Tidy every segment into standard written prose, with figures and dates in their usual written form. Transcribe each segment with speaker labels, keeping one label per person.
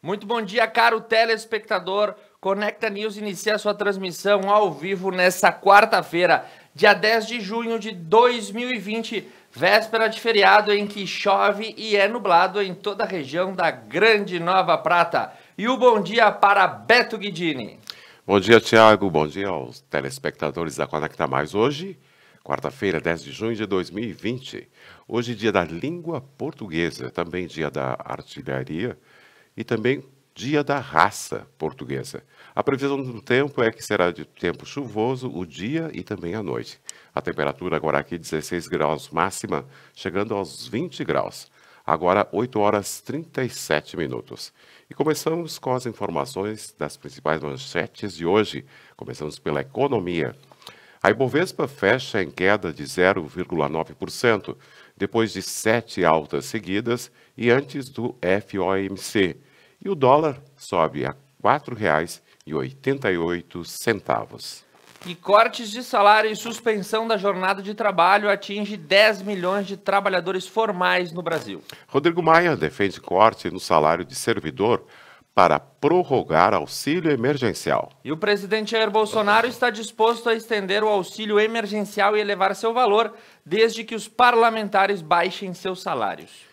Speaker 1: Muito bom dia, caro telespectador. Conecta News inicia sua transmissão ao vivo nesta quarta-feira, dia 10 de junho de 2020, véspera de feriado em que chove e é nublado em toda a região da Grande Nova Prata. E o bom dia para Beto Guidini.
Speaker 2: Bom dia, Thiago. Bom dia aos telespectadores da Conecta Mais. Hoje, quarta-feira, 10 de junho de 2020. Hoje, dia da língua portuguesa, também dia da artilharia e também dia da raça portuguesa. A previsão do tempo é que será de tempo chuvoso o dia e também a noite. A temperatura agora aqui 16 graus máxima, chegando aos 20 graus. Agora 8 horas 37 minutos. E começamos com as informações das principais manchetes de hoje. Começamos pela economia. A Ibovespa fecha em queda de 0,9%, depois de 7 altas seguidas e antes do FOMC. E o dólar sobe a R$ 4,88.
Speaker 1: E cortes de salário e suspensão da jornada de trabalho atinge 10 milhões de trabalhadores formais no Brasil.
Speaker 2: Rodrigo Maia defende corte no salário de servidor para prorrogar auxílio emergencial.
Speaker 1: E o presidente Jair Bolsonaro está disposto a estender o auxílio emergencial e elevar seu valor, desde que os parlamentares baixem seus salários.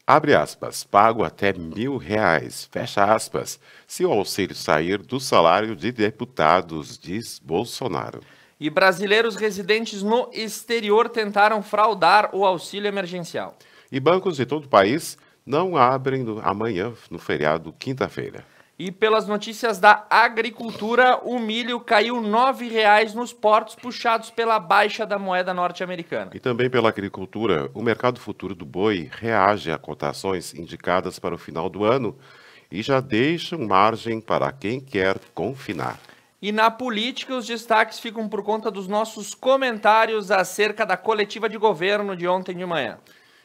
Speaker 2: Abre aspas, pago até R$1.000, fecha aspas, se o auxílio sair do salário de deputados, diz Bolsonaro.
Speaker 1: E brasileiros residentes no exterior tentaram fraudar o auxílio emergencial.
Speaker 2: E bancos de todo o país não abrem amanhã, no feriado, quinta-feira.
Speaker 1: E pelas notícias da agricultura, o milho caiu R$ 9,00 nos portos puxados pela baixa da moeda norte-americana.
Speaker 2: E também pela agricultura, o mercado futuro do boi reage a cotações indicadas para o final do ano e já deixam margem para quem quer confinar.
Speaker 1: E na política, os destaques ficam por conta dos nossos comentários acerca da coletiva de governo de ontem de manhã.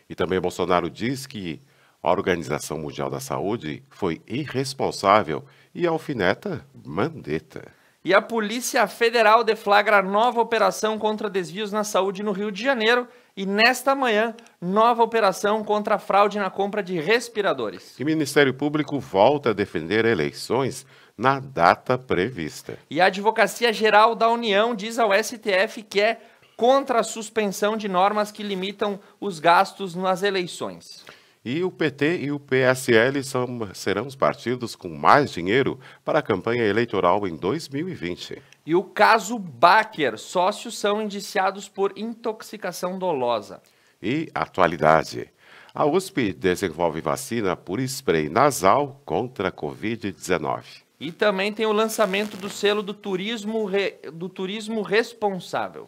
Speaker 2: E também Bolsonaro diz que a Organização Mundial da Saúde foi irresponsável e alfineta Mandetta.
Speaker 1: E a Polícia Federal deflagra nova operação contra desvios na saúde no Rio de Janeiro e, nesta manhã, nova operação contra a fraude na compra de respiradores.
Speaker 2: E o Ministério Público volta a defender eleições na data prevista.
Speaker 1: E a Advocacia Geral da União diz ao STF que é contra a suspensão de normas que limitam os gastos nas eleições.
Speaker 2: E o PT e o PSL serão os partidos com mais dinheiro para a campanha eleitoral em 2020.
Speaker 1: E o caso Baker, sócios são indiciados por intoxicação dolosa.
Speaker 2: E atualidade. A USP desenvolve vacina por spray nasal contra a Covid-19.
Speaker 1: E também tem o lançamento do selo do turismo responsável.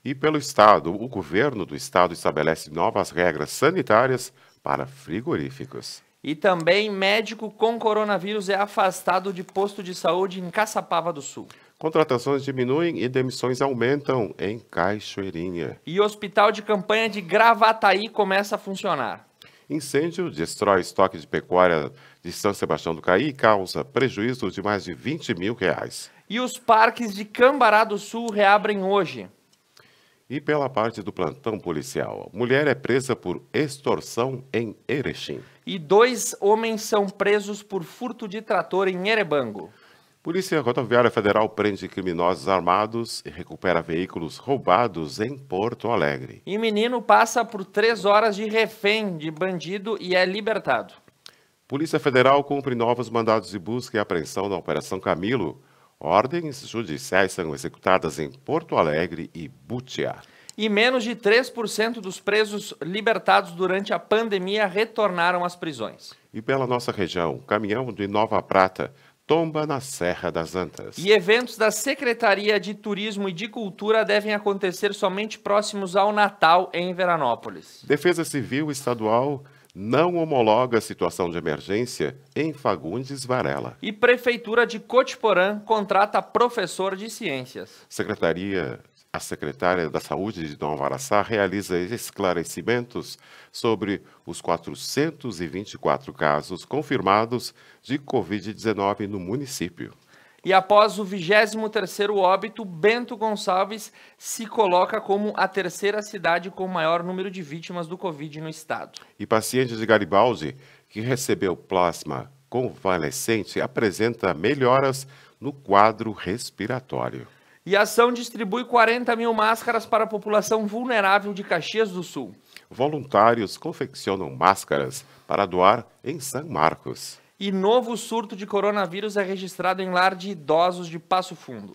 Speaker 2: E pelo Estado, o governo do Estado estabelece novas regras sanitárias para frigoríficos.
Speaker 1: E também médico com coronavírus é afastado de posto de saúde em Caçapava do Sul.
Speaker 2: Contratações diminuem e demissões aumentam em Cachoeirinha.
Speaker 1: E o hospital de campanha de Gravataí começa a funcionar.
Speaker 2: Incêndio destrói estoque de pecuária de São Sebastião do Caí e causa prejuízo de mais de R$20 mil.
Speaker 1: E os parques de Cambará do Sul reabrem hoje.
Speaker 2: E pela parte do plantão policial, mulher é presa por extorsão em Erechim.
Speaker 1: E 2 homens são presos por furto de trator em Erebango.
Speaker 2: Polícia Rodoviária Federal prende criminosos armados e recupera veículos roubados em Porto Alegre.
Speaker 1: E menino passa por 3 horas de refém de bandido e é libertado.
Speaker 2: Polícia Federal cumpre novos mandados de busca e apreensão na Operação Camilo. Ordens judiciais são executadas em Porto Alegre e Butiá.
Speaker 1: E menos de 3% dos presos libertados durante a pandemia retornaram às prisões.
Speaker 2: E pela nossa região, caminhão de Nova Prata tomba na Serra das Antas.
Speaker 1: E eventos da Secretaria de Turismo e de Cultura devem acontecer somente próximos ao Natal em Veranópolis.
Speaker 2: Defesa Civil Estadual não homologa a situação de emergência em Fagundes Varela.
Speaker 1: E Prefeitura de Cotiporã contrata professor de ciências.
Speaker 2: A secretária da Saúde de Nova Araçá realiza esclarecimentos sobre os 424 casos confirmados de Covid-19 no município.
Speaker 1: E após o 23º óbito, Bento Gonçalves se coloca como a terceira cidade com maior número de vítimas do Covid no estado.
Speaker 2: E paciente de Garibaldi, que recebeu plasma convalescente apresenta melhoras no quadro respiratório.
Speaker 1: E a ação distribui 40 mil máscaras para a população vulnerável de Caxias do Sul.
Speaker 2: Voluntários confeccionam máscaras para doar em São Marcos.
Speaker 1: E novo surto de coronavírus é registrado em lar de idosos de Passo Fundo.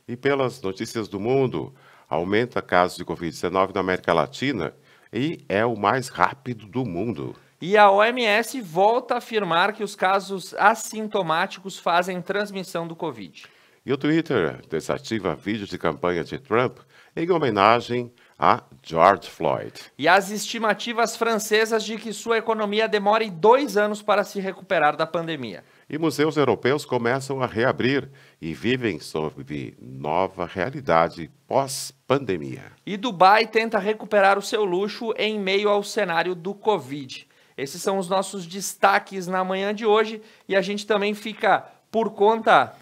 Speaker 2: E pelas notícias do mundo, aumenta casos de Covid-19 na América Latina e é o mais rápido do mundo.
Speaker 1: E a OMS volta a afirmar que os casos assintomáticos fazem transmissão do Covid.
Speaker 2: E o Twitter desativa vídeos de campanha de Trump em homenagem a George Floyd.
Speaker 1: E as estimativas francesas de que sua economia demore 2 anos para se recuperar da pandemia.
Speaker 2: E museus europeus começam a reabrir e vivem sob nova realidade pós-pandemia.
Speaker 1: E Dubai tenta recuperar o seu luxo em meio ao cenário do Covid. Esses são os nossos destaques na manhã de hoje e a gente também fica por conta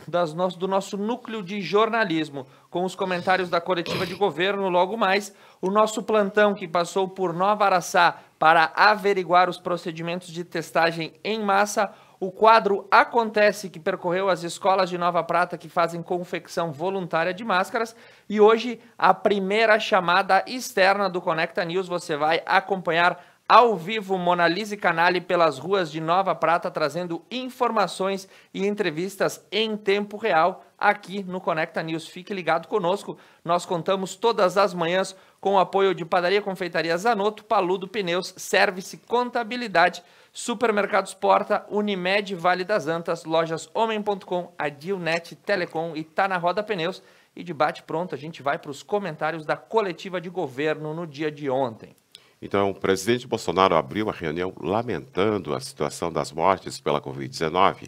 Speaker 1: do nosso núcleo de jornalismo, com os comentários da coletiva de governo logo mais, o nosso plantão que passou por Nova Araçá para averiguar os procedimentos de testagem em massa, o quadro Acontece, que percorreu as escolas de Nova Prata que fazem confecção voluntária de máscaras, e hoje a primeira chamada externa do Conecta News, você vai acompanhar ao vivo Monalise Canali pelas ruas de Nova Prata, trazendo informações e entrevistas em tempo real aqui no Conecta News. Fique ligado conosco, nós contamos todas as manhãs com o apoio de Padaria Confeitaria Zanotto, Paludo Pneus, Service Contabilidade, Supermercados Porta, Unimed Vale das Antas, Lojas Homem.com, Adilnet Telecom e Tá na Roda Pneus. E de bate pronto, a gente vai para os comentários da coletiva de governo no dia de ontem.
Speaker 2: Então, o presidente Bolsonaro abriu a reunião lamentando a situação das mortes pela Covid-19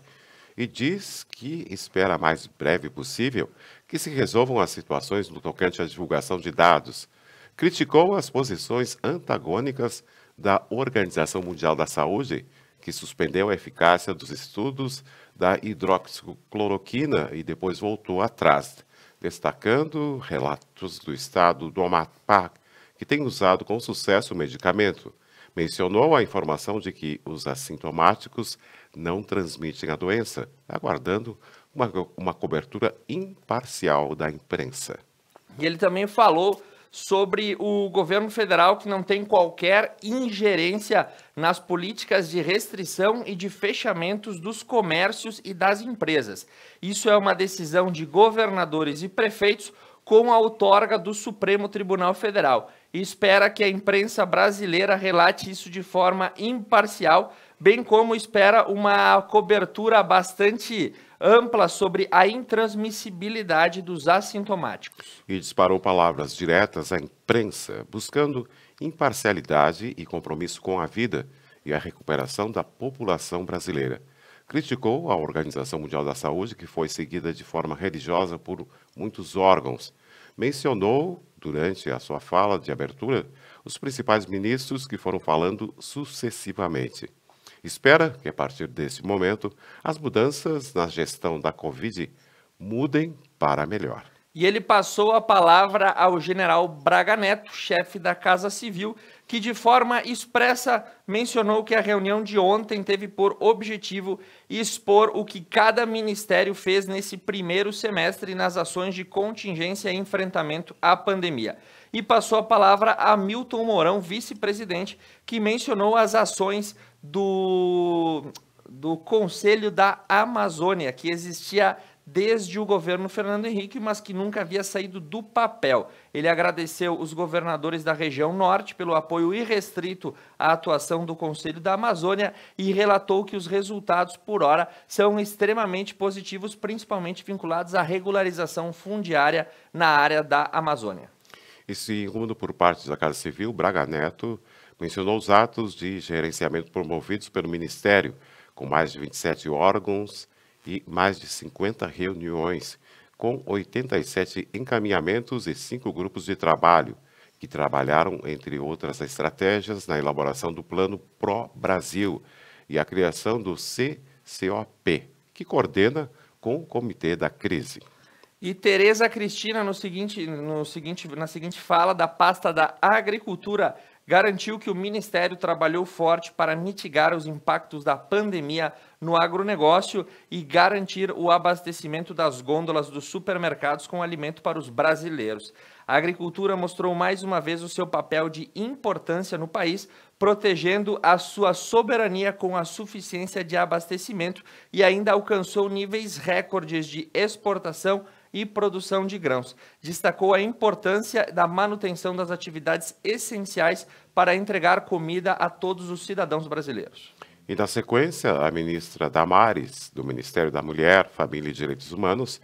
Speaker 2: e diz que espera a mais breve possível que se resolvam as situações no tocante à divulgação de dados. Criticou as posições antagônicas da Organização Mundial da Saúde, que suspendeu a eficácia dos estudos da hidroxicloroquina e depois voltou atrás, destacando relatos do estado do Amapá, que tem usado com sucesso o medicamento. Mencionou a informação de que os assintomáticos não transmitem a doença, aguardando uma cobertura imparcial da imprensa.
Speaker 1: E ele também falou sobre o governo federal que não tem qualquer ingerência nas políticas de restrição e de fechamentos dos comércios e das empresas. Isso é uma decisão de governadores e prefeitos com a outorga do Supremo Tribunal Federal. E espera que a imprensa brasileira relate isso de forma imparcial, bem como espera uma cobertura bastante ampla sobre a intransmissibilidade dos assintomáticos.
Speaker 2: E disparou palavras diretas à imprensa, buscando imparcialidade e compromisso com a vida e a recuperação da população brasileira. Criticou a Organização Mundial da Saúde, que foi seguida de forma religiosa por muitos órgãos. Mencionou, durante a sua fala de abertura, os principais ministros que foram falando sucessivamente. Espera que, a partir desse momento, as mudanças na gestão da Covid mudem para melhor.
Speaker 1: E ele passou a palavra ao general Braga Neto, chefe da Casa Civil, que de forma expressa mencionou que a reunião de ontem teve por objetivo expor o que cada ministério fez nesse primeiro semestre nas ações de contingência e enfrentamento à pandemia. E passou a palavra a Milton Mourão, vice-presidente, que mencionou as ações do Conselho da Amazônia, que existia desde o governo Fernando Henrique, mas que nunca havia saído do papel. Ele agradeceu os governadores da região norte pelo apoio irrestrito à atuação do Conselho da Amazônia e relatou que os resultados, por hora, são extremamente positivos, principalmente vinculados à regularização fundiária na área da Amazônia.
Speaker 2: E segundo por parte da Casa Civil, Braga Neto mencionou os atos de gerenciamento promovidos pelo Ministério, com mais de 27 órgãos e mais de 50 reuniões, com 87 encaminhamentos e 5 grupos de trabalho, que trabalharam, entre outras estratégias, na elaboração do Plano Pro Brasil e a criação do CCOP, que coordena com o Comitê da Crise.
Speaker 1: E Tereza Cristina, na seguinte fala da pasta da Agricultura, garantiu que o Ministério trabalhou forte para mitigar os impactos da pandemia no agronegócio e garantir o abastecimento das gôndolas dos supermercados com alimento para os brasileiros. A agricultura mostrou mais uma vez o seu papel de importância no país, protegendo a sua soberania com a suficiência de abastecimento e ainda alcançou níveis recordes de exportação e produção de grãos. Destacou a importância da manutenção das atividades essenciais para entregar comida a todos os cidadãos brasileiros.
Speaker 2: E na sequência, a ministra Damares, do Ministério da Mulher, Família e Direitos Humanos,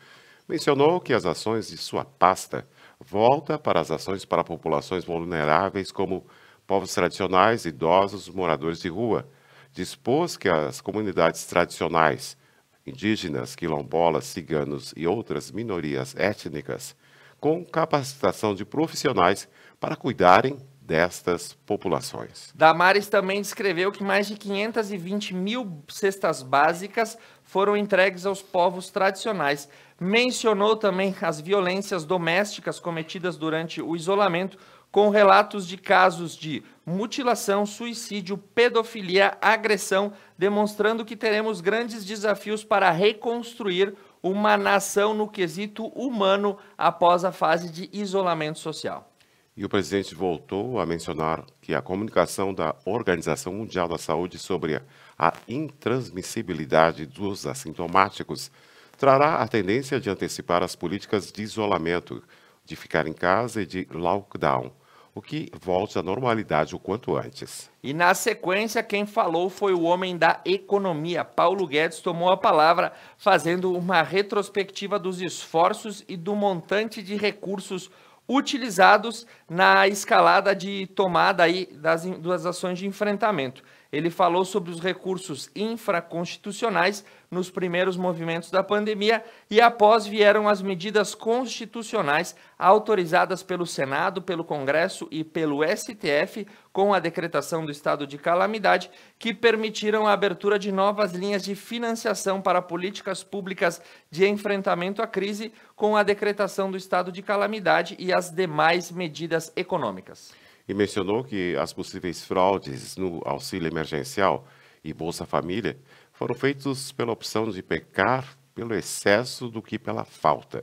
Speaker 2: mencionou que as ações de sua pasta voltam para as ações para populações vulneráveis como povos tradicionais, idosos, moradores de rua. Dispôs que as comunidades tradicionais, indígenas, quilombolas, ciganos e outras minorias étnicas, com capacitação de profissionais para cuidarem destas populações.
Speaker 1: Damares também descreveu que mais de 520 mil cestas básicas foram entregues aos povos tradicionais. Mencionou também as violências domésticas cometidas durante o isolamento, com relatos de casos de mutilação, suicídio, pedofilia, agressão, demonstrando que teremos grandes desafios para reconstruir uma nação no quesito humano após a fase de isolamento social.
Speaker 2: E o presidente voltou a mencionar que a comunicação da Organização Mundial da Saúde sobre a intransmissibilidade dos assintomáticos trará a tendência de antecipar as políticas de isolamento, de ficar em casa e de lockdown, o que volte à normalidade o quanto antes.
Speaker 1: E na sequência, quem falou foi o homem da economia. Paulo Guedes tomou a palavra, fazendo uma retrospectiva dos esforços e do montante de recursos utilizados na escalada de tomada aí das ações de enfrentamento. Ele falou sobre os recursos infraconstitucionais nos primeiros movimentos da pandemia e após vieram as medidas constitucionais autorizadas pelo Senado, pelo Congresso e pelo STF com a decretação do estado de calamidade, que permitiram a abertura de novas linhas de financiação para políticas públicas de enfrentamento à crise com a decretação do estado de calamidade e as demais medidas econômicas.
Speaker 2: E mencionou que as possíveis fraudes no auxílio emergencial e Bolsa Família foram feitos pela opção de pecar pelo excesso do que pela falta,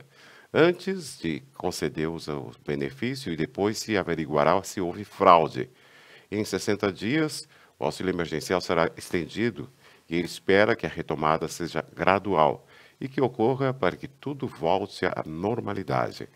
Speaker 2: antes de conceder o benefício e depois se averiguará se houve fraude. Em 60 dias, o auxílio emergencial será estendido e ele espera que a retomada seja gradual e que ocorra para que tudo volte à normalidade.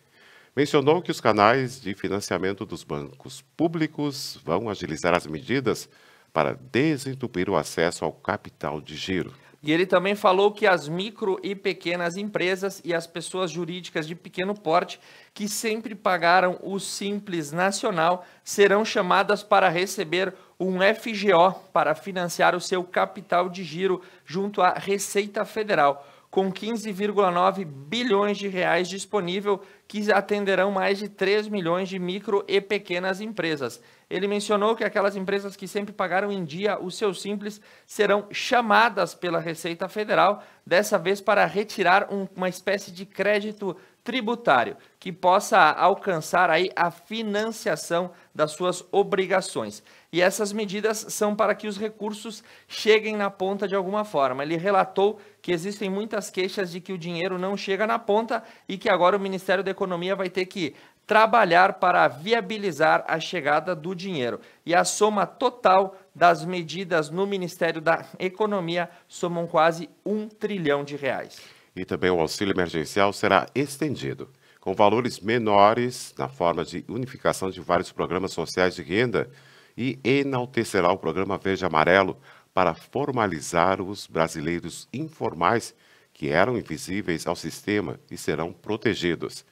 Speaker 2: Mencionou que os canais de financiamento dos bancos públicos vão agilizar as medidas para desentupir o acesso ao capital de giro.
Speaker 1: E ele também falou que as micro e pequenas empresas e as pessoas jurídicas de pequeno porte que sempre pagaram o Simples Nacional serão chamadas para receber um FGO para financiar o seu capital de giro junto à Receita Federal, com 15,9 bilhões de reais disponível, que atenderão mais de 3 milhões de micro e pequenas empresas. Ele mencionou que aquelas empresas que sempre pagaram em dia o seu Simples serão chamadas pela Receita Federal, dessa vez para retirar uma espécie de crédito tributário que possa alcançar aí a financiação das suas obrigações. E essas medidas são para que os recursos cheguem na ponta de alguma forma. Ele relatou que existem muitas queixas de que o dinheiro não chega na ponta e que agora o Ministério da Economia vai ter que trabalhar para viabilizar a chegada do dinheiro. E a soma total das medidas no Ministério da Economia somam quase 1 trilhão de reais.
Speaker 2: E também o auxílio emergencial será estendido, com valores menores na forma de unificação de vários programas sociais de renda e enaltecerá o programa Verde Amarelo para formalizar os brasileiros informais que eram invisíveis ao sistema e serão protegidos.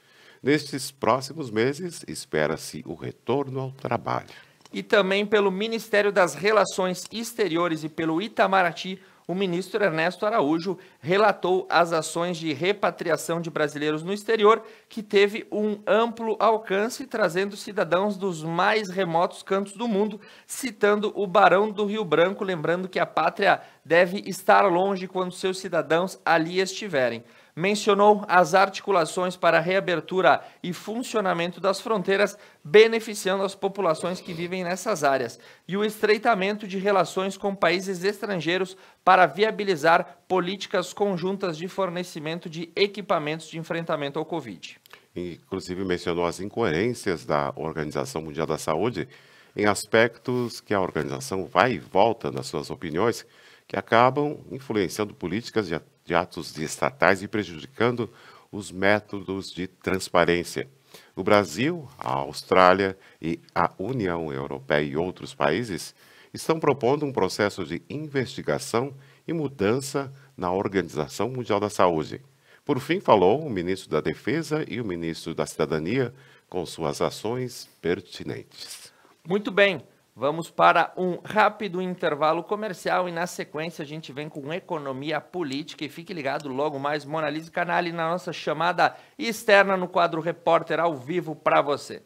Speaker 2: Nestes próximos meses, espera-se o retorno ao trabalho.
Speaker 1: E também pelo Ministério das Relações Exteriores e pelo Itamaraty, o ministro Ernesto Araújo relatou as ações de repatriação de brasileiros no exterior, que teve um amplo alcance, trazendo cidadãos dos mais remotos cantos do mundo, citando o Barão do Rio Branco, lembrando que a pátria deve estar longe quando seus cidadãos ali estiverem. Mencionou as articulações para a reabertura e funcionamento das fronteiras, beneficiando as populações que vivem nessas áreas, e o estreitamento de relações com países estrangeiros para viabilizar políticas conjuntas de fornecimento de equipamentos de enfrentamento ao Covid.
Speaker 2: Inclusive mencionou as incoerências da Organização Mundial da Saúde em aspectos que a organização vai e volta nas suas opiniões, que acabam influenciando políticas de atos de estatais e prejudicando os métodos de transparência. O Brasil, a Austrália e a União Europeia e outros países estão propondo um processo de investigação e mudança na Organização Mundial da Saúde. Por fim, falou o ministro da Defesa e o ministro da Cidadania com suas ações pertinentes.
Speaker 1: Muito bem. Vamos para um rápido intervalo comercial e na sequência a gente vem com economia política e fique ligado logo mais, Monalise Canali, na nossa chamada externa no quadro Repórter ao vivo para você.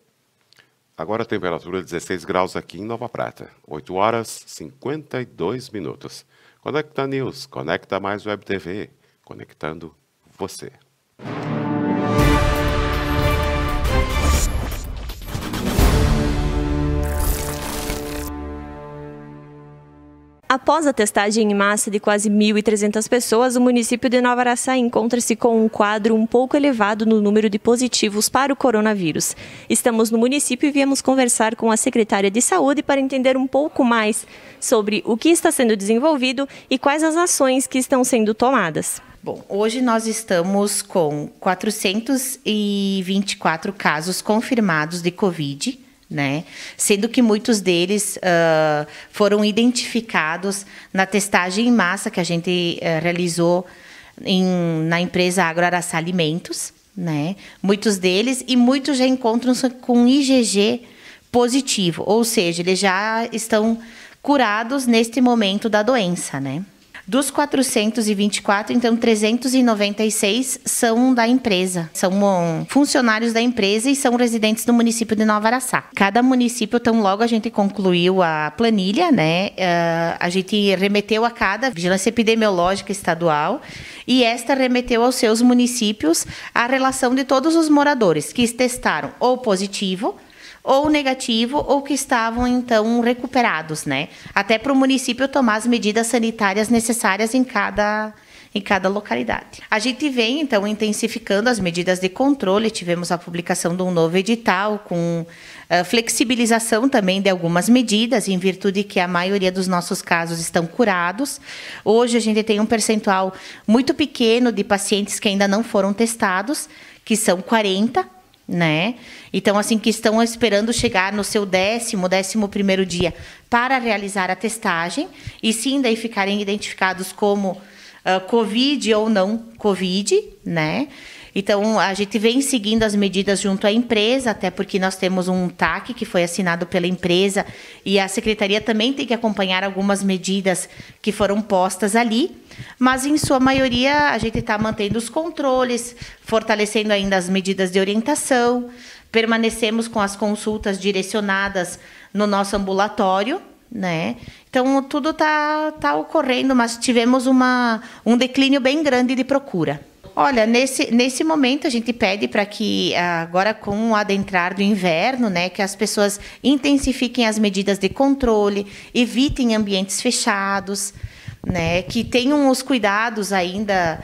Speaker 2: Agora a temperatura 16 graus aqui em Nova Prata, 8 horas 52 minutos. Conecta News, conecta mais Web TV, conectando você.
Speaker 3: Após a testagem em massa de quase 1.300 pessoas, o município de Nova Araçá encontra-se com um quadro um pouco elevado no número de positivos para o coronavírus. Estamos no município e viemos conversar com a secretária de Saúde para entender um pouco mais sobre o que está sendo desenvolvido e quais as ações que estão sendo tomadas.
Speaker 4: Bom, hoje nós estamos com 424 casos confirmados de Covid, né? Sendo que muitos deles foram identificados na testagem em massa que a gente realizou na empresa Agro Araçá Alimentos, né? Muitos deles e muitos já encontram-se com IgG positivo, ou seja, eles já estão curados neste momento da doença, né? Dos 424, então 396 são da empresa, são funcionários da empresa e são residentes do município de Nova Araçá. Cada município, tão logo a gente concluiu a planilha, né? A gente remeteu a cada vigilância epidemiológica estadual e esta remeteu aos seus municípios a relação de todos os moradores que testaram ou positivo, ou negativo, ou que estavam, então, recuperados, né? Até para o município tomar as medidas sanitárias necessárias em cada localidade. A gente vem, então, intensificando as medidas de controle, tivemos a publicação de um novo edital com flexibilização também de algumas medidas, em virtude que a maioria dos nossos casos estão curados. Hoje a gente tem um percentual muito pequeno de pacientes que ainda não foram testados, que são 40, né? Então, assim, que estão esperando chegar no seu 11º dia para realizar a testagem e sim daí ficarem identificados como Covid ou não Covid, né? Então, a gente vem seguindo as medidas junto à empresa, até porque nós temos um TAC que foi assinado pela empresa e a secretaria também tem que acompanhar algumas medidas que foram postas ali, mas em sua maioria a gente está mantendo os controles, fortalecendo ainda as medidas de orientação, permanecemos com as consultas direcionadas no nosso ambulatório, né? Então, tudo tá ocorrendo, mas tivemos um declínio bem grande de procura. Olha, nesse momento a gente pede para que, agora com o adentrar do inverno, né, que as pessoas intensifiquem as medidas de controle, evitem ambientes fechados, né, que tenham os cuidados ainda,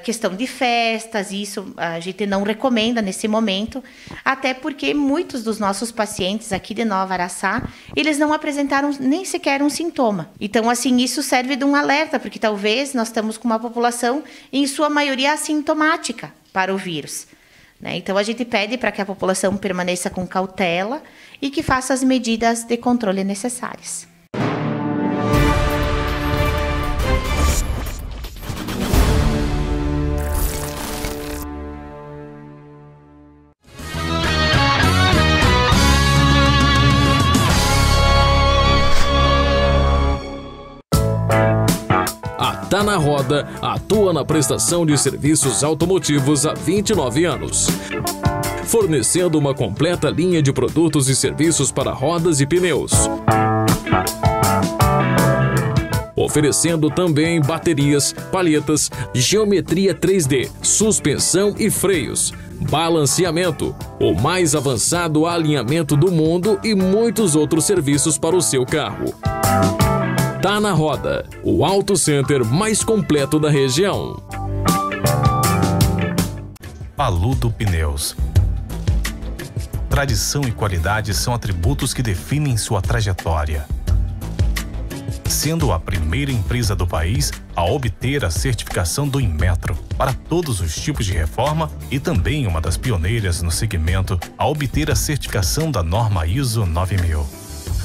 Speaker 4: questão de festas, isso a gente não recomenda nesse momento, até porque muitos dos nossos pacientes aqui de Nova Araçá, eles não apresentaram nem sequer um sintoma. Então, assim, isso serve de um alerta, porque talvez nós estamos com uma população, em sua maioria, assintomática para o vírus, né? Então, a gente pede para que a população permaneça com cautela e que faça as medidas de controle necessárias.
Speaker 5: Tá na Roda atua na prestação de serviços automotivos há 29 anos, fornecendo uma completa linha de produtos e serviços para rodas e pneus. oferecendo também baterias, palhetas, geometria 3D, suspensão e freios, balanceamento, o mais avançado alinhamento do mundo e muitos outros serviços para o seu carro. Tá na Roda, o Auto Center mais completo da região.
Speaker 6: Paludo Pneus. Tradição e qualidade são atributos que definem sua trajetória. Sendo a primeira empresa do país a obter a certificação do Inmetro para todos os tipos de reforma e também uma das pioneiras no segmento a obter a certificação da norma ISO 9000.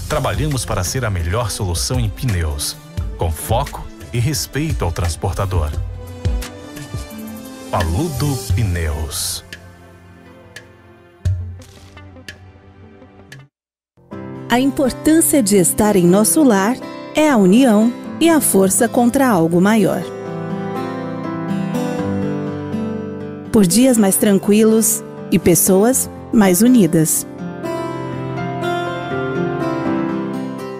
Speaker 6: Trabalhamos para ser a melhor solução em pneus, com foco e respeito ao transportador. Paludo Pneus.
Speaker 7: A importância de estar em nosso lar é a união e a força contra algo maior. Por dias mais tranquilos e pessoas mais unidas.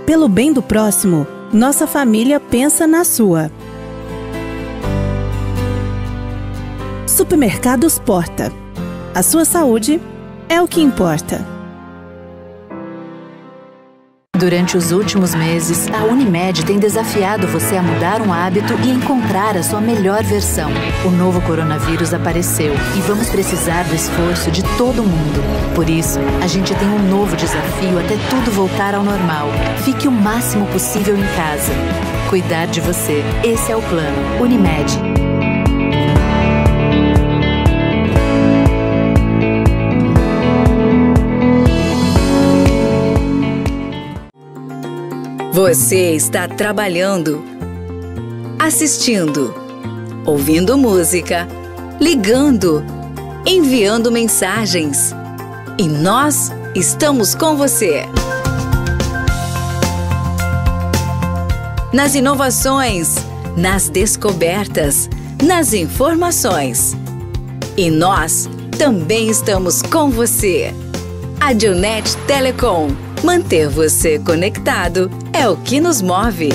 Speaker 7: Pelo bem do próximo, nossa família pensa na sua. Supermercados Porta. A sua saúde é o que importa.
Speaker 8: Durante os últimos meses, a Unimed tem desafiado você a mudar um hábito e encontrar a sua melhor versão. O novo coronavírus apareceu e vamos precisar do esforço de todo mundo. Por isso, a gente tem um novo desafio até tudo voltar ao normal. Fique o máximo possível em casa. Cuidar de você, esse é o plano. Unimed.
Speaker 9: Você está trabalhando, assistindo, ouvindo música, ligando, enviando mensagens. E nós estamos com você. Nas inovações, nas descobertas, nas informações. E nós também estamos com você. Adilnet Telecom. Manter você conectado é o que nos move.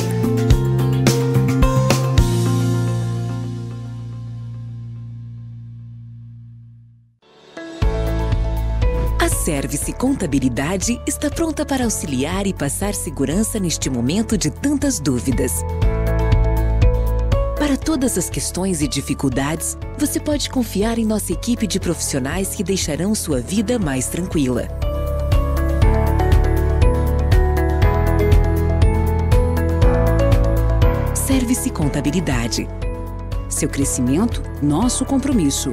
Speaker 10: A Service Contabilidade está pronta para auxiliar e passar segurança neste momento de tantas dúvidas. Para todas as questões e dificuldades, você pode confiar em nossa equipe de profissionais que deixarão sua vida mais tranquila. Service Contabilidade. Seu crescimento, nosso compromisso.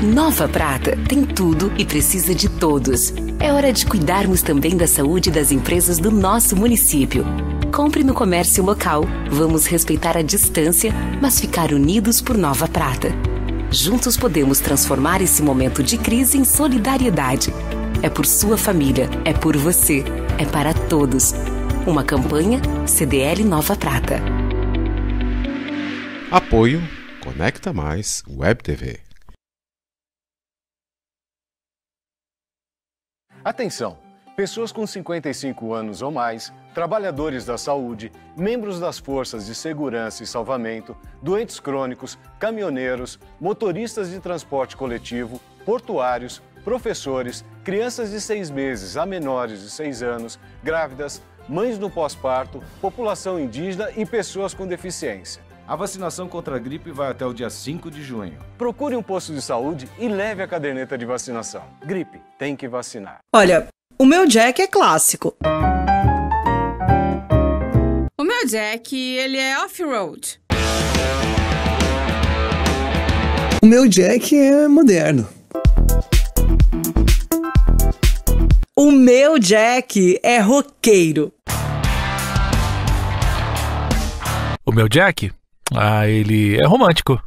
Speaker 10: Nova Prata tem tudo e precisa de todos. É hora de cuidarmos também da saúde das empresas do nosso município. Compre no comércio local. Vamos respeitar a distância, mas ficar unidos por Nova Prata. Juntos podemos transformar esse momento de crise em solidariedade. É por sua família, é por você, é para todos. Uma campanha CDL Nova Prata.
Speaker 2: Apoio Conecta Mais Web TV.
Speaker 11: Atenção! Pessoas com 55 anos ou mais, trabalhadores da saúde, membros das forças de segurança e salvamento, doentes crônicos, caminhoneiros, motoristas de transporte coletivo, portuários, professores, crianças de 6 meses a menores de 6 anos, grávidas, mães no pós-parto, população indígena e pessoas com deficiência.
Speaker 12: A vacinação contra a gripe vai até o dia 5 de junho.
Speaker 11: Procure um posto de saúde e leve a caderneta de vacinação. Gripe, tem que vacinar.
Speaker 13: Olha, o meu Jack é clássico.
Speaker 14: O meu Jack, ele é off-road.
Speaker 15: O meu Jack é moderno.
Speaker 13: O meu Jack é roqueiro.
Speaker 16: O meu Jack? Ele é romântico.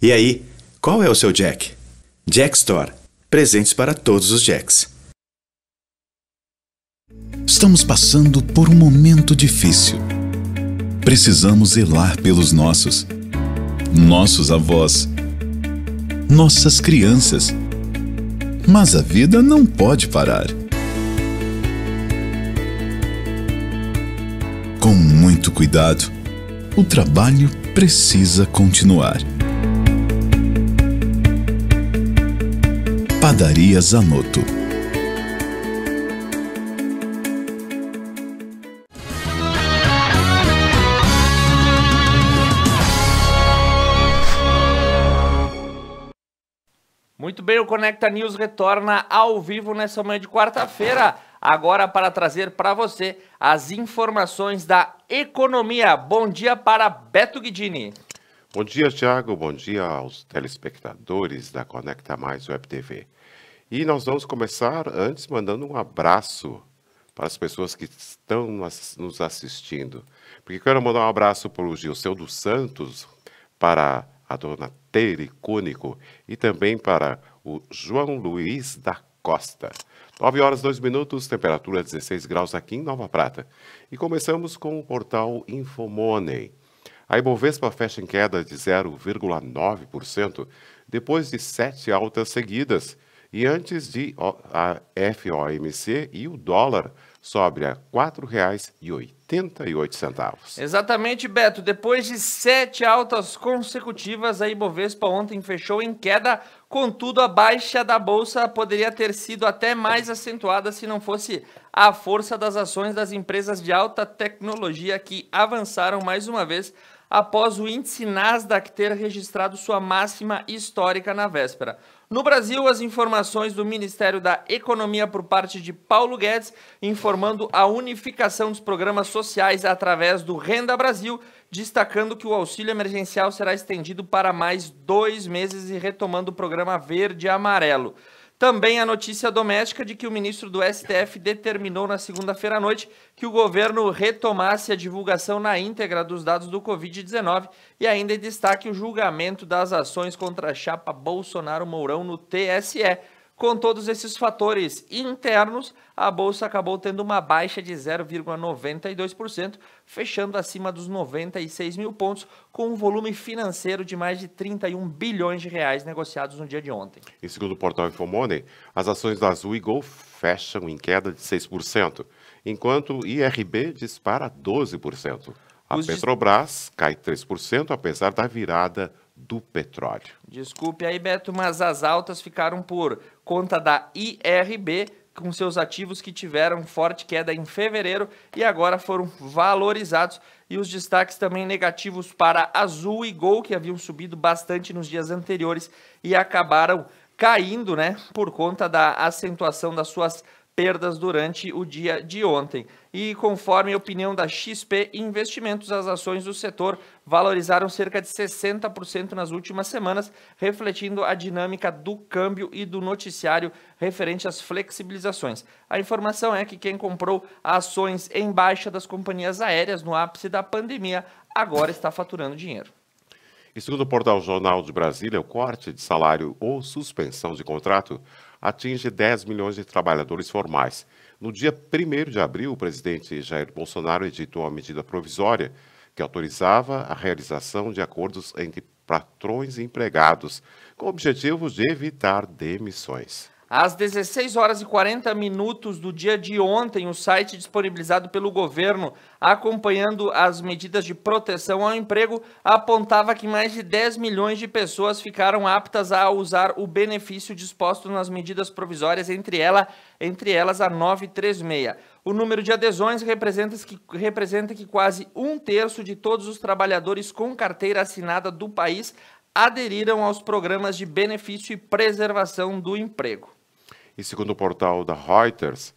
Speaker 17: E aí, qual é o seu Jack? Jack Store. Presentes para todos os Jacks.
Speaker 18: Estamos passando por um momento difícil. Precisamos zelar pelos nossos avós, nossas crianças. Mas a vida não pode parar. Com muito cuidado, o trabalho precisa continuar. Padaria Zanotto.
Speaker 1: Muito bem, o Conecta News retorna ao vivo nessa manhã de quarta-feira, agora para trazer para você as informações da economia. Bom dia para Beto Guidini.
Speaker 2: Bom dia, Thiago. Bom dia aos telespectadores da Conecta Mais Web TV. E nós vamos começar antes mandando um abraço para as pessoas que estão nos assistindo. Porque quero mandar um abraço para o Gilceu dos Santos, para a dona Tere Cúnico e também para o João Luiz da Costa. 9 horas 2 minutos, temperatura 16 graus aqui em Nova Prata. E começamos com o portal Infomoney. A Ibovespa fecha em queda de 0,9% depois de 7 altas seguidas. E antes de a FOMC e o dólar sobe a R$ 4,88.
Speaker 1: Exatamente, Beto. Depois de 7 altas consecutivas, a Ibovespa ontem fechou em queda. Contudo, a baixa da Bolsa poderia ter sido até mais acentuada se não fosse a força das ações das empresas de alta tecnologia que avançaram mais uma vez após o índice Nasdaq ter registrado sua máxima histórica na véspera. No Brasil, as informações do Ministério da Economia por parte de Paulo Guedes, informando a unificação dos programas sociais através do Renda Brasil, destacando que o auxílio emergencial será estendido para mais 2 meses e retomando o programa verde e amarelo. Também a notícia doméstica de que o ministro do STF determinou na segunda-feira à noite que o governo retomasse a divulgação na íntegra dos dados do Covid-19 e ainda em destaque o julgamento das ações contra a chapa Bolsonaro-Mourão no TSE. Com todos esses fatores internos, a Bolsa acabou tendo uma baixa de 0,92%, fechando acima dos 96 mil pontos, com um volume financeiro de mais de 31 bilhões de reais negociados no dia de ontem.
Speaker 2: E segundo o portal Infomoney, as ações da Azul e Gol fecham em queda de 6%, enquanto o IRB dispara 12%. A Petrobras cai 3%, apesar da virada do petróleo.
Speaker 1: Desculpe aí, Beto, mas as altas ficaram por conta da IRB, com seus ativos que tiveram forte queda em fevereiro e agora foram valorizados. E os destaques também negativos para Azul e Gol, que haviam subido bastante nos dias anteriores e acabaram caindo, né, por conta da acentuação das suas perdas durante o dia de ontem. E conforme a opinião da XP Investimentos, as ações do setor valorizaram cerca de 60% nas últimas semanas, refletindo a dinâmica do câmbio e do noticiário referente às flexibilizações. A informação é que quem comprou ações em baixa das companhias aéreas no ápice da pandemia agora está faturando dinheiro.
Speaker 2: E segundo o portal Jornal de Brasília, o corte de salário ou suspensão de contrato atinge 10 milhões de trabalhadores formais. No dia 1º de abril, o presidente Jair Bolsonaro editou uma medida provisória que autorizava a realização de acordos entre patrões e empregados, com o objetivo de evitar demissões.
Speaker 1: Às 16 horas e 40 minutos do dia de ontem, o site disponibilizado pelo governo, acompanhando as medidas de proteção ao emprego, apontava que mais de 10 milhões de pessoas ficaram aptas a usar o benefício disposto nas medidas provisórias, entre elas a 936. O número de adesões representa que quase 1/3 de todos os trabalhadores com carteira assinada do país aderiram aos programas de benefício e preservação do emprego.
Speaker 2: E segundo o portal da Reuters,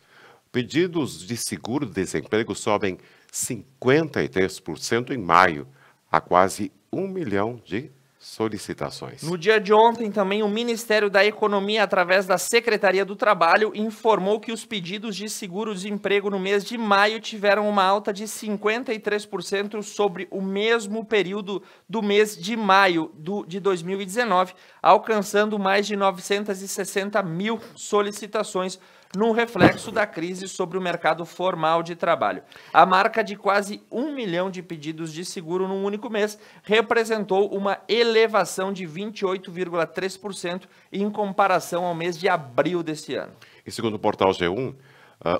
Speaker 2: pedidos de seguro-desemprego sobem 53% em maio, a quase 1 milhão de solicitações.
Speaker 1: No dia de ontem, também o Ministério da Economia, através da Secretaria do Trabalho, informou que os pedidos de seguro-desemprego no mês de maio tiveram uma alta de 53% sobre o mesmo período do mês de maio de 2019, alcançando mais de 960 mil solicitações num reflexo da crise sobre o mercado formal de trabalho. A marca de quase 1 milhão de pedidos de seguro num único mês representou uma elevação de 28,3% em comparação ao mês de abril desse ano.
Speaker 2: E segundo o portal G1,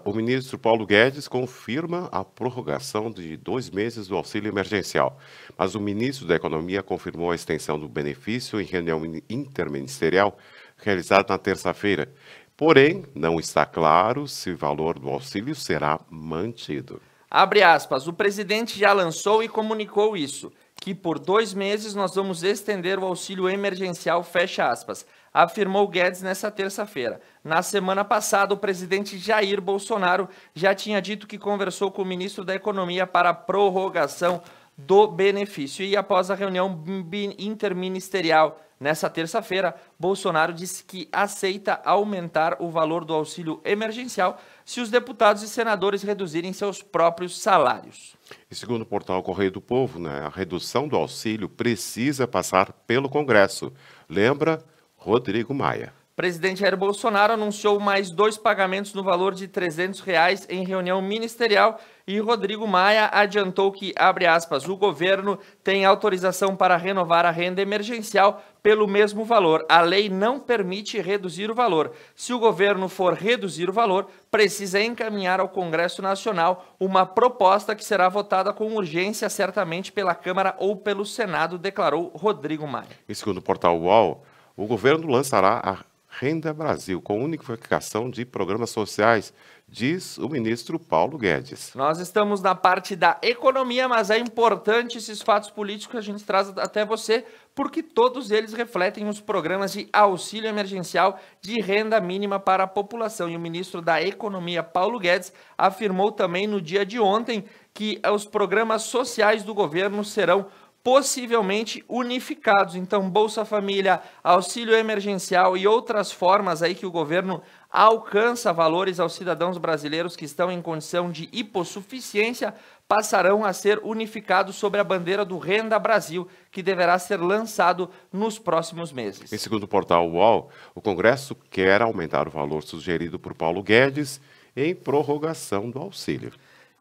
Speaker 2: o ministro Paulo Guedes confirma a prorrogação de 2 meses do auxílio emergencial. Mas o ministro da Economia confirmou a extensão do benefício em reunião interministerial realizada na terça-feira. Porém, não está claro se o valor do auxílio será mantido.
Speaker 1: Abre aspas, o presidente já lançou e comunicou isso, que por 2 meses nós vamos estender o auxílio emergencial, fecha aspas, afirmou Guedes nessa terça-feira. Na semana passada, o presidente Jair Bolsonaro já tinha dito que conversou com o ministro da Economia para a prorrogação do benefício. E após a reunião interministerial nessa terça-feira, Bolsonaro disse que aceita aumentar o valor do auxílio emergencial se os deputados e senadores reduzirem seus próprios salários.
Speaker 2: E segundo o portal Correio do Povo, a redução do auxílio precisa passar pelo Congresso. Lembra Rodrigo Maia.
Speaker 1: Presidente Jair Bolsonaro anunciou mais 2 pagamentos no valor de R$ 300 em reunião ministerial e Rodrigo Maia adiantou que, abre aspas, o governo tem autorização para renovar a renda emergencial pelo mesmo valor. A lei não permite reduzir o valor. Se o governo for reduzir o valor, precisa encaminhar ao Congresso Nacional uma proposta que será votada com urgência, certamente pela Câmara ou pelo Senado, declarou Rodrigo Maia.
Speaker 2: E segundo o portal UOL, o governo lançará a Renda Brasil, com unificação de programas sociais, diz o ministro Paulo Guedes.
Speaker 1: Nós estamos na parte da economia, mas é importante esses fatos políticos que a gente traz até você, porque todos eles refletem os programas de auxílio emergencial de renda mínima para a população. E o ministro da Economia, Paulo Guedes, afirmou também no dia de ontem que os programas sociais do governo serão possivelmente unificados. Então, Bolsa Família, auxílio emergencial e outras formas aí que o governo alcança valores aos cidadãos brasileiros que estão em condição de hipossuficiência passarão a ser unificados sob a bandeira do Renda Brasil, que deverá ser lançado nos próximos meses.
Speaker 2: Em segundo o portal UOL, o Congresso quer aumentar o valor sugerido por Paulo Guedes em prorrogação do auxílio.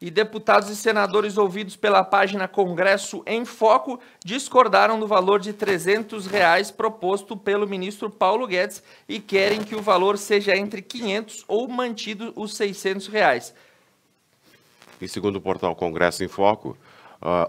Speaker 1: E deputados e senadores ouvidos pela página Congresso em Foco discordaram do valor de R$ 300 proposto pelo ministro Paulo Guedes e querem que o valor seja entre 500 ou mantido os R$ 600.
Speaker 2: E segundo o portal Congresso em Foco,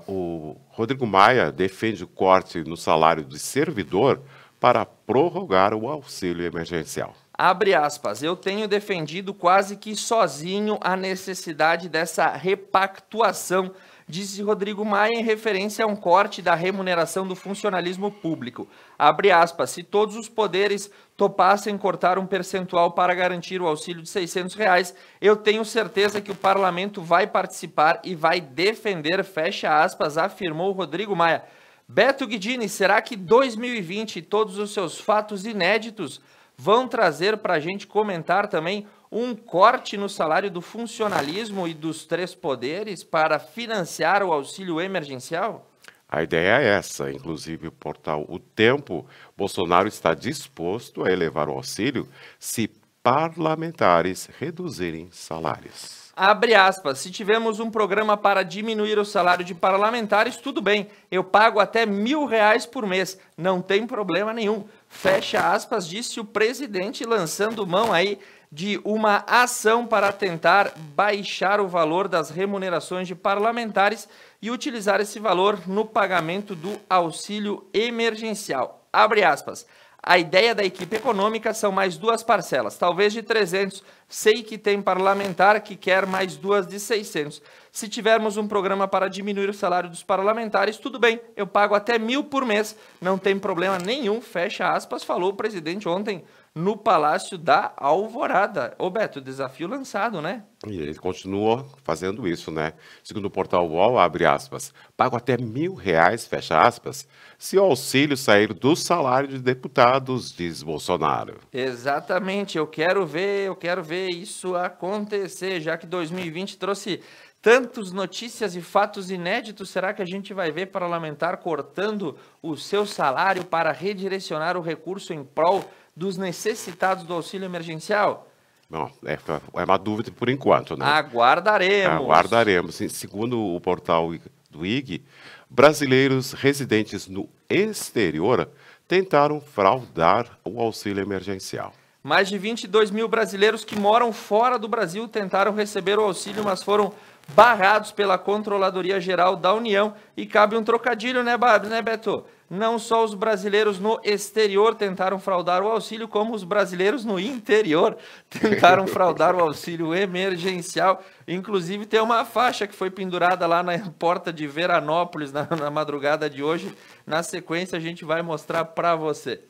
Speaker 2: o Rodrigo Maia defende o corte no salário de servidor para prorrogar o auxílio emergencial.
Speaker 1: Abre aspas, eu tenho defendido quase que sozinho a necessidade dessa repactuação, disse Rodrigo Maia em referência a um corte da remuneração do funcionalismo público. Abre aspas, se todos os poderes topassem cortar um percentual para garantir o auxílio de R$ 600, eu tenho certeza que o parlamento vai participar e vai defender, fecha aspas, afirmou Rodrigo Maia. Beto Guidini, será que 2020 e todos os seus fatos inéditos vão trazer para a gente comentar também um corte no salário do funcionalismo e dos 3 poderes para financiar o auxílio emergencial?
Speaker 2: A ideia é essa, inclusive o portal O Tempo, Bolsonaro está disposto a elevar o auxílio se parlamentares reduzirem salários.
Speaker 1: Abre aspas, se tivermos um programa para diminuir o salário de parlamentares, tudo bem, eu pago até R$1.000 por mês, não tem problema nenhum. Fecha aspas, disse o presidente, lançando mão aí de uma ação para tentar baixar o valor das remunerações de parlamentares e utilizar esse valor no pagamento do auxílio emergencial. Abre aspas. A ideia da equipe econômica são mais 2 parcelas, talvez de 300. Sei que tem parlamentar que quer mais 2 de 600. Se tivermos um programa para diminuir o salário dos parlamentares, tudo bem, eu pago até R$1.000 por mês, não tem problema nenhum, fecha aspas, falou o presidente ontem no Palácio da Alvorada. Ô Beto, desafio lançado, né?
Speaker 2: E ele continua fazendo isso, né? Segundo o portal UOL, abre aspas, pago até R$1.000, fecha aspas, se o auxílio sair do salário de deputados, diz Bolsonaro.
Speaker 1: Exatamente, eu quero ver isso acontecer, já que 2020 trouxe tantas notícias e fatos inéditos. Será que a gente vai ver parlamentar cortando o seu salário para redirecionar o recurso em prol dos necessitados do auxílio emergencial?
Speaker 2: Bom, é uma dúvida por enquanto, né?
Speaker 1: Aguardaremos.
Speaker 2: Segundo o portal do IG, brasileiros residentes no exterior tentaram fraudar o auxílio emergencial.
Speaker 1: Mais de 22 mil brasileiros que moram fora do Brasil tentaram receber o auxílio, mas foram barrados pela Controladoria Geral da União. E cabe um trocadilho, né, Beto? Não só os brasileiros no exterior tentaram fraudar o auxílio, como os brasileiros no interior tentaram fraudar o auxílio emergencial. Inclusive, tem uma faixa que foi pendurada lá na porta de Veranópolis na madrugada de hoje. Na sequência, a gente vai mostrar para você.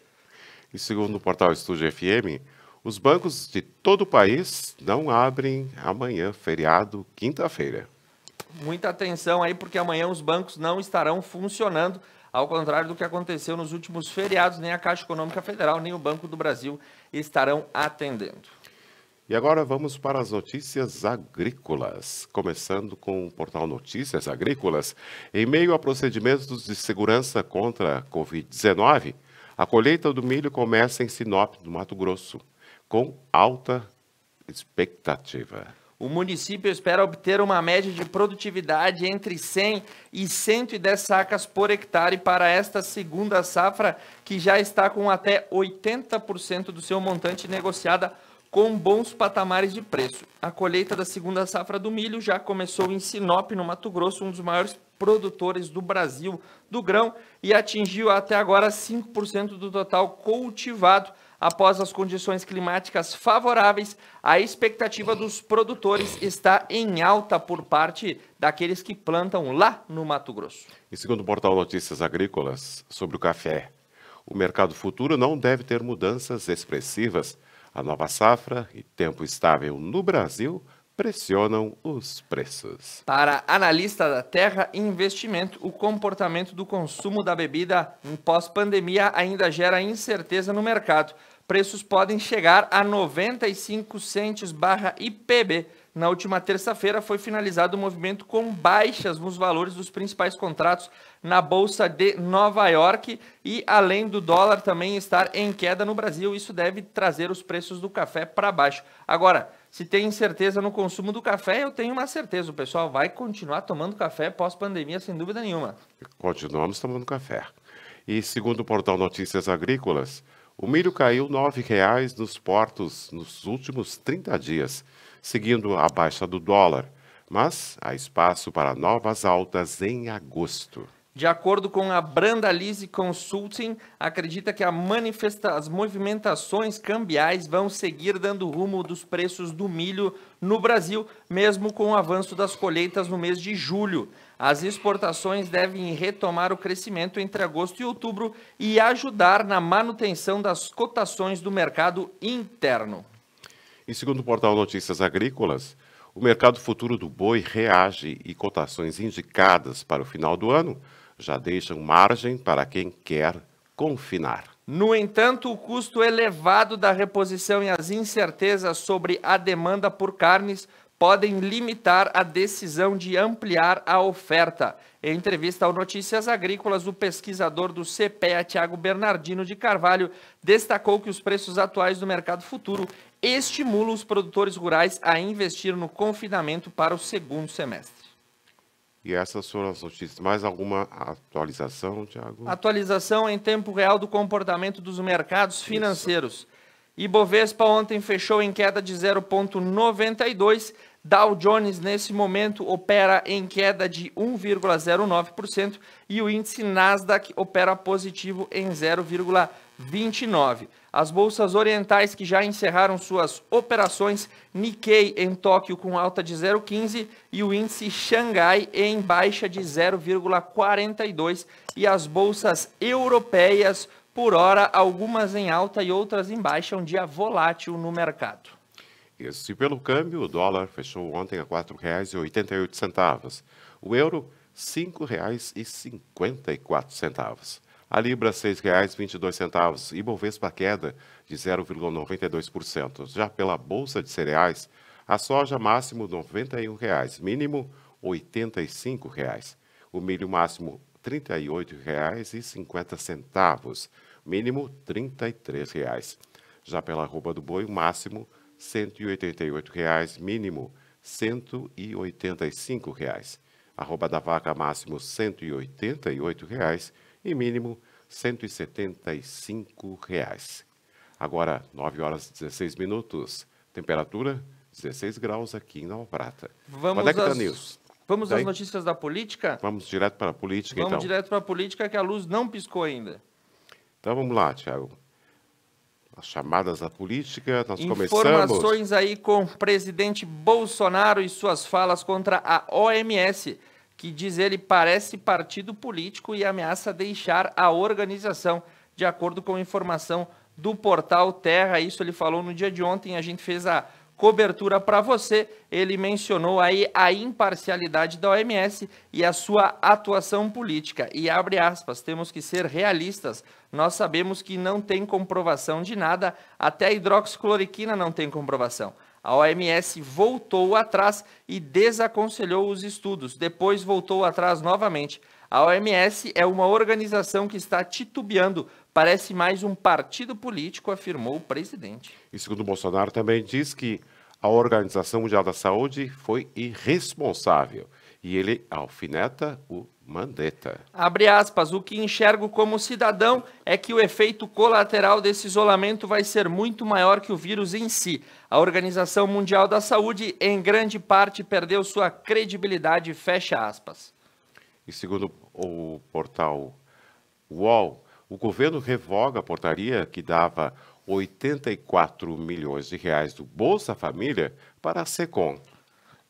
Speaker 2: E segundo o portal Estúdio FM, os bancos de todo o país não abrem amanhã, feriado, quinta-feira.
Speaker 1: Muita atenção aí, porque amanhã os bancos não estarão funcionando, ao contrário do que aconteceu nos últimos feriados. Nem a Caixa Econômica Federal, nem o Banco do Brasil estarão atendendo.
Speaker 2: E agora vamos para as notícias agrícolas. Começando com o portal Notícias Agrícolas. Em meio a procedimentos de segurança contra a Covid-19, a colheita do milho começa em Sinop, no Mato Grosso, com alta expectativa.
Speaker 1: O município espera obter uma média de produtividade entre 100 e 110 sacas por hectare para esta segunda safra, que já está com até 80% do seu montante negociada com bons patamares de preço. A colheita da segunda safra do milho já começou em Sinop, no Mato Grosso, um dos maiores produtores do Brasil do grão, e atingiu até agora 5% do total cultivado. Após as condições climáticas favoráveis, a expectativa dos produtores está em alta por parte daqueles que plantam lá no Mato Grosso.
Speaker 2: E segundo o portal Notícias Agrícolas, sobre o café, o mercado futuro não deve ter mudanças expressivas. A nova safra e tempo estável no Brasil pressionam os preços.
Speaker 1: Para analista da Terra Investimento, o comportamento do consumo da bebida em pós-pandemia ainda gera incerteza no mercado. Preços podem chegar a 95 centes/IPB. Na última terça-feira foi finalizado o movimento com baixas nos valores dos principais contratos na Bolsa de Nova York, e além do dólar também estar em queda no Brasil, isso deve trazer os preços do café para baixo. Agora, se tem incerteza no consumo do café, eu tenho uma certeza, o pessoal vai continuar tomando café pós-pandemia, sem dúvida nenhuma.
Speaker 2: Continuamos tomando café. E segundo o portal Notícias Agrícolas, o milho caiu R$ 9,00 nos portos nos últimos 30 dias, seguindo a baixa do dólar, mas há espaço para novas altas em agosto.
Speaker 1: De acordo com a Brandalise Consulting, acredita que as movimentações cambiais vão seguir dando rumo dos preços do milho no Brasil, mesmo com o avanço das colheitas no mês de julho. As exportações devem retomar o crescimento entre agosto e outubro e ajudar na manutenção das cotações do mercado interno.
Speaker 2: E segundo o portal Notícias Agrícolas, o mercado futuro do boi reage e cotações indicadas para o final do ano já deixam margem para quem quer confinar.
Speaker 1: No entanto, o custo elevado da reposição e as incertezas sobre a demanda por carnes podem limitar a decisão de ampliar a oferta. Em entrevista ao Notícias Agrícolas, o pesquisador do CPEA, Thiago Bernardino de Carvalho, destacou que os preços atuais do mercado futuro estimulam os produtores rurais a investir no confinamento para o segundo semestre.
Speaker 2: E essas foram as notícias. Mais alguma atualização, Thiago?
Speaker 1: Atualização em tempo real do comportamento dos mercados financeiros. Ibovespa ontem fechou em queda de 0,92%. Dow Jones, nesse momento, opera em queda de 1,09% e o índice Nasdaq opera positivo em 0,29%. As bolsas orientais que já encerraram suas operações, Nikkei em Tóquio com alta de 0,15% e o índice Xangai em baixa de 0,42%. E as bolsas europeias, por hora, algumas em alta e outras em baixa, um dia volátil no mercado.
Speaker 2: Isso, e pelo câmbio, o dólar fechou ontem a R$ 4,88. O euro, R$ 5,54. A libra, R$ 6,22. E Bovespa queda de 0,92%. Já pela Bolsa de Cereais, a soja máximo R$ 91,00, mínimo R$ 85,00. O milho máximo R$ 38,50, mínimo R$ 33,00. Já pela arroba do boi, o máximo R$ R$ 188, mínimo R$ 185. Arroba da vaca máximo R$ 188 e mínimo R$ 175. Agora, 9 horas e 16 minutos. Temperatura 16 graus aqui em Nova Prata.
Speaker 1: Vamos às notícias da política?
Speaker 2: Vamos direto para a política, então.
Speaker 1: Vamos direto para a política, que a luz não piscou ainda.
Speaker 2: Então vamos lá, Thiago. As chamadas da política, nós
Speaker 1: Informações aí com o presidente Bolsonaro e suas falas contra a OMS, que diz ele parece partido político e ameaça deixar a organização, de acordo com informação do portal Terra. Isso ele falou no dia de ontem, a gente fez a cobertura para você. Ele mencionou aí a imparcialidade da OMS e a sua atuação política. E abre aspas, temos que ser realistas. Nós sabemos que não tem comprovação de nada, até a hidroxicloroquina não tem comprovação. A OMS voltou atrás e desaconselhou os estudos, depois voltou atrás novamente. A OMS é uma organização que está titubeando, parece mais um partido político, afirmou o presidente.
Speaker 2: E segundo Bolsonaro também diz que a Organização Mundial da Saúde foi irresponsável e ele alfineta o Mandetta.
Speaker 1: Abre aspas, o que enxergo como cidadão é que o efeito colateral desse isolamento vai ser muito maior que o vírus em si. A Organização Mundial da Saúde, em grande parte, perdeu sua credibilidade, fecha aspas.
Speaker 2: E segundo o portal UOL, o governo revoga a portaria que dava 84 milhões de reais do Bolsa Família para a Secom.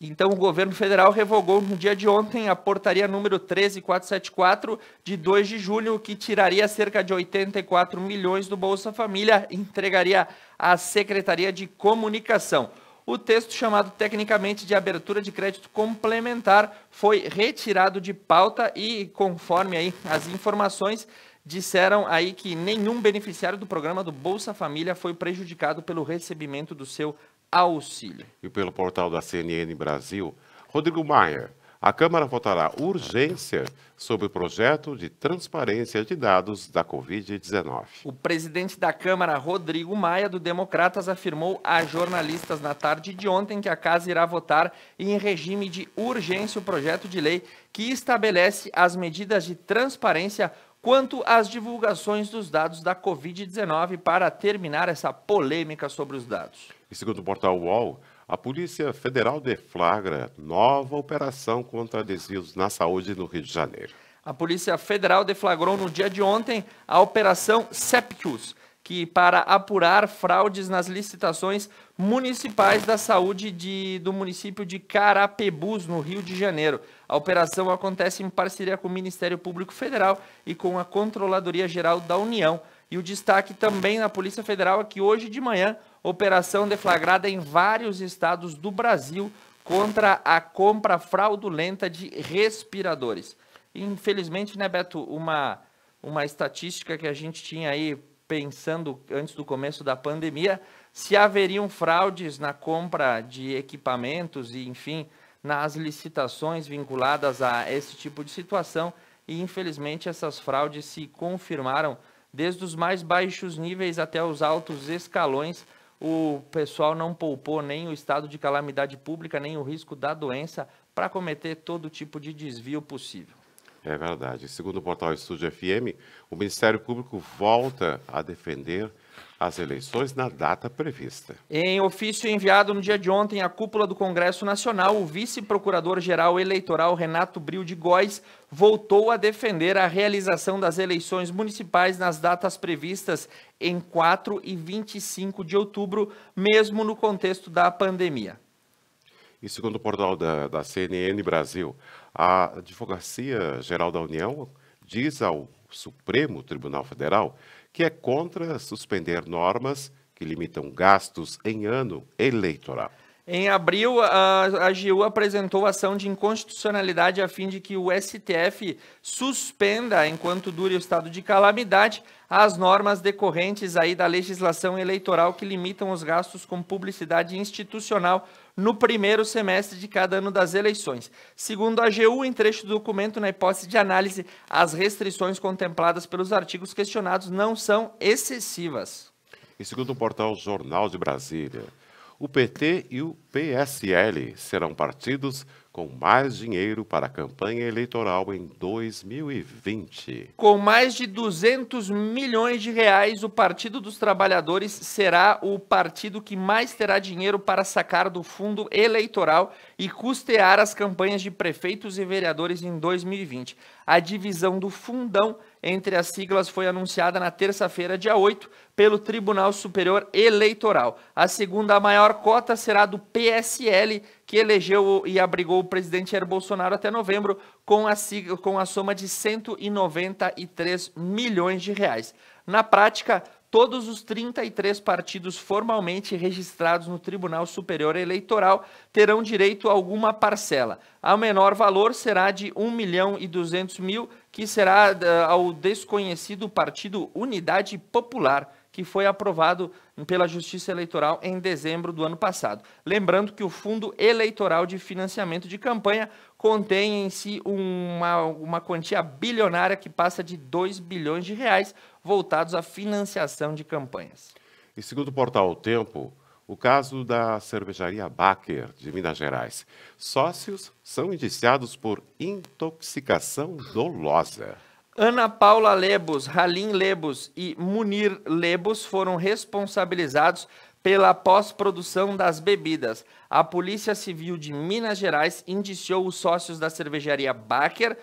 Speaker 1: Então, o governo federal revogou no dia de ontem a portaria número 13474, de 2 de julho, que tiraria cerca de 84 milhões do Bolsa Família e entregaria à Secretaria de Comunicação. O texto, chamado tecnicamente de abertura de crédito complementar, foi retirado de pauta e, conforme aí as informações, disseram aí que nenhum beneficiário do programa do Bolsa Família foi prejudicado pelo recebimento do seu auxílio.
Speaker 2: E pelo portal da CNN Brasil, Rodrigo Maia, a Câmara votará urgência sobre o projeto de transparência de dados da Covid-19.
Speaker 1: O presidente da Câmara, Rodrigo Maia, do Democratas, afirmou a jornalistas na tarde de ontem que a casa irá votar em regime de urgência o projeto de lei que estabelece as medidas de transparência quanto às divulgações dos dados da Covid-19 para terminar essa polêmica sobre os dados.
Speaker 2: E segundo o portal UOL, a Polícia Federal deflagra nova operação contra desvios na saúde no Rio de Janeiro.
Speaker 1: A Polícia Federal deflagrou no dia de ontem a Operação Septicus, que para apurar fraudes nas licitações municipais da saúde do município de Carapebus, no Rio de Janeiro. A operação acontece em parceria com o Ministério Público Federal e com a Controladoria Geral da União. E o destaque também na Polícia Federal é que hoje de manhã, operação deflagrada em vários estados do Brasil contra a compra fraudulenta de respiradores. Infelizmente, né, Beto, uma estatística que a gente tinha aí pensando antes do começo da pandemia, se haveriam fraudes na compra de equipamentos e, enfim, nas licitações vinculadas a esse tipo de situação, e infelizmente essas fraudes se confirmaram desde os mais baixos níveis até os altos escalões. O pessoal não poupou nem o estado de calamidade pública, nem o risco da doença para cometer todo tipo de desvio possível.
Speaker 2: É verdade. Segundo o portal Estúdio FM, o Ministério Público volta a defender as eleições na data prevista.
Speaker 1: Em ofício enviado no dia de ontem à cúpula do Congresso Nacional, o vice-procurador-geral eleitoral Renato Bril de Góes voltou a defender a realização das eleições municipais nas datas previstas em 4 e 25 de outubro, mesmo no contexto da pandemia.
Speaker 2: E segundo o portal da CNN Brasil, a Advocacia Geral da União diz ao Supremo Tribunal Federal que é contra suspender normas que limitam gastos em ano eleitoral.
Speaker 1: Em abril, a AGU apresentou ação de inconstitucionalidade a fim de que o STF suspenda, enquanto dure o estado de calamidade, as normas decorrentes aí da legislação eleitoral que limitam os gastos com publicidade institucional no primeiro semestre de cada ano das eleições. Segundo a AGU, em trecho do documento, na hipótese de análise, as restrições contempladas pelos artigos questionados não são excessivas.
Speaker 2: E segundo o portal Jornal de Brasília, O PT e o PSL serão partidos com mais dinheiro para a campanha eleitoral em 2020.
Speaker 1: Com mais de 200 milhões de reais, o Partido dos Trabalhadores será o partido que mais terá dinheiro para sacar do fundo eleitoral e custear as campanhas de prefeitos e vereadores em 2020. A divisão do fundão entre as siglas foi anunciada na terça-feira, dia 8, pelo Tribunal Superior Eleitoral. A segunda maior cota será do PSL, que elegeu e abrigou o presidente Jair Bolsonaro até novembro, com a soma de 193 milhões de reais. Na prática, todos os 33 partidos formalmente registrados no Tribunal Superior Eleitoral terão direito a alguma parcela. O menor valor será de 1.200.000, que será ao desconhecido Partido Unidade Popular, que foi aprovado pela Justiça Eleitoral em dezembro do ano passado. Lembrando que o Fundo Eleitoral de Financiamento de Campanha contém em si uma quantia bilionária que passa de 2 bilhões de reais voltados à financiação de campanhas.
Speaker 2: E segundo o portal O Tempo, o caso da cervejaria Baker, de Minas Gerais. Sócios são indiciados por intoxicação dolosa.
Speaker 1: Ana Paula Lebos, Halim Lebos e Munir Lebos foram responsabilizados pela pós-produção das bebidas. A Polícia Civil de Minas Gerais indiciou os sócios da cervejaria Baker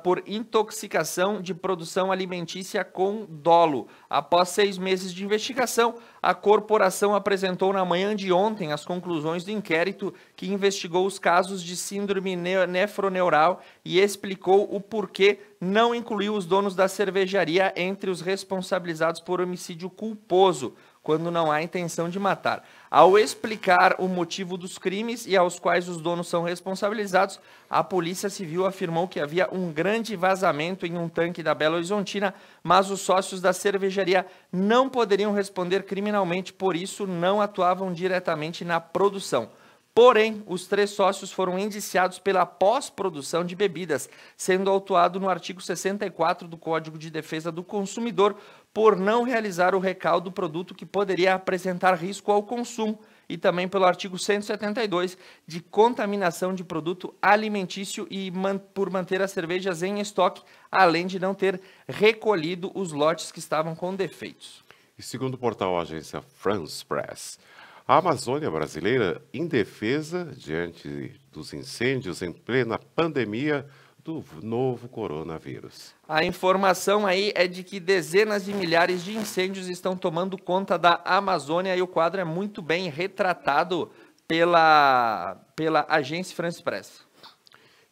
Speaker 1: por intoxicação de produção alimentícia com dolo. Após 6 meses de investigação, a corporação apresentou na manhã de ontem as conclusões do inquérito que investigou os casos de síndrome nefroneural e explicou o porquê não incluiu os donos da cervejaria entre os responsabilizados por homicídio culposo, quando não há intenção de matar. Ao explicar o motivo dos crimes e aos quais os donos são responsabilizados, a Polícia Civil afirmou que havia um grande vazamento em um tanque da Belo Horizontina, mas os sócios da cervejaria não poderiam responder criminalmente, por isso não atuavam diretamente na produção. Porém, os 3 sócios foram indiciados pela pós-produção de bebidas, sendo autuado no artigo 64 do Código de Defesa do Consumidor por não realizar o recaldo do produto que poderia apresentar risco ao consumo e também pelo artigo 172 de contaminação de produto alimentício e por manter as cervejas em estoque, além de não ter recolhido os lotes que estavam com defeitos.
Speaker 2: E segundo o portal Agência France Press, a Amazônia brasileira indefesa diante dos incêndios em plena pandemia do novo coronavírus.
Speaker 1: A informação aí é de que dezenas de milhares de incêndios estão tomando conta da Amazônia e o quadro é muito bem retratado pela Agência France Press.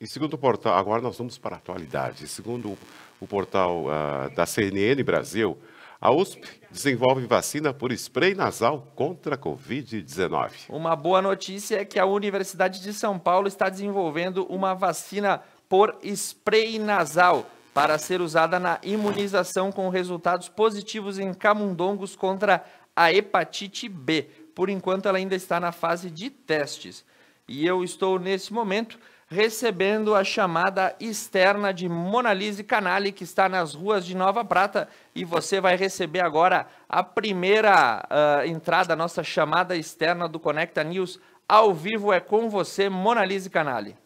Speaker 2: E segundo o portal, agora nós vamos para a atualidade. Segundo o portal da CNN Brasil, a USP desenvolve vacina por spray nasal contra a Covid-19.
Speaker 1: Uma boa notícia é que a Universidade de São Paulo está desenvolvendo uma vacina por spray nasal para ser usada na imunização com resultados positivos em camundongos contra a hepatite B. Por enquanto, ela ainda está na fase de testes. E eu estou, nesse momento, recebendo a chamada externa de Monalise Canali, que está nas ruas de Nova Prata, e você vai receber agora a primeira entrada da nossa chamada externa do Conecta News. Ao vivo é com você, Monalise Canali.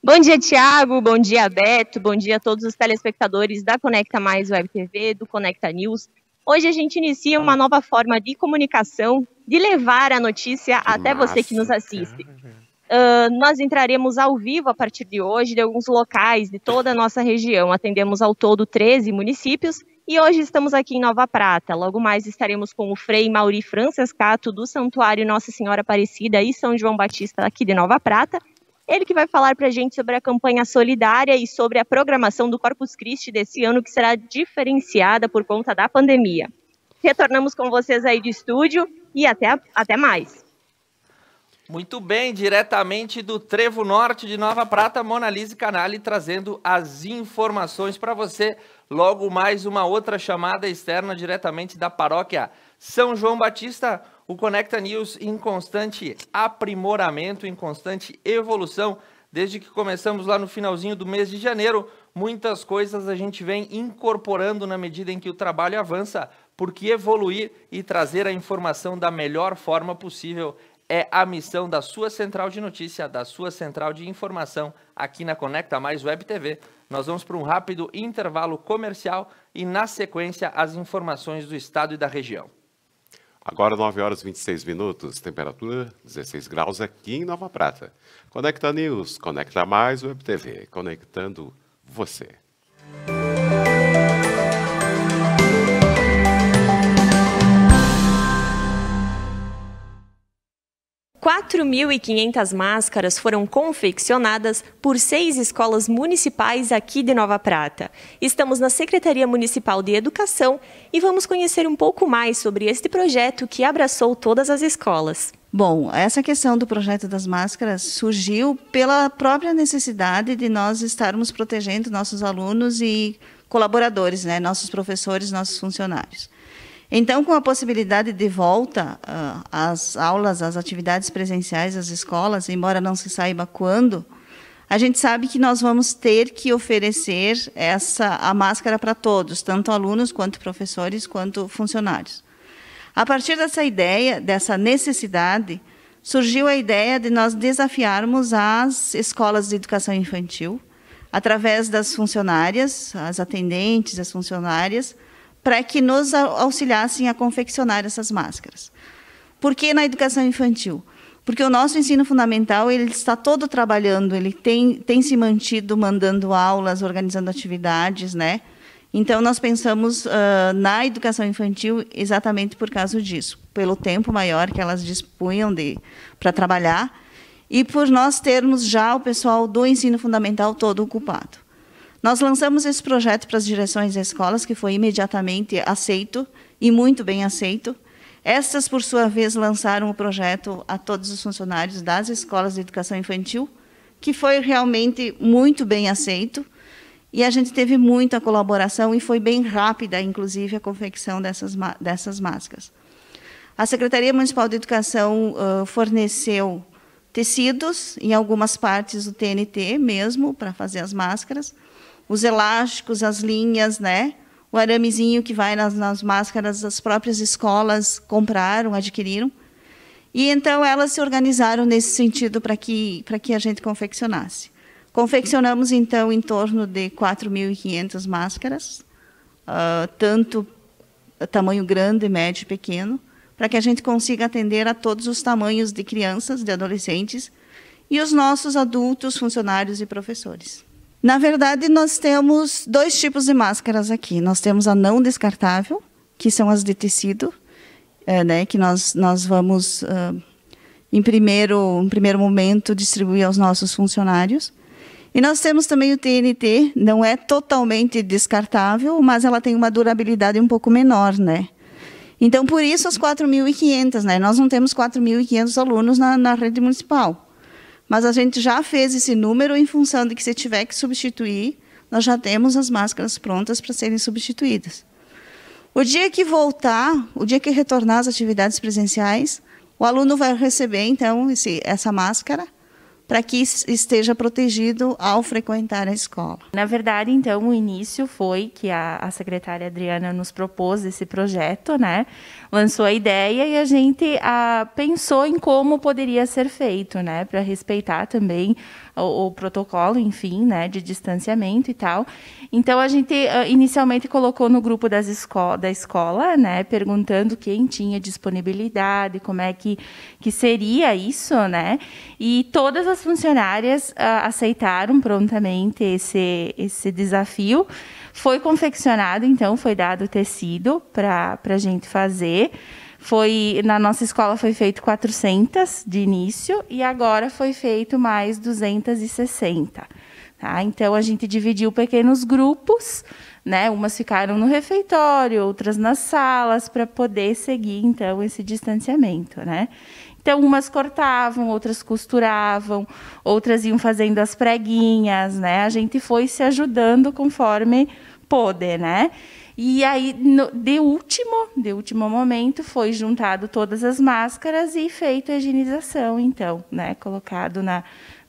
Speaker 3: Bom dia, Thiago, bom dia, Beto, bom dia a todos os telespectadores da Conecta Mais Web TV, do Conecta News. Hoje a gente inicia uma nova forma de comunicação, de levar a notícia até você que nos assiste. Nós entraremos ao vivo a partir de hoje de alguns locais de toda a nossa região. Atendemos ao todo 13 municípios e hoje estamos aqui em Nova Prata. Logo mais estaremos com o Frei Mauri Francescato do Santuário Nossa Senhora Aparecida e São João Batista aqui de Nova Prata. Ele que vai falar para a gente sobre a campanha solidária e sobre a programação do Corpus Christi desse ano, que será diferenciada por conta da pandemia. Retornamos com vocês aí de estúdio e até mais.
Speaker 1: Muito bem, diretamente do Trevo Norte de Nova Prata, Monalise Canali trazendo as informações para você. Logo mais uma outra chamada externa diretamente da paróquia São João Batista, o Conecta News em constante aprimoramento, em constante evolução. Desde que começamos lá no finalzinho do mês de janeiro, muitas coisas a gente vem incorporando na medida em que o trabalho avança porque evoluir e trazer a informação da melhor forma possível é a missão da sua central de notícia, da sua central de informação aqui na Conecta Mais Web TV. Nós vamos para um rápido intervalo comercial e, na sequência, as informações do estado e da região.
Speaker 2: Agora 9 horas e 26 minutos, temperatura 16 graus aqui em Nova Prata. Conecta News, Conecta Mais Web TV, conectando você.
Speaker 3: 4.500 máscaras foram confeccionadas por 6 escolas municipais aqui de Nova Prata. Estamos na Secretaria Municipal de Educação e vamos conhecer um pouco mais sobre este projeto que abraçou todas as escolas.
Speaker 19: Bom, essa questão do projeto das máscaras surgiu pela própria necessidade de nós estarmos protegendo nossos alunos e colaboradores, né, nossos professores, nossos funcionários. Então, com a possibilidade de volta às aulas, às atividades presenciais, às escolas, embora não se saiba quando, a gente sabe que nós vamos ter que oferecer a máscara para todos, tanto alunos, quanto professores, quanto funcionários. A partir dessa ideia, dessa necessidade, surgiu a ideia de nós desafiarmos as escolas de educação infantil, através das funcionárias, as atendentes, as funcionárias, para que nos auxiliassem a confeccionar essas máscaras. Por que na educação infantil? Porque o nosso ensino fundamental ele está todo trabalhando, ele tem se mantido mandando aulas, organizando atividades, né? Então, nós pensamos na educação infantil exatamente por causa disso, pelo tempo maior que elas dispunham para trabalhar e por nós termos já o pessoal do ensino fundamental todo ocupado. Nós lançamos esse projeto para as direções das escolas, que foi imediatamente aceito e muito bem aceito. Estas, por sua vez, lançaram o projeto a todos os funcionários das escolas de educação infantil, que foi realmente muito bem aceito. E a gente teve muita colaboração e foi bem rápida, inclusive, a confecção dessas máscaras. A Secretaria Municipal de Educação forneceu tecidos, em algumas partes o TNT mesmo, para fazer as máscaras, os elásticos, as linhas, né? O aramezinho que vai nas máscaras, as próprias escolas compraram, adquiriram. E então elas se organizaram nesse sentido para que a gente confeccionasse. Confeccionamos, então, em torno de 4.500 máscaras, tanto tamanho grande, médio e pequeno, para que a gente consiga atender a todos os tamanhos de crianças, de adolescentes, e os nossos adultos, funcionários e professores. Na verdade, nós temos 2 tipos de máscaras aqui. Nós temos a não descartável, que são as de tecido, né, que nós vamos, em primeiro momento, distribuir aos nossos funcionários. E nós temos também o TNT, não é totalmente descartável, mas ela tem uma durabilidade um pouco menor, né? Então, por isso, as 4.500, né? Nós não temos 4.500 alunos na rede municipal. Mas a gente já fez esse número em função de que, se tiver que substituir, nós já temos as máscaras prontas para serem substituídas. O dia que voltar, o dia que retornar às atividades presenciais, o aluno vai receber, então, essa máscara, para que esteja protegido ao frequentar a escola.
Speaker 20: Na verdade, então, o início foi que a secretária Adriana nos propôs esse projeto, né? Lançou a ideia e a gente pensou em como poderia ser feito, né? Para respeitar também o protocolo, enfim, né? De distanciamento e tal. Então, a gente inicialmente colocou no grupo da escola, né? Perguntando quem tinha disponibilidade, como é que seria isso, né? E todas as funcionárias aceitaram prontamente esse desafio. Foi confeccionado, então, foi dado tecido para a gente fazer. Na nossa escola foi feito 400 de início e agora foi feito mais 260. Tá? Então, a gente dividiu pequenos grupos, né? Umas ficaram no refeitório, outras nas salas, para poder seguir, então, esse distanciamento, né? Então, umas cortavam, outras costuravam, outras iam fazendo as preguinhas, né? A gente foi se ajudando conforme pôde, né? E aí, de último momento, foi juntado todas as máscaras e feito a higienização, então, né? Colocado na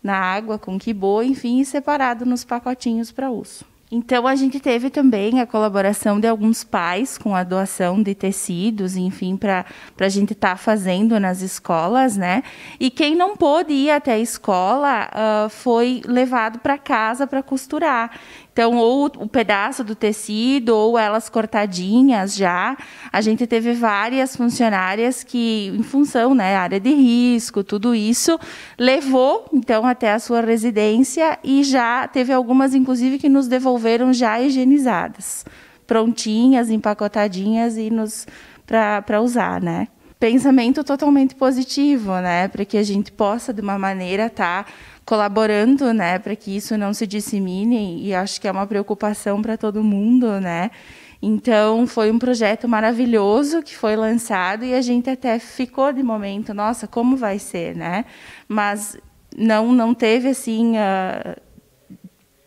Speaker 20: água com quibo, enfim, e separado nos pacotinhos para uso. Então, a gente teve também a colaboração de alguns pais com a doação de tecidos, enfim, para a gente estar fazendo nas escolas, né? E quem não pôde ir até a escola foi levado para casa para costurar. Então, ou o pedaço do tecido, ou elas cortadinhas já. A gente teve várias funcionárias que, em função, né, área de risco, tudo isso, levou, então, até a sua residência e já teve algumas, inclusive, que nos devolveram já higienizadas, prontinhas, empacotadinhas e para usar, né? Pensamento totalmente positivo, né, para que a gente possa, de uma maneira, estar colaborando, né, para que isso não se dissemine, e acho que é uma preocupação para todo mundo, né. Então, foi um projeto maravilhoso que foi lançado e a gente até ficou de momento, nossa, como vai ser, né? Mas não teve, assim,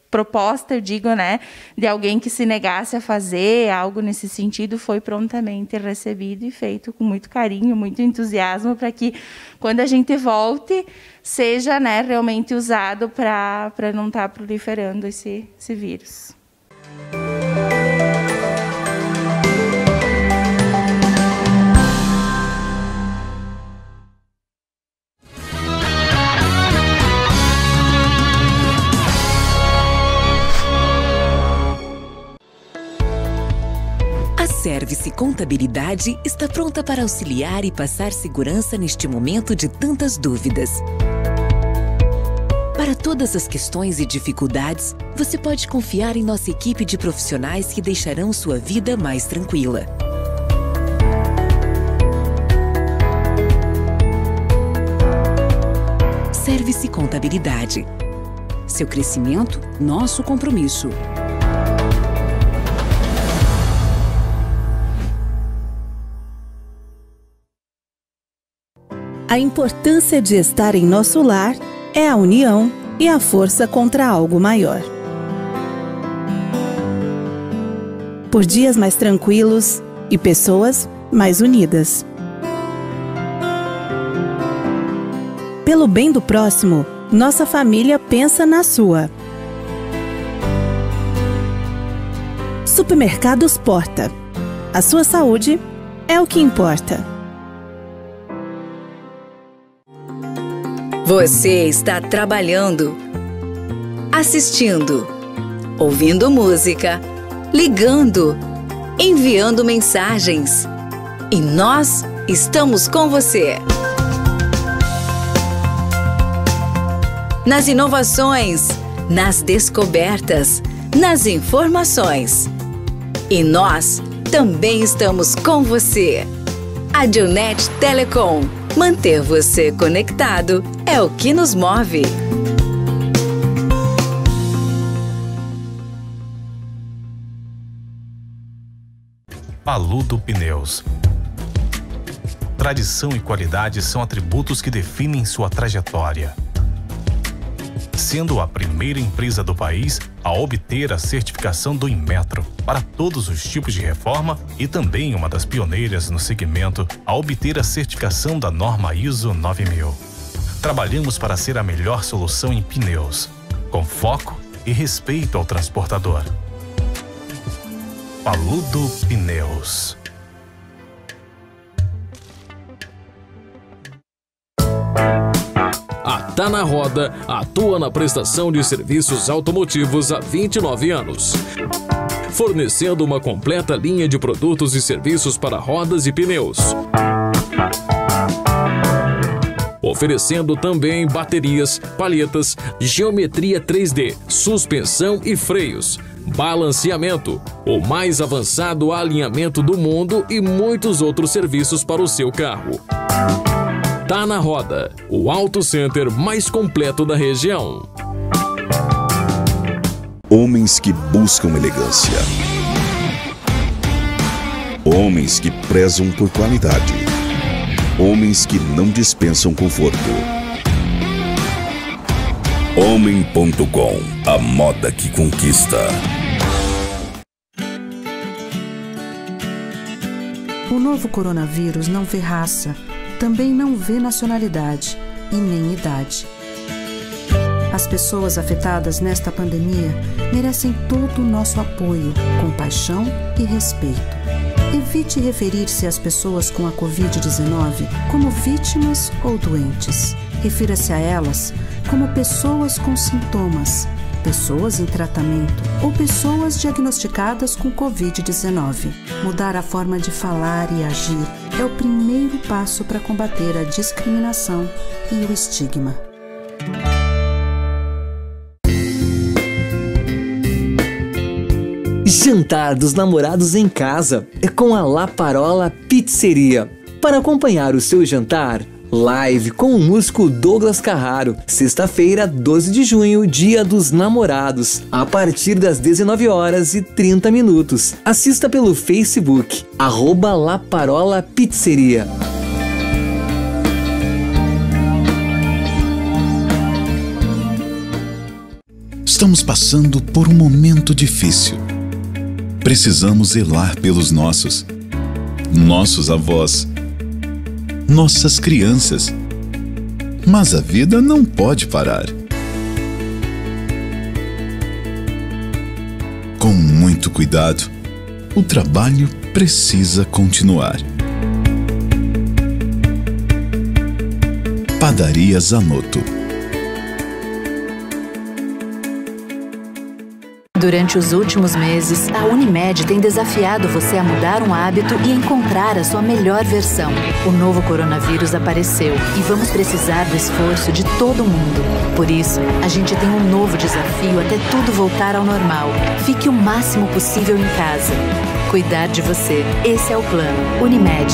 Speaker 20: proposta, eu digo, né, de alguém que se negasse a fazer algo nesse sentido. Foi prontamente recebido e feito com muito carinho, muito entusiasmo, para que, quando a gente volte, seja, né, realmente usado para não estar proliferando esse vírus.
Speaker 10: A Service Contabilidade está pronta para auxiliar e passar segurança neste momento de tantas dúvidas. Para todas as questões e dificuldades, você pode confiar em nossa equipe de profissionais que deixarão sua vida mais tranquila. Service Contabilidade. Seu crescimento, nosso compromisso.
Speaker 7: A importância de estar em nosso lar é a união e a força contra algo maior. Por dias mais tranquilos e pessoas mais unidas. Pelo bem do próximo, nossa família pensa na sua. Supermercados Porta. A sua saúde é o que importa.
Speaker 9: Você está trabalhando, assistindo, ouvindo música, ligando, enviando mensagens. E nós estamos com você. Nas inovações, nas descobertas, nas informações. E nós também estamos com você. A Dionet Telecom. Manter você conectado é o que nos move.
Speaker 6: Paludo Pneus. Tradição e qualidade são atributos que definem sua trajetória. Sendo a primeira empresa do país a obter a certificação do Inmetro para todos os tipos de reforma e também uma das pioneiras no segmento a obter a certificação da norma ISO 9000. Trabalhamos para ser a melhor solução em pneus, com foco e respeito ao transportador. Paludo Pneus.
Speaker 5: A Tá na Roda atua na prestação de serviços automotivos há 29 anos, fornecendo uma completa linha de produtos e serviços para rodas e pneus, oferecendo também baterias, palhetas, geometria 3D, suspensão e freios, balanceamento, o mais avançado alinhamento do mundo e muitos outros serviços para o seu carro. Tá na Roda, o auto center mais completo da região.
Speaker 18: Homens que buscam elegância. Homens que prezam por qualidade. Homens que não dispensam conforto. Homem.com, a moda que conquista.
Speaker 21: O novo coronavírus não vê raça, também não vê nacionalidade e nem idade. As pessoas afetadas nesta pandemia merecem todo o nosso apoio, compaixão e respeito. Evite referir-se às pessoas com a Covid-19 como vítimas ou doentes. Refira-se a elas como pessoas com sintomas, pessoas em tratamento ou pessoas diagnosticadas com Covid-19. Mudar a forma de falar e agir é o primeiro passo para combater a discriminação e o estigma.
Speaker 4: Jantar dos namorados em casa é com a La Parola Pizzeria. Para acompanhar o seu jantar, live com o músico Douglas Carraro, sexta-feira, 12 de junho, dia dos namorados, a partir das 19h30. Assista pelo Facebook, @La Parola Pizzeria.
Speaker 18: Estamos passando por um momento difícil. Precisamos zelar pelos nossos avós, nossas crianças. Mas a vida não pode parar. Com muito cuidado, o trabalho precisa continuar. Padaria Zanotto.
Speaker 8: Durante os últimos meses, a Unimed tem desafiado você a mudar um hábito e encontrar a sua melhor versão. O novo coronavírus apareceu e vamos precisar do esforço de todo mundo. Por isso, a gente tem um novo desafio até tudo voltar ao normal. Fique o máximo possível em casa. Cuidar de você, esse é o plano. Unimed.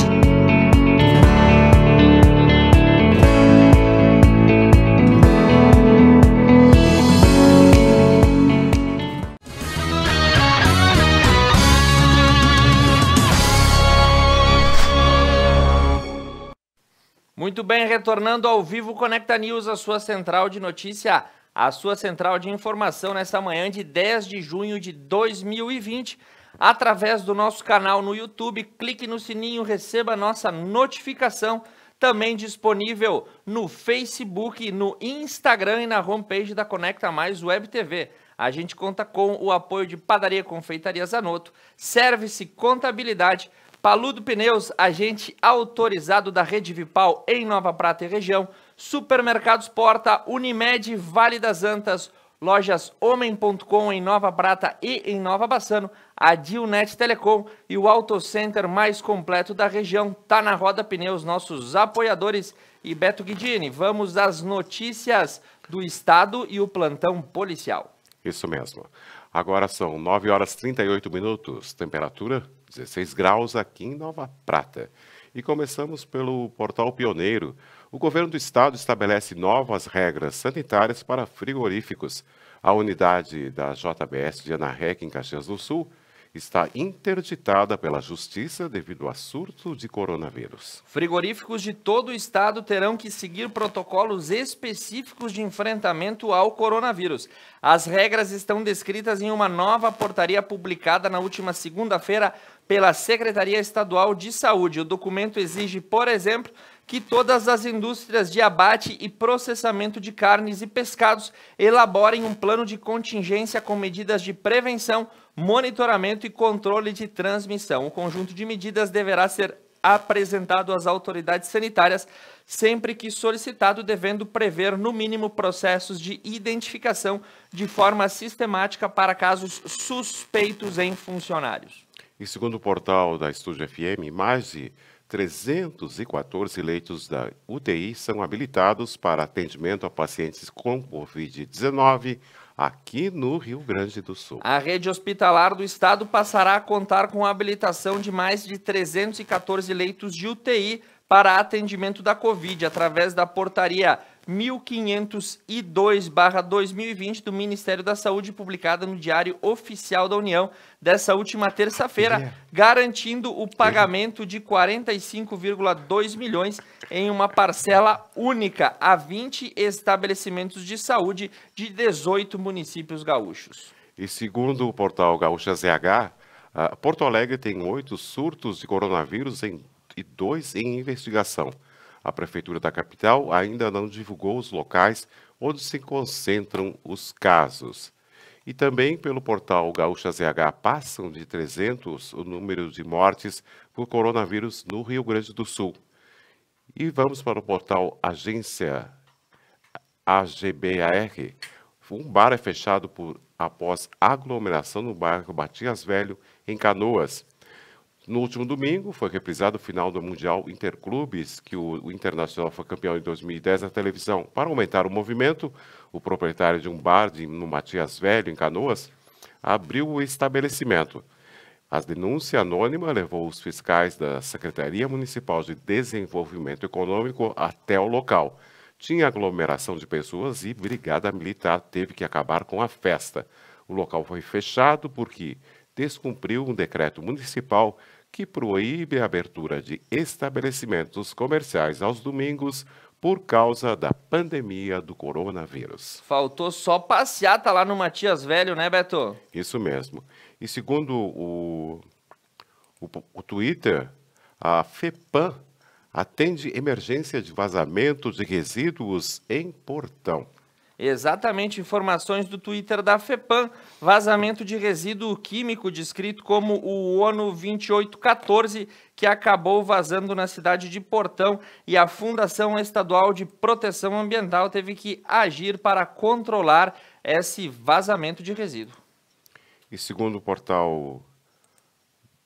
Speaker 1: Muito bem, retornando ao vivo Conecta News, a sua central de notícia, a sua central de informação nessa manhã de 10 de junho de 2020, através do nosso canal no YouTube. Clique no sininho, receba a nossa notificação, também disponível no Facebook, no Instagram e na homepage da Conecta Mais Web TV. A gente conta com o apoio de Padaria Confeitaria Zanotto, Service Contabilidade, Paludo Pneus, agente autorizado da Rede Vipal em Nova Prata e região, Supermercados Porta, Unimed, Vale das Antas, lojas Homem.com em Nova Prata e em Nova Bassano, a Dionet Telecom e o Auto Center mais completo da região. Tá na Roda Pneus, nossos apoiadores. E Beto Guidini, vamos às notícias do estado e o plantão policial.
Speaker 2: Isso mesmo. Agora são 9h38, temperatura 16 graus aqui em Nova Prata. E começamos pelo Portal Pioneiro. O governo do estado estabelece novas regras sanitárias para frigoríficos. A unidade da JBS de Anarrec, em Caxias do Sul, está interditada pela Justiça devido a surto de coronavírus.
Speaker 1: Frigoríficos de todo o estado terão que seguir protocolos específicos de enfrentamento ao coronavírus. As regras estão descritas em uma nova portaria publicada na última segunda-feira pela Secretaria Estadual de Saúde. O documento exige, por exemplo, que todas as indústrias de abate e processamento de carnes e pescados elaborem um plano de contingência com medidas de prevenção, monitoramento e controle de transmissão. O conjunto de medidas deverá ser apresentado às autoridades sanitárias sempre que solicitado, devendo prever, no mínimo, processos de identificação de forma sistemática para casos suspeitos em funcionários.
Speaker 2: E segundo o portal da Estúdio FM, mais de 314 leitos da UTI são habilitados para atendimento a pacientes com Covid-19 aqui no Rio Grande do Sul.
Speaker 1: A rede hospitalar do estado passará a contar com a habilitação de mais de 314 leitos de UTI para atendimento da Covid, através da portaria 1502/2020 do Ministério da Saúde, publicada no Diário Oficial da União dessa última terça-feira, garantindo o pagamento de 45,2 milhões em uma parcela única a 20 estabelecimentos de saúde de 18 municípios gaúchos.
Speaker 2: E segundo o portal Gaúcha ZH, Porto Alegre tem 8 surtos de coronavírus e 2 em investigação. A Prefeitura da capital ainda não divulgou os locais onde se concentram os casos. E também pelo portal Gaúcha ZH passam de 300 o número de mortes por coronavírus no Rio Grande do Sul. E vamos para o portal Agência AGBAR. Um bar é fechado após aglomeração no bairro Matias Velho, em Canoas. No último domingo, foi reprisado o final do Mundial Interclubes, que o Internacional foi campeão em 2010 na televisão. Para aumentar o movimento, o proprietário de um bar no Matias Velho, em Canoas, abriu o estabelecimento. A denúncia anônima levou os fiscais da Secretaria Municipal de Desenvolvimento Econômico até o local. Tinha aglomeração de pessoas e Brigada Militar teve que acabar com a festa. O local foi fechado porque descumpriu um decreto municipal que proíbe a abertura de estabelecimentos comerciais aos domingos por causa da pandemia do coronavírus.
Speaker 1: Faltou só passeata lá no Matias Velho, né, Beto?
Speaker 2: Isso mesmo. E segundo o Twitter, a FEPAM atende emergência de vazamento de resíduos em Portão.
Speaker 1: Exatamente, informações do Twitter da FEPAM, vazamento de resíduo químico descrito como o ONU 2814, que acabou vazando na cidade de Portão, e a Fundação Estadual de Proteção Ambiental teve que agir para controlar esse vazamento de resíduo.
Speaker 2: E segundo o portal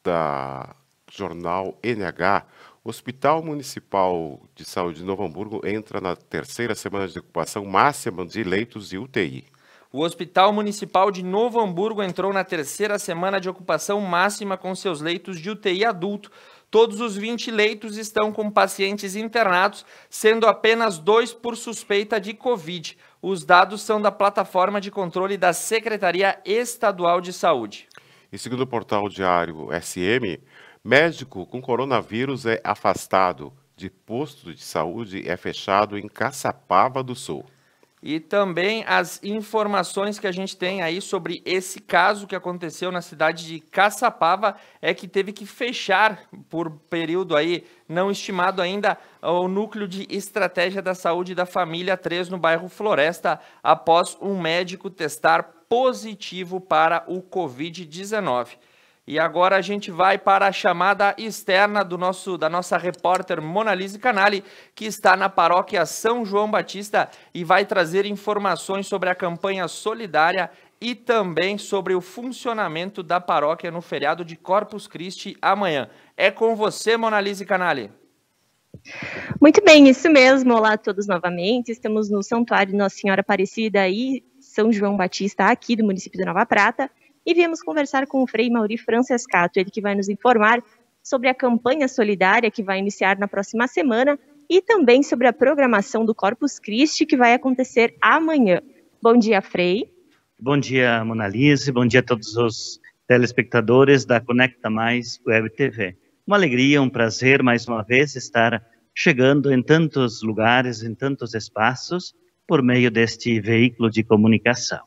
Speaker 2: da jornal NH, o Hospital Municipal de Saúde de Novo Hamburgo entra na terceira semana de ocupação máxima de leitos de UTI.
Speaker 1: O Hospital Municipal de Novo Hamburgo entrou na terceira semana de ocupação máxima com seus leitos de UTI adulto. Todos os 20 leitos estão com pacientes internados, sendo apenas 2 por suspeita de Covid. Os dados são da plataforma de controle da Secretaria Estadual de Saúde.
Speaker 2: E segundo o portal diário SM, médico com coronavírus é afastado de posto de saúde e é fechado em Caçapava do Sul.
Speaker 1: E também as informações que a gente tem aí sobre esse caso que aconteceu na cidade de Caçapava é que teve que fechar por período aí não estimado ainda o núcleo de estratégia da saúde da família 3 no bairro Floresta após um médico testar positivo para o Covid-19. E agora a gente vai para a chamada externa da nossa repórter Monalise Canali, que está na paróquia São João Batista e vai trazer informações sobre a campanha solidária e também sobre o funcionamento da paróquia no feriado de Corpus Christi amanhã. É com você, Monalise Canali.
Speaker 3: Muito bem, isso mesmo. Olá a todos novamente. Estamos no Santuário Nossa Senhora Aparecida e São João Batista, aqui do município de Nova Prata. E viemos conversar com o Frei Mauri Francescato, ele que vai nos informar sobre a campanha solidária que vai iniciar na próxima semana e também sobre a programação do Corpus Christi que vai acontecer amanhã. Bom dia, Frei.
Speaker 12: Bom dia, Monalise. Bom dia a todos os telespectadores da Conecta Mais Web TV. Uma alegria, um prazer, mais uma vez, estar chegando em tantos lugares, em tantos espaços, por meio deste veículo de comunicação.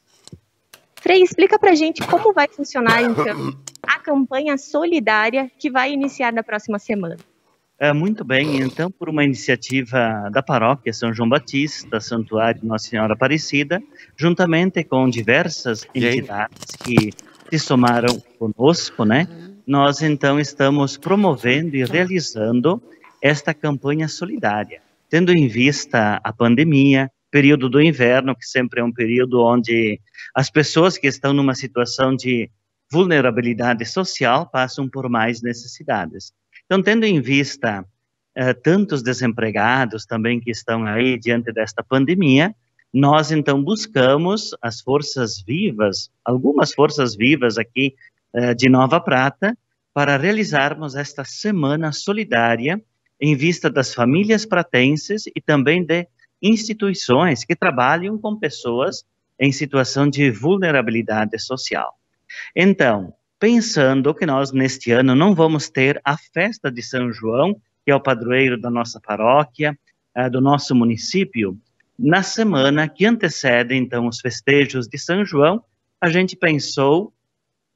Speaker 3: Frei, explica pra gente como vai funcionar, então, a campanha solidária que vai iniciar na próxima semana.
Speaker 12: Muito bem, então, por uma iniciativa da paróquia São João Batista, Santuário Nossa Senhora Aparecida, juntamente com diversas entidades que se somaram conosco, né? Nós, então, estamos promovendo e realizando esta campanha solidária, tendo em vista a pandemia, período do inverno, que sempre é um período onde as pessoas que estão numa situação de vulnerabilidade social passam por mais necessidades. Então, tendo em vista tantos desempregados também que estão aí diante desta pandemia, nós, então, buscamos as forças vivas, algumas forças vivas aqui de Nova Prata, para realizarmos esta semana solidária em vista das famílias pratenses e também de instituições que trabalham com pessoas em situação de vulnerabilidade social. Então, pensando que nós neste ano não vamos ter a festa de São João, que é o padroeiro da nossa paróquia, do nosso município, na semana que antecede então os festejos de São João, a gente pensou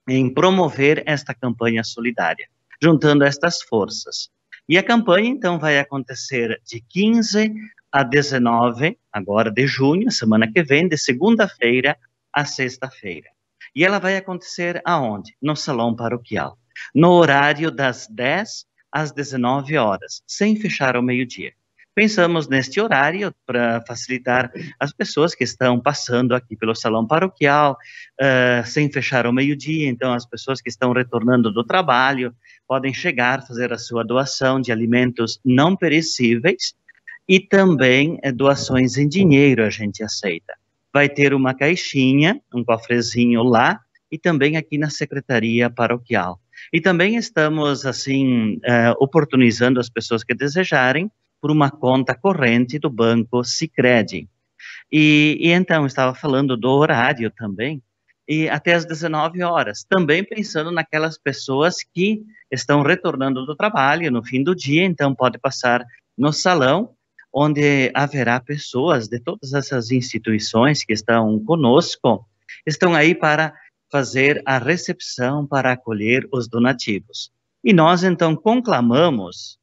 Speaker 12: em promover esta campanha solidária, juntando estas forças. E a campanha, então, vai acontecer de 15 a 19, agora de junho, semana que vem, de segunda-feira a sexta-feira. E ela vai acontecer aonde? No Salão Paroquial, no horário das 10 às 19 horas, sem fechar ao meio-dia. Pensamos neste horário para facilitar as pessoas que estão passando aqui pelo Salão Paroquial, sem fechar ao meio-dia. Então, as pessoas que estão retornando do trabalho podem chegar, fazer a sua doação de alimentos não perecíveis e também doações em dinheiro a gente aceita. Vai ter uma caixinha, um cofrezinho lá e também aqui na Secretaria Paroquial. E também estamos, assim, oportunizando as pessoas que desejarem por uma conta corrente do Banco Sicredi. E então, estava falando do horário também, e até às 19 horas, também pensando naquelas pessoas que estão retornando do trabalho no fim do dia, então pode passar no salão, onde haverá pessoas de todas essas instituições que estão conosco, estão aí para fazer a recepção, para acolher os donativos. E nós, então, conclamamos,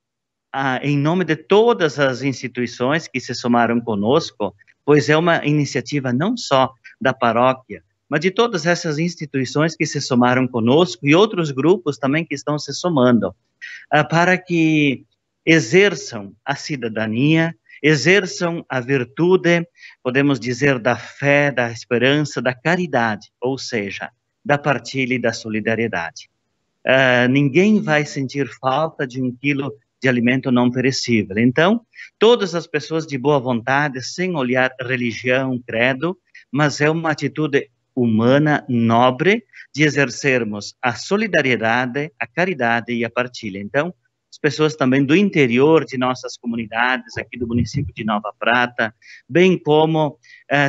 Speaker 12: em nome de todas as instituições que se somaram conosco, pois é uma iniciativa não só da paróquia, mas de todas essas instituições que se somaram conosco e outros grupos também que estão se somando, para que exerçam a cidadania, exerçam a virtude, podemos dizer, da fé, da esperança, da caridade, ou seja, da partilha e da solidariedade. Ninguém vai sentir falta de 1 quilo de alimento não perecível. Então, todas as pessoas de boa vontade, sem olhar religião, credo, mas é uma atitude humana, nobre, de exercermos a solidariedade, a caridade e a partilha. Então, as pessoas também do interior de nossas comunidades, aqui do município de Nova Prata, bem como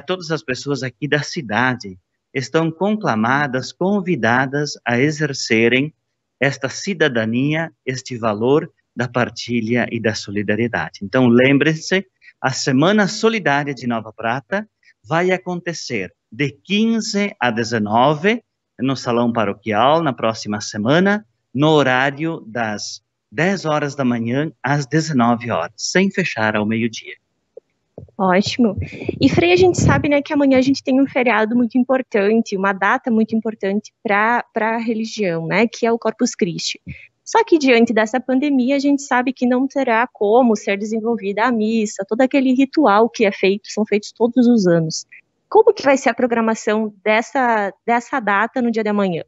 Speaker 12: todas as pessoas aqui da cidade, estão conclamadas, convidadas a exercerem esta cidadania, este valor da partilha e da solidariedade. Então, lembre-se, a Semana Solidária de Nova Prata vai acontecer de 15 a 19 no Salão Paroquial, na próxima semana, no horário das 10 horas da manhã às 19 horas, sem fechar ao meio-dia.
Speaker 3: Ótimo. E, Frei, a gente sabe, né, que amanhã a gente tem um feriado muito importante, uma data muito importante para a religião, né, que é o Corpus Christi. Só que, diante dessa pandemia, a gente sabe que não terá como ser desenvolvida a missa, todo aquele ritual que são feitos todos os anos. Como que vai ser a programação dessa data no dia de amanhã?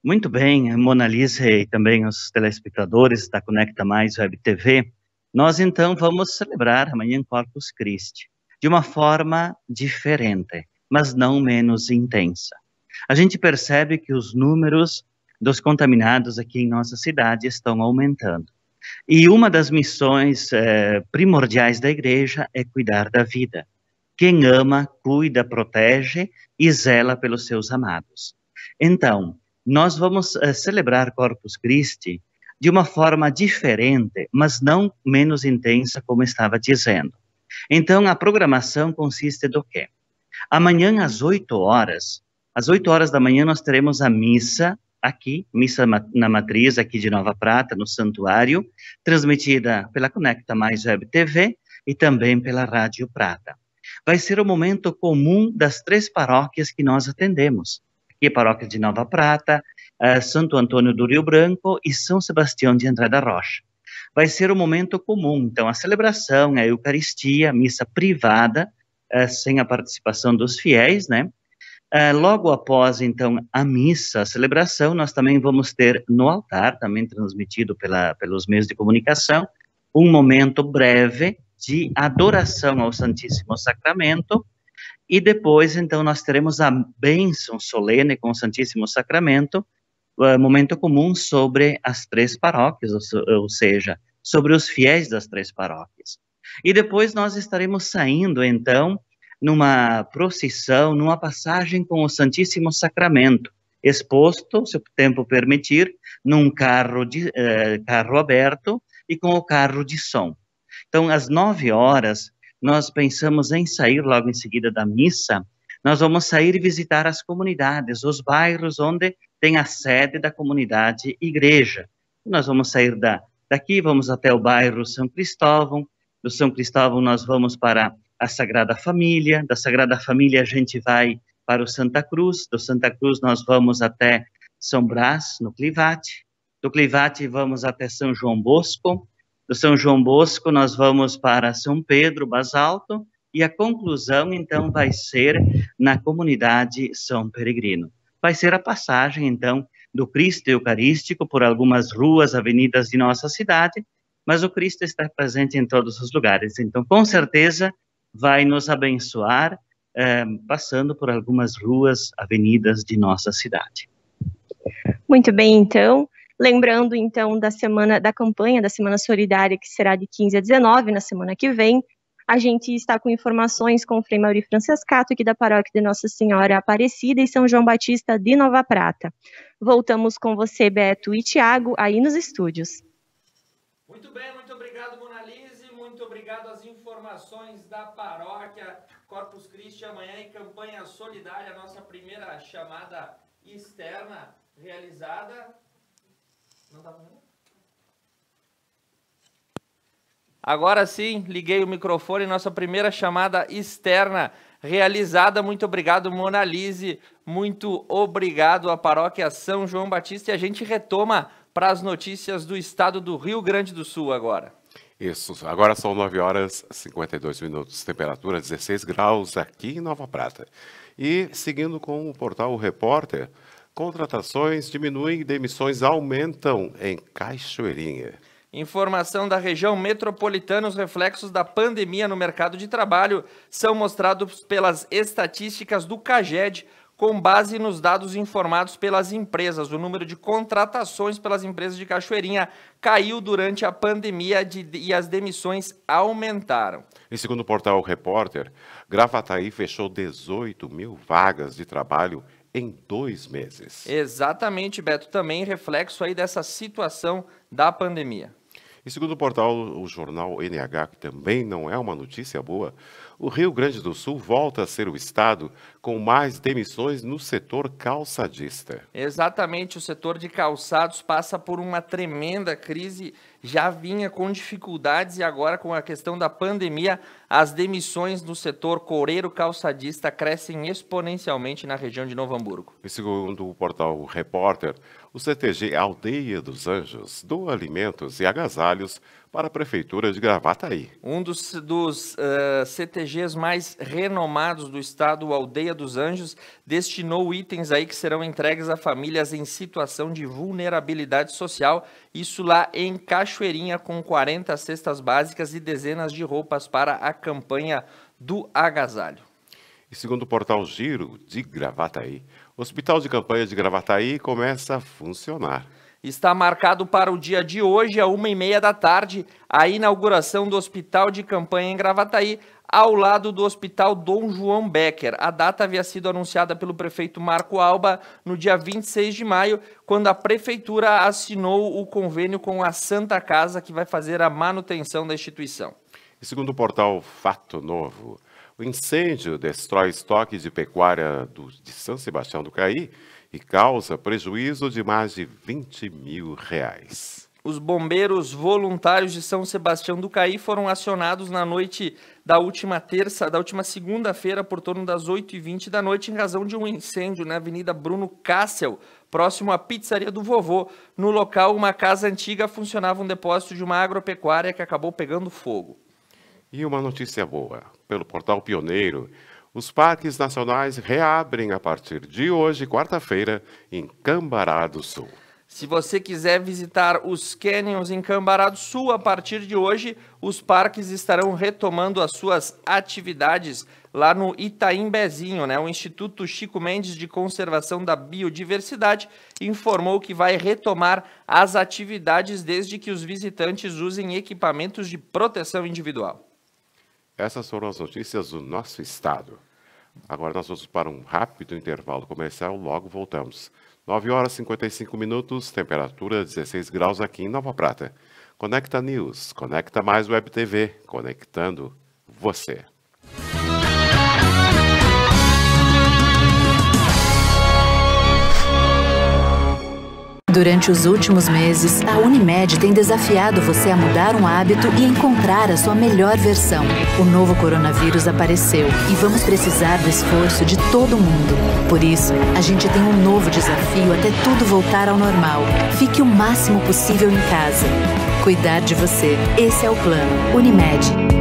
Speaker 12: Muito bem, Mona Lisa e também os telespectadores da Conecta Mais Web TV, nós então vamos celebrar amanhã Corpus Christi, de uma forma diferente, mas não menos intensa. A gente percebe que os números dos contaminados aqui em nossa cidade estão aumentando. E uma das missões primordiais da igreja é cuidar da vida. Quem ama, cuida, protege e zela pelos seus amados. Então, nós vamos celebrar Corpus Christi de uma forma diferente, mas não menos intensa, como estava dizendo. Então, a programação consiste do quê? Amanhã, às 8 horas da manhã, nós teremos a missa aqui, missa na matriz aqui de Nova Prata, no santuário, transmitida pela Conecta Mais Web TV e também pela Rádio Prata. Vai ser o momento comum das 3 paróquias que nós atendemos. Aqui a paróquia de Nova Prata, Santo Antônio do Rio Branco e São Sebastião de André da Rocha. Vai ser o momento comum, então, a celebração, a Eucaristia, missa privada, sem a participação dos fiéis, né? Logo após, então, a missa, a celebração, nós também vamos ter no altar, também transmitido pelos meios de comunicação, um momento breve de adoração ao Santíssimo Sacramento, e depois, então, nós teremos a bênção solene com o Santíssimo Sacramento, momento comum sobre as 3 paróquias, ou seja, sobre os fiéis das 3 paróquias. E depois nós estaremos saindo, então, numa procissão, numa passagem com o Santíssimo Sacramento, exposto, se o tempo permitir, num carro aberto e com o carro de som. Então, às 9 horas, nós pensamos em sair logo em seguida da missa, nós vamos sair e visitar as comunidades, os bairros onde tem a sede da comunidade igreja. Nós vamos sair daqui, vamos até o bairro São Cristóvão, Do São Cristóvão nós vamos para a Sagrada Família, da Sagrada Família a gente vai para o Santa Cruz, do Santa Cruz nós vamos até São Brás, no Clivate, do Clivate vamos até São João Bosco, do São João Bosco nós vamos para São Pedro, Basalto, e a conclusão, então, vai ser na comunidade São Peregrino. Vai ser a passagem, então, do Cristo Eucarístico por algumas ruas, avenidas de nossa cidade, mas o Cristo está presente em todos os lugares. Então, com certeza, vai nos abençoar, passando por algumas ruas, avenidas de nossa cidade.
Speaker 3: Muito bem, então. Lembrando, então, da campanha da Semana Solidária, que será de 15 a 19, na semana que vem. A gente está com informações com o Frei Mauri Francescato, aqui da Paróquia de Nossa Senhora Aparecida e São João Batista de Nova Prata. Voltamos com você, Beto e Tiago, aí nos estúdios.
Speaker 1: Muito bem, muito obrigado, Monalise, muito obrigado às informações da Paróquia Corpus Christi amanhã em campanha solidária, nossa primeira chamada externa realizada. Não tá vendo? Agora sim, liguei o microfone, nossa primeira chamada externa realizada. Muito obrigado, Monalise, muito obrigado à Paróquia São João Batista. E a gente retoma para as notícias do estado do Rio Grande do Sul agora.
Speaker 2: Isso, agora são 9 horas e 52 minutos, temperatura 16 graus aqui em Nova Prata. E seguindo com o portal O Repórter, contratações diminuem e demissões aumentam em Cachoeirinha.
Speaker 1: Informação da região metropolitana, os reflexos da pandemia no mercado de trabalho são mostrados pelas estatísticas do CAGED, com base nos dados informados pelas empresas. O número de contratações pelas empresas de Cachoeirinha caiu durante a pandemia e as demissões aumentaram.
Speaker 2: E segundo o portal Repórter, Gravataí fechou 18 mil vagas de trabalho em 2 meses.
Speaker 1: Exatamente, Beto, também reflexo aí dessa situação da pandemia.
Speaker 2: E segundo o portal o jornal NH, que também não é uma notícia boa, o Rio Grande do Sul volta a ser o estado com mais demissões no setor calçadista.
Speaker 1: Exatamente, o setor de calçados passa por uma tremenda crise, já vinha com dificuldades e agora com a questão da pandemia, as demissões no setor coureiro calçadista crescem exponencialmente na região de Novo Hamburgo.
Speaker 2: E segundo o portal Repórter, o CTG Aldeia dos Anjos doa alimentos e agasalhos para a Prefeitura de Gravataí.
Speaker 1: Um dos CTGs mais renomados do estado, o Aldeia dos Anjos, destinou itens aí que serão entregues a famílias em situação de vulnerabilidade social, isso lá em Cachoeirinha, com 40 cestas básicas e dezenas de roupas para a campanha do agasalho.
Speaker 2: E segundo o portal Giro de Gravataí, o Hospital de Campanha de Gravataí começa a funcionar.
Speaker 1: Está marcado para o dia de hoje, às 1h30 da tarde, a inauguração do Hospital de Campanha em Gravataí, ao lado do Hospital Dom João Becker. A data havia sido anunciada pelo prefeito Marco Alba no dia 26 de maio, quando a prefeitura assinou o convênio com a Santa Casa, que vai fazer a manutenção da instituição.
Speaker 2: E segundo o portal Fato Novo, o incêndio destrói estoque de pecuária de São Sebastião do Caí e causa prejuízo de mais de R$20 mil.
Speaker 1: Os bombeiros voluntários de São Sebastião do Caí foram acionados na noite da última segunda-feira, por torno das 8h20 da noite, em razão de um incêndio na Avenida Bruno Cassel, próximo à Pizzaria do Vovô. No local, uma casa antiga funcionava um depósito de uma agropecuária que acabou pegando fogo.
Speaker 2: E uma notícia boa, pelo portal Pioneiro, os parques nacionais reabrem a partir de hoje, quarta-feira, em Cambará do Sul.
Speaker 1: Se você quiser visitar os canyons em Cambará do Sul, a partir de hoje, os parques estarão retomando as suas atividades lá no Itaimbezinho, né? O Instituto Chico Mendes de Conservação da Biodiversidade informou que vai retomar as atividades desde que os visitantes usem equipamentos de proteção individual.
Speaker 2: Essas foram as notícias do nosso estado. Agora nós vamos para um rápido intervalo comercial, logo voltamos. 9 horas e 55 minutos, temperatura 16 graus aqui em Nova Prata. Conecta News, Conecta Mais Web TV, conectando você.
Speaker 8: Durante os últimos meses, a Unimed tem desafiado você a mudar um hábito e encontrar a sua melhor versão. O novo coronavírus apareceu e vamos precisar do esforço de todo mundo. Por isso, a gente tem um novo desafio até tudo voltar ao normal. Fique o máximo possível em casa. Cuidar de você, esse é o plano. Unimed.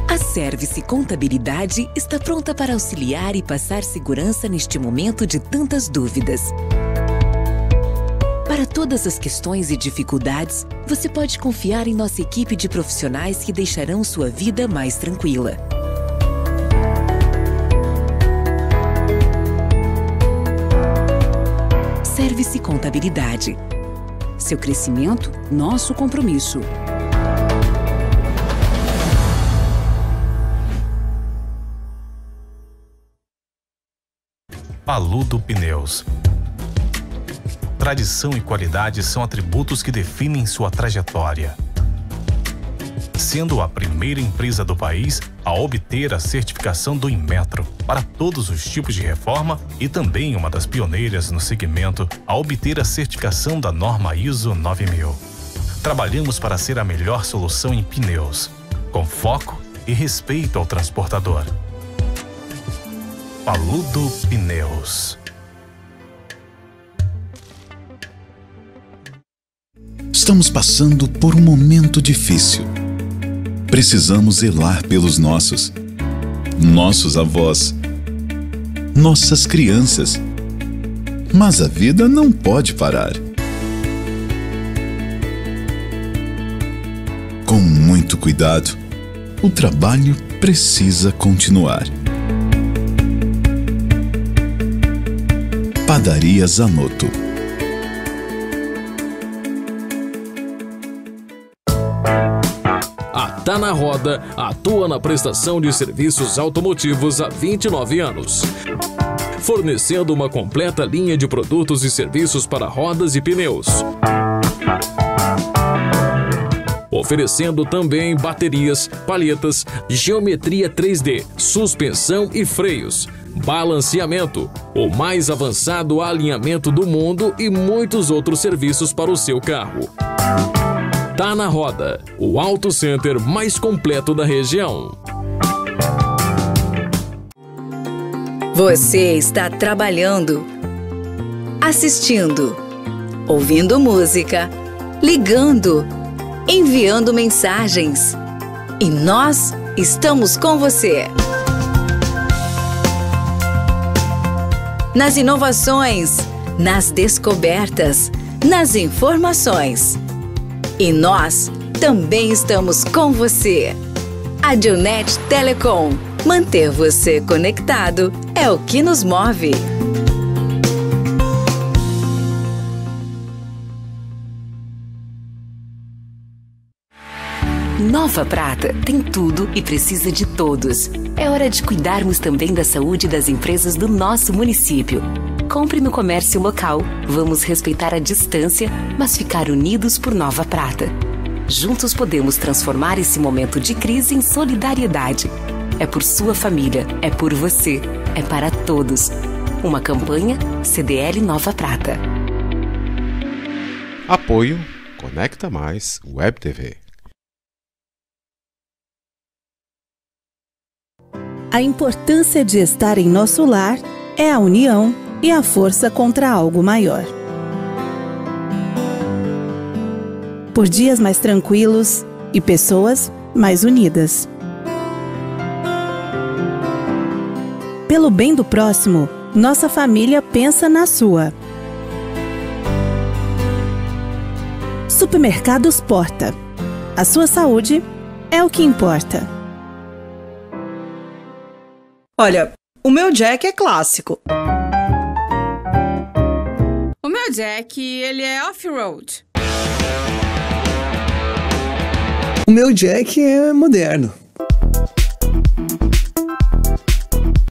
Speaker 10: A Service Contabilidade está pronta para auxiliar e passar segurança neste momento de tantas dúvidas. Para todas as questões e dificuldades, você pode confiar em nossa equipe de profissionais que deixarão sua vida mais tranquila. Service Contabilidade. Seu crescimento, nosso compromisso.
Speaker 6: Paludo Pneus. Tradição e qualidade são atributos que definem sua trajetória. Sendo a primeira empresa do país a obter a certificação do Inmetro para todos os tipos de reforma e também uma das pioneiras no segmento a obter a certificação da norma ISO 9000. Trabalhamos para ser a melhor solução em pneus, com foco e respeito ao transportador. Paludo Pneus.
Speaker 18: Estamos passando por um momento difícil. Precisamos zelar pelos nossos avós, nossas crianças. Mas a vida não pode parar. Com muito cuidado, o trabalho precisa continuar. Padaria Zanotto.
Speaker 5: A Tá na Roda atua na prestação de serviços automotivos há 29 anos, fornecendo uma completa linha de produtos e serviços para rodas e pneus. Oferecendo também baterias, palhetas, geometria 3D, suspensão e freios, balanceamento, o mais avançado alinhamento do mundo e muitos outros serviços para o seu carro. Tá na Roda, o Auto Center mais completo da região.
Speaker 9: Você está trabalhando, assistindo, ouvindo música, ligando, enviando mensagens. E nós estamos com você. Nas inovações, nas descobertas, nas informações. E nós também estamos com você. A Dionet Telecom. Manter você conectado é o que nos move.
Speaker 10: Nova Prata tem tudo e precisa de todos. É hora de cuidarmos também da saúde das empresas do nosso município. Compre no comércio local. Vamos respeitar a distância, mas ficar unidos por Nova Prata. Juntos podemos transformar esse momento de crise em solidariedade. É por sua família, é por você, é para todos. Uma campanha CDL Nova Prata.
Speaker 2: Apoio Conecta Mais Web TV.
Speaker 7: A importância de estar em nosso lar é a união e a força contra algo maior. Por dias mais tranquilos e pessoas mais unidas. Pelo bem do próximo, nossa família pensa na sua. Supermercados Porta. A sua saúde é o que importa.
Speaker 13: Olha, o meu Jack é clássico.
Speaker 14: O meu Jack, ele é off-road.
Speaker 15: O meu Jack é moderno.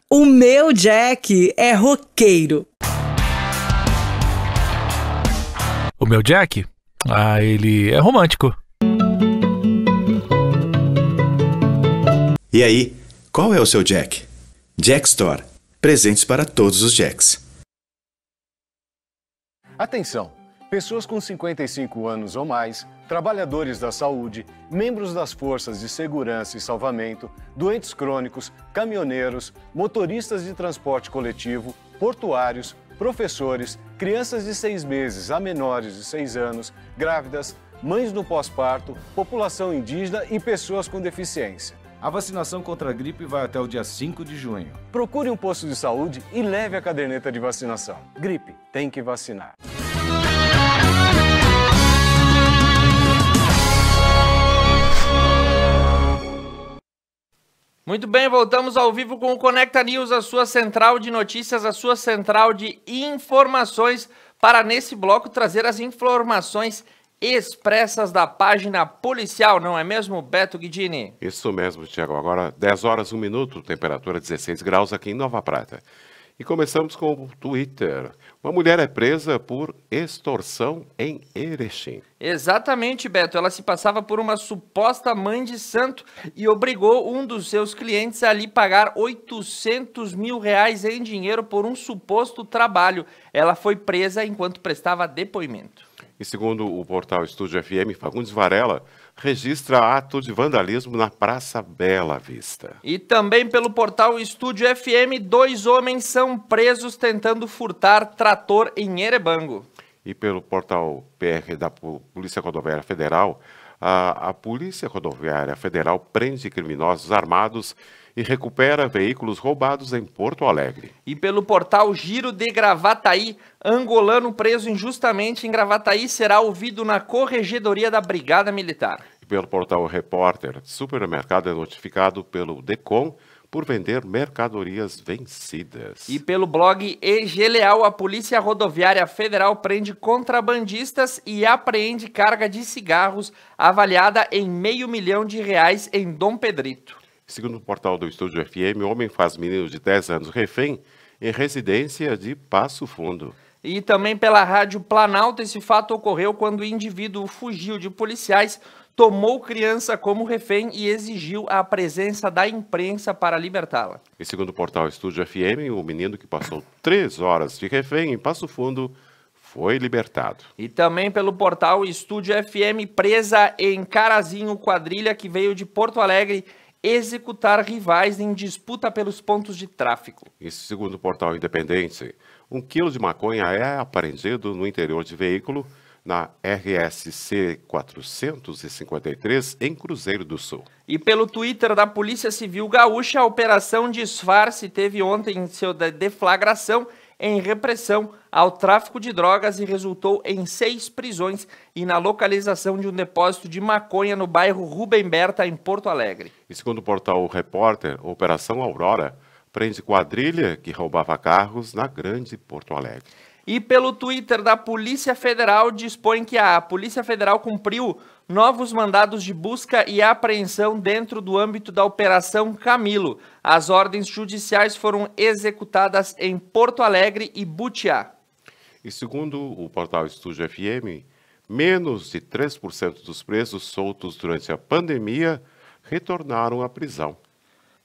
Speaker 13: O meu Jack é roqueiro.
Speaker 16: O meu Jack? Ele é romântico.
Speaker 17: E aí, qual é o seu Jack? Jack Store. Presentes para todos os Jacks.
Speaker 11: Atenção! Pessoas com 55 anos ou mais, trabalhadores da saúde, membros das forças de segurança e salvamento, doentes crônicos, caminhoneiros, motoristas de transporte coletivo, portuários, professores, crianças de 6 meses a menores de 6 anos, grávidas, mães no pós-parto, população indígena e pessoas com deficiência.
Speaker 22: A vacinação contra a gripe vai até o dia 5 de junho.
Speaker 11: Procure um posto de saúde e leve a caderneta de vacinação. Gripe, tem que vacinar.
Speaker 1: Muito bem, voltamos ao vivo com o Conecta News, a sua central de notícias, a sua central de informações, para nesse bloco trazer as informações expressas da página policial, não é mesmo, Beto Guidini?
Speaker 2: Isso mesmo, Tiago. Agora 10 horas 1 minuto, temperatura 16 graus aqui em Nova Prata. E começamos com o Twitter. Uma mulher é presa por extorsão em Erechim.
Speaker 1: Exatamente, Beto. Ela se passava por uma suposta mãe de santo e obrigou um dos seus clientes a lhe pagar R$800 mil em dinheiro por um suposto trabalho. Ela foi presa enquanto prestava depoimento.
Speaker 2: E segundo o portal Estúdio FM, Fagundes Varela registra ato de vandalismo na Praça Bela Vista.
Speaker 1: E também pelo portal Estúdio FM, 2 homens são presos tentando furtar trator em Erebango.
Speaker 2: E pelo portal PR da Polícia Rodoviária Federal, a Polícia Rodoviária Federal prende criminosos armados e recupera veículos roubados em Porto Alegre.
Speaker 1: E pelo portal Giro de Gravataí, angolano preso injustamente em Gravataí será ouvido na Corregedoria da Brigada Militar.
Speaker 2: E pelo portal Repórter, supermercado é notificado pelo DECOM por vender mercadorias vencidas.
Speaker 1: E pelo blog EG Leal, a Polícia Rodoviária Federal prende contrabandistas e apreende carga de cigarros avaliada em R$500 mil em Dom Pedrito.
Speaker 2: Segundo o portal do Estúdio FM, homem faz menino de 10 anos refém em residência de Passo Fundo.
Speaker 1: E também pela Rádio Planalto, esse fato ocorreu quando o indivíduo fugiu de policiais, tomou criança como refém e exigiu a presença da imprensa para libertá-la.
Speaker 2: E segundo o portal Estúdio FM, o menino que passou 3 horas de refém em Passo Fundo foi libertado.
Speaker 1: E também pelo portal Estúdio FM, presa em Carazinho, quadrilha que veio de Porto Alegre executar rivais em disputa pelos pontos de tráfico.
Speaker 2: Isso segundo o portal Independente. 1 quilo de maconha é apreendido no interior de veículo na RSC 453 em Cruzeiro do Sul.
Speaker 1: E pelo Twitter da Polícia Civil Gaúcha, a Operação Disfarce teve ontem seu deflagração em repressão ao tráfico de drogas e resultou em 6 prisões e na localização de um depósito de maconha no bairro Rubem Berta, em Porto Alegre.
Speaker 2: E segundo o portal Repórter, a Operação Aurora prende quadrilha que roubava carros na Grande Porto Alegre.
Speaker 1: E pelo Twitter da Polícia Federal, dispõe que a Polícia Federal cumpriu novos mandados de busca e apreensão dentro do âmbito da Operação Camilo. As ordens judiciais foram executadas em Porto Alegre e Butiá.
Speaker 2: E segundo o portal Estúdio FM, menos de 3% dos presos soltos durante a pandemia retornaram à prisão.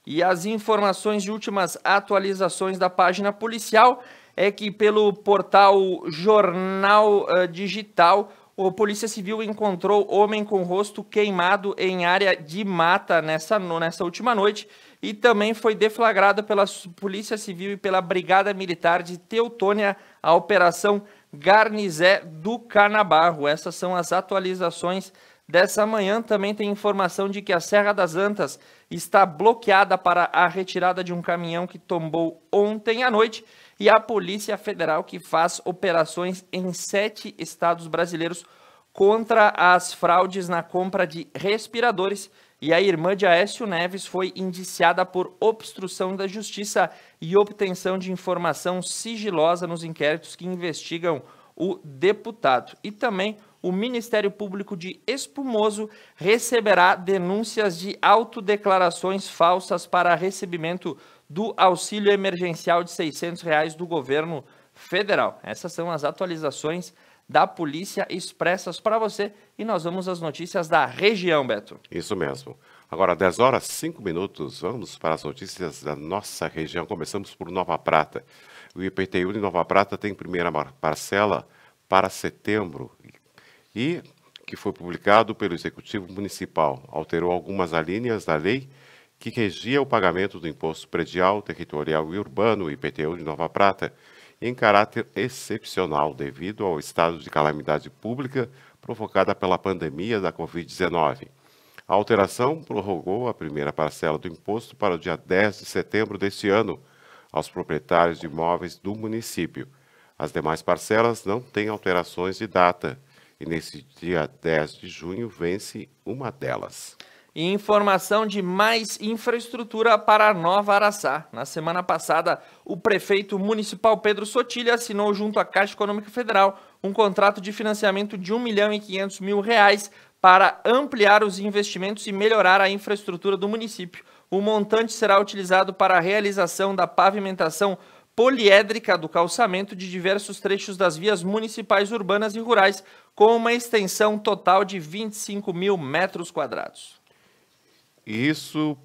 Speaker 1: E as informações de últimas atualizações da página policial é que pelo portal Jornal Digital, a Polícia Civil encontrou homem com rosto queimado em área de mata nessa última noite e também foi deflagrado pela Polícia Civil e pela Brigada Militar de Teutônia a Operação Garnizé do Canabarro. Essas são as atualizações dessa manhã. Também tem informação de que a Serra das Antas está bloqueada para a retirada de um caminhão que tombou ontem à noite. E a Polícia Federal que faz operações em 7 estados brasileiros contra as fraudes na compra de respiradores. E a irmã de Aécio Neves foi indiciada por obstrução da justiça e obtenção de informação sigilosa nos inquéritos que investigam o deputado. E também o Ministério Público de Espumoso receberá denúncias de autodeclarações falsas para recebimento do auxílio emergencial de R$600 do governo federal. Essas são as atualizações da polícia expressas para você e nós vamos às notícias da região, Beto.
Speaker 2: Isso mesmo. Agora, 10 horas, 5 minutos, vamos para as notícias da nossa região. Começamos por Nova Prata. O IPTU de Nova Prata tem primeira parcela para setembro e que foi publicado pelo Executivo Municipal. Alterou algumas alíneas da lei que regia o pagamento do Imposto Predial, Territorial e Urbano, IPTU de Nova Prata, em caráter excepcional devido ao estado de calamidade pública provocada pela pandemia da Covid-19. A alteração prorrogou a primeira parcela do imposto para o dia 10 de setembro deste ano aos proprietários de imóveis do município. As demais parcelas não têm alterações de data e nesse dia 10 de junho vence uma delas.
Speaker 1: E informação de mais infraestrutura para Nova Araçá. Na semana passada, o prefeito municipal Pedro Sotilha assinou junto à Caixa Econômica Federal um contrato de financiamento de R$ 1.500.000 para ampliar os investimentos e melhorar a infraestrutura do município. O montante será utilizado para a realização da pavimentação poliédrica do calçamento de diversos trechos das vias municipais urbanas e rurais, com uma extensão total de 25.000 metros quadrados.
Speaker 2: Isso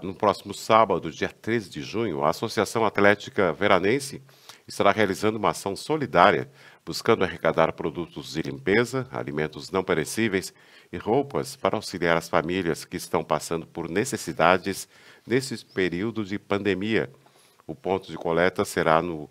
Speaker 2: no próximo sábado, dia 13 de junho, a Associação Atlética Veranense estará realizando uma ação solidária, buscando arrecadar produtos de limpeza, alimentos não perecíveis e roupas para auxiliar as famílias que estão passando por necessidades nesse período de pandemia. O ponto de coleta será no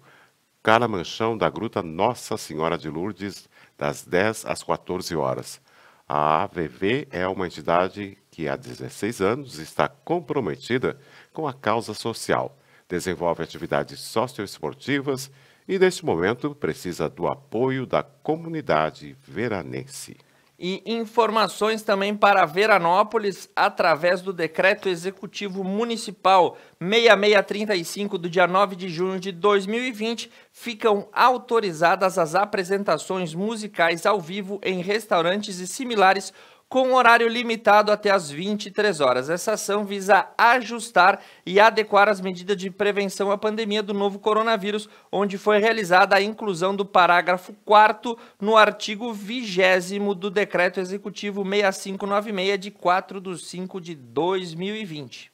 Speaker 2: Caramanchão da Gruta Nossa Senhora de Lourdes, das 10 às 14 horas. A AVV é uma entidade que há 16 anos está comprometida com a causa social, desenvolve atividades socioesportivas e, neste momento, precisa do apoio da comunidade veranense.
Speaker 1: E informações também para Veranópolis, através do Decreto Executivo Municipal 6635, do dia 9 de junho de 2020, ficam autorizadas as apresentações musicais ao vivo em restaurantes e similares, com horário limitado até às 23 horas. Essa ação visa ajustar e adequar as medidas de prevenção à pandemia do novo coronavírus, onde foi realizada a inclusão do parágrafo 4º no artigo 20º do Decreto Executivo 6596, de 4/5/2020.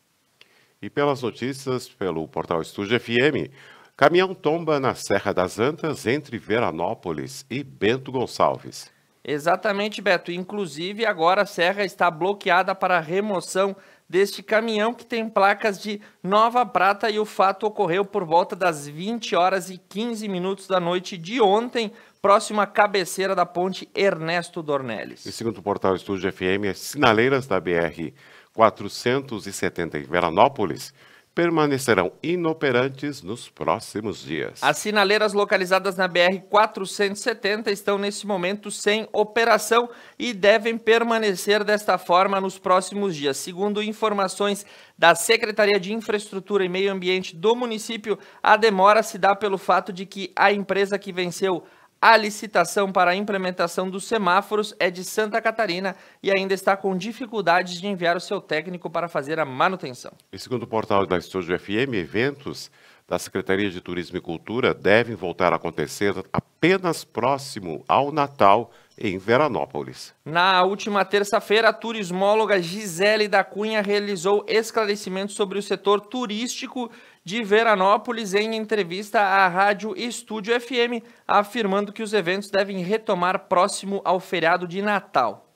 Speaker 2: E pelas notícias, pelo portal Estúdio FM, caminhão tomba na Serra das Antas, entre Veranópolis e Bento Gonçalves.
Speaker 1: Exatamente, Beto. Inclusive, agora a serra está bloqueada para a remoção deste caminhão, que tem placas de Nova Prata, e o fato ocorreu por volta das 20 horas e 15 minutos da noite de ontem, próximo à cabeceira da ponte Ernesto Dornelles.
Speaker 2: E segundo o portal Estúdio FM, as sinaleiras da BR-470 em Veranópolis permanecerão inoperantes nos próximos dias.
Speaker 1: As sinaleiras localizadas na BR-470 estão nesse momento sem operação e devem permanecer desta forma nos próximos dias. Segundo informações da Secretaria de Infraestrutura e Meio Ambiente do município, a demora se dá pelo fato de que a empresa que venceu a licitação para a implementação dos semáforos é de Santa Catarina e ainda está com dificuldades de enviar o seu técnico para fazer a manutenção.
Speaker 2: E segundo o portal da Estúdio FM, eventos da Secretaria de Turismo e Cultura devem voltar a acontecer apenas próximo ao Natal em Veranópolis.
Speaker 1: Na última terça-feira, a turismóloga Gisele da Cunha realizou esclarecimentos sobre o setor turístico de Veranópolis em entrevista à Rádio Estúdio FM, afirmando que os eventos devem retomar próximo ao feriado de Natal.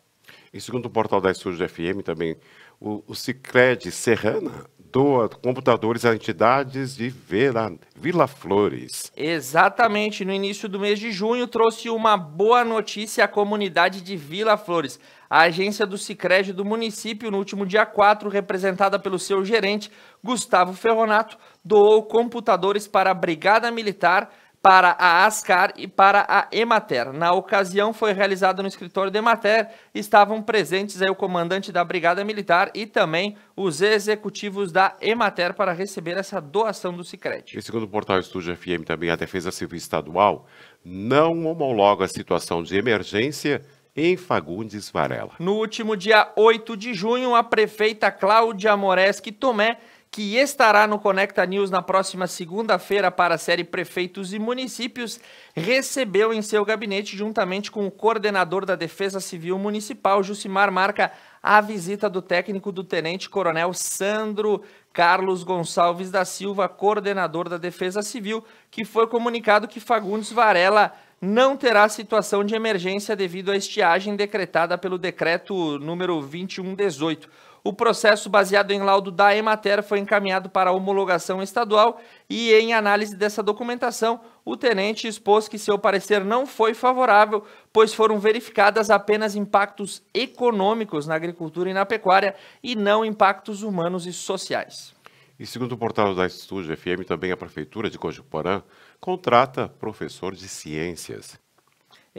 Speaker 2: E segundo o portal da Estúdio FM também, o Sicredi Serrana doa computadores a entidades de Vila Flores.
Speaker 1: Exatamente, no início do mês de junho trouxe uma boa notícia à comunidade de Vila Flores. A agência do Sicredi do município, no último dia 4, representada pelo seu gerente, Gustavo Ferronato, doou computadores para a Brigada Militar, para a ASCAR e para a Emater. Na ocasião, foi realizado no escritório da Emater. Estavam presentes aí o comandante da Brigada Militar e também os executivos da Emater para receber essa doação do Sicredi.
Speaker 2: E segundo o portal Estúdio FM, também a Defesa Civil Estadual não homologa a situação de emergência em Fagundes Varela.
Speaker 1: No último dia 8 de junho, a prefeita Cláudia Moreschi Tomé, que estará no Conecta News na próxima segunda-feira para a série Prefeitos e Municípios, recebeu em seu gabinete, juntamente com o coordenador da Defesa Civil Municipal, Jucimar Marca, a visita do técnico do tenente-coronel Sandro Carlos Gonçalves da Silva, coordenador da Defesa Civil, que foi comunicado que Fagundes Varela não terá situação de emergência devido à estiagem decretada pelo decreto número 2118. O processo, baseado em laudo da Emater, foi encaminhado para a homologação estadual e, em análise dessa documentação, o tenente expôs que seu parecer não foi favorável, pois foram verificadas apenas impactos econômicos na agricultura e na pecuária e não impactos humanos e sociais.
Speaker 2: E segundo o portal da Estúdio FM, também a Prefeitura de Cojuporã contrata professor de ciências.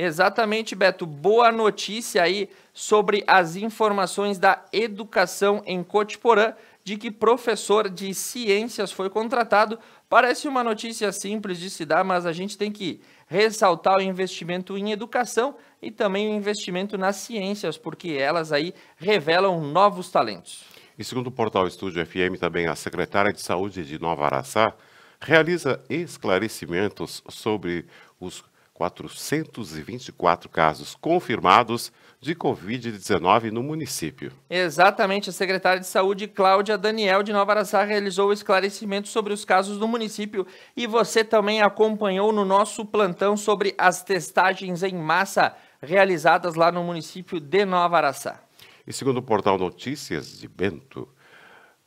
Speaker 1: Exatamente, Beto. Boa notícia aí sobre as informações da educação em Cotiporã, de que professor de ciências foi contratado. Parece uma notícia simples de se dar, mas a gente tem que ressaltar o investimento em educação e também o investimento nas ciências, porque elas aí revelam novos talentos.
Speaker 2: E segundo o portal Estúdio FM, também a secretária de Saúde de Nova Araçá realiza esclarecimentos sobre os 424 casos confirmados de Covid-19 no município.
Speaker 1: Exatamente, a secretária de Saúde, Cláudia Daniel, de Nova Araçá, realizou o esclarecimento sobre os casos do município e você também acompanhou no nosso plantão sobre as testagens em massa realizadas lá no município de Nova Araçá.
Speaker 2: E segundo o portal Notícias de Bento,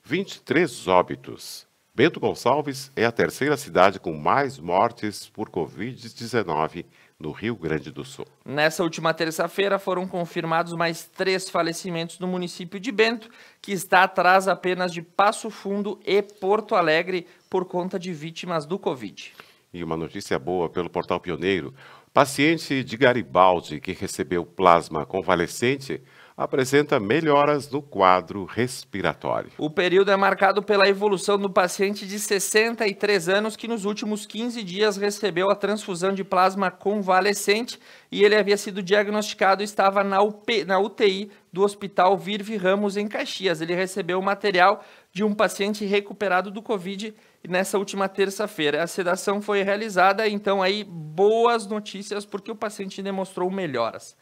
Speaker 2: 23 óbitos. Bento Gonçalves é a terceira cidade com mais mortes por Covid-19 no Rio Grande do Sul.
Speaker 1: Nessa última terça-feira foram confirmados mais 3 falecimentos no município de Bento, que está atrás apenas de Passo Fundo e Porto Alegre por conta de vítimas do Covid.
Speaker 2: E uma notícia boa pelo portal Pioneiro. Paciente de Garibaldi que recebeu plasma convalescente apresenta melhoras no quadro respiratório.
Speaker 1: O período é marcado pela evolução do paciente de 63 anos que nos últimos 15 dias recebeu a transfusão de plasma convalescente e ele havia sido diagnosticado e estava na UTI do Hospital Virve Ramos em Caxias. Ele recebeu o material de um paciente recuperado do Covid nessa última terça-feira. A sedação foi realizada, então aí boas notícias porque o paciente demonstrou melhoras.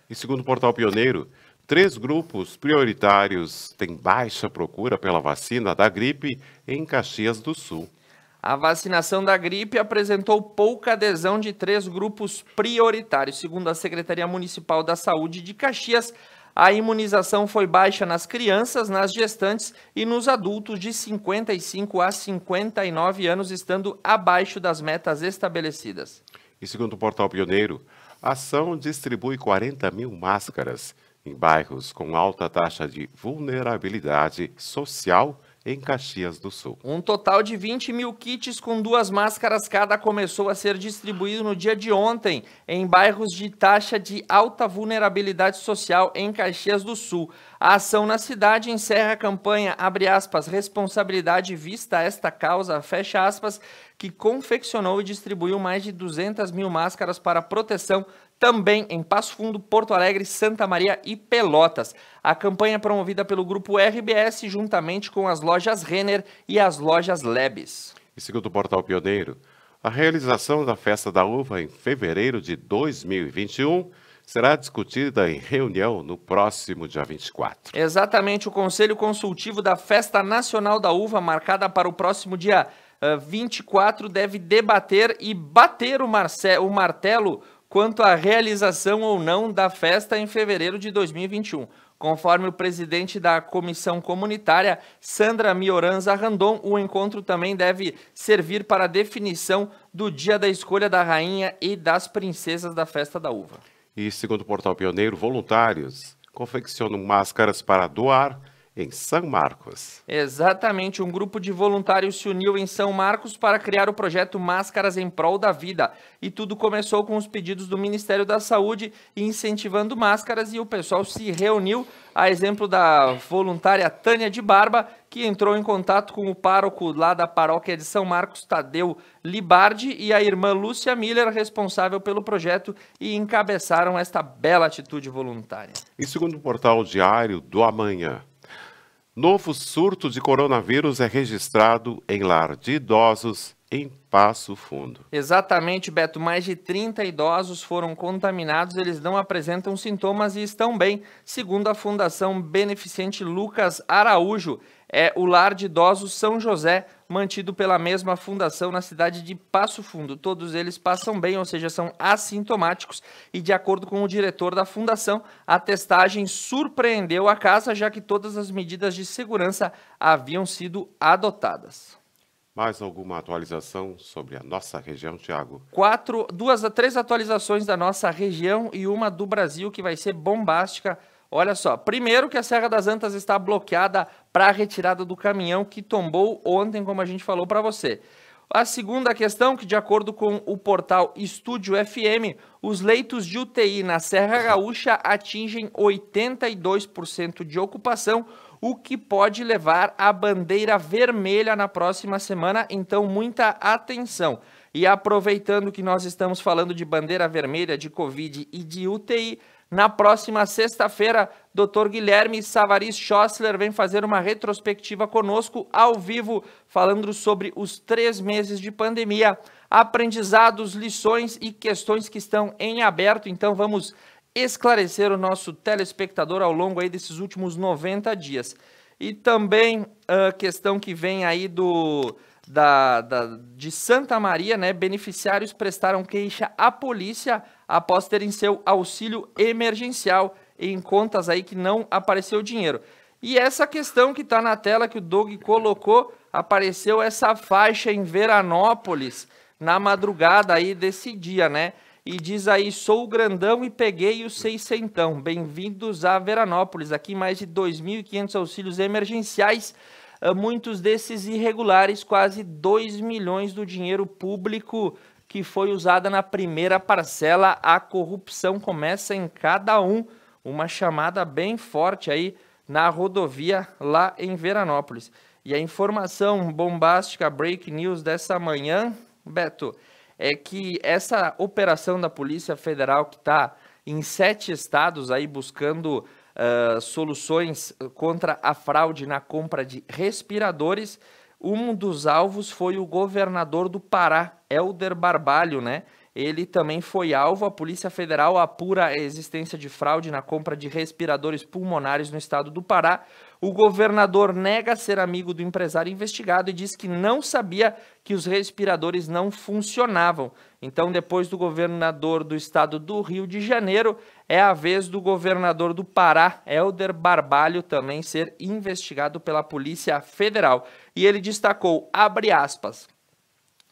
Speaker 2: E segundo o portal Pioneiro, 3 grupos prioritários têm baixa procura pela vacina da gripe em Caxias do Sul.
Speaker 1: A vacinação da gripe apresentou pouca adesão de 3 grupos prioritários. Segundo a Secretaria Municipal da Saúde de Caxias, a imunização foi baixa nas crianças, nas gestantes e nos adultos de 55 a 59 anos, estando abaixo das metas estabelecidas.
Speaker 2: E segundo o portal Pioneiro, a ação distribui 40 mil máscaras em bairros com alta taxa de vulnerabilidade social em Caxias do Sul.
Speaker 1: Um total de 20 mil kits com 2 máscaras cada começou a ser distribuído no dia de ontem em bairros de taxa de alta vulnerabilidade social em Caxias do Sul. A ação na cidade encerra a campanha, abre aspas, responsabilidade vista a esta causa, fecha aspas, que confeccionou e distribuiu mais de 200 mil máscaras para proteção também em Passo Fundo, Porto Alegre, Santa Maria e Pelotas. A campanha é promovida pelo Grupo RBS, juntamente com as lojas Renner e as lojas Lebes.
Speaker 2: E segundo o portal Pioneiro, a realização da Festa da Uva em fevereiro de 2021 será discutida em reunião no próximo dia 24.
Speaker 1: Exatamente, o Conselho Consultivo da Festa Nacional da Uva, marcada para o próximo dia 24, deve debater e bater o martelo quanto à realização ou não da festa em fevereiro de 2021. Conforme o presidente da Comissão Comunitária, Sandra Mioranza Randon, o encontro também deve servir para a definição do dia da escolha da rainha e das princesas da Festa da Uva.
Speaker 2: E segundo o portal Pioneiro, voluntários confeccionam máscaras para doar em São Marcos.
Speaker 1: Exatamente, um grupo de voluntários se uniu em São Marcos para criar o projeto Máscaras em Prol da Vida. E tudo começou com os pedidos do Ministério da Saúde incentivando máscaras e o pessoal se reuniu, a exemplo da voluntária Tânia de Barba, que entrou em contato com o pároco lá da paróquia de São Marcos, Tadeu Libardi, e a irmã Lúcia Miller, responsável pelo projeto, e encabeçaram esta bela atitude voluntária.
Speaker 2: E segundo o portal Diário do Amanhã, novo surto de coronavírus é registrado em lar de idosos em Passo Fundo.
Speaker 1: Exatamente, Beto. Mais de 30 idosos foram contaminados, eles não apresentam sintomas e estão bem. Segundo a Fundação Beneficente Lucas Araújo, é o Lar de Idosos São José, mantido pela mesma fundação na cidade de Passo Fundo. Todos eles passam bem, ou seja, são assintomáticos. E de acordo com o diretor da fundação, a testagem surpreendeu a casa, já que todas as medidas de segurança haviam sido adotadas.
Speaker 2: Mais alguma atualização sobre a nossa região, Thiago?
Speaker 1: 3 atualizações da nossa região e uma do Brasil que vai ser bombástica. Olha só, primeiro que a Serra das Antas está bloqueada para a retirada do caminhão que tombou ontem, como a gente falou para você. A segunda questão, que de acordo com o portal Estúdio FM, os leitos de UTI na Serra Gaúcha atingem 82% de ocupação, o que pode levar à bandeira vermelha na próxima semana, então muita atenção. E aproveitando que nós estamos falando de bandeira vermelha, de Covid e de UTI, na próxima sexta-feira, Dr. Guilherme Savaris Schossler vem fazer uma retrospectiva conosco ao vivo, falando sobre os 3 meses de pandemia, aprendizados, lições e questões que estão em aberto. Então vamos esclarecer o nosso telespectador ao longo aí desses últimos 90 dias. E também a questão que vem aí de Santa Maria, né? Beneficiários prestaram queixa à polícia após terem seu auxílio emergencial em contas aí que não apareceu dinheiro. E essa questão que está na tela que o Doug colocou, apareceu essa faixa em Veranópolis na madrugada aí desse dia, né? E diz aí, sou grandão e peguei o 600. Bem-vindos a Veranópolis. Aqui mais de 2.500 auxílios emergenciais, muitos desses irregulares, quase 2 milhões do dinheiro público que foi usada na primeira parcela. A corrupção começa em cada um. Uma chamada bem forte aí na rodovia lá em Veranópolis. E a informação bombástica, break news dessa manhã, Beto, é que essa operação da Polícia Federal que está em 7 estados aí buscando soluções contra a fraude na compra de respiradores, um dos alvos foi o governador do Pará, Helder Barbalho, né? Ele também foi alvo. A Polícia Federal apura a existência de fraude na compra de respiradores pulmonares no estado do Pará. O governador nega ser amigo do empresário investigado e diz que não sabia que os respiradores não funcionavam. Então, depois do governador do estado do Rio de Janeiro, é a vez do governador do Pará, Helder Barbalho, também ser investigado pela Polícia Federal. E ele destacou, abre aspas,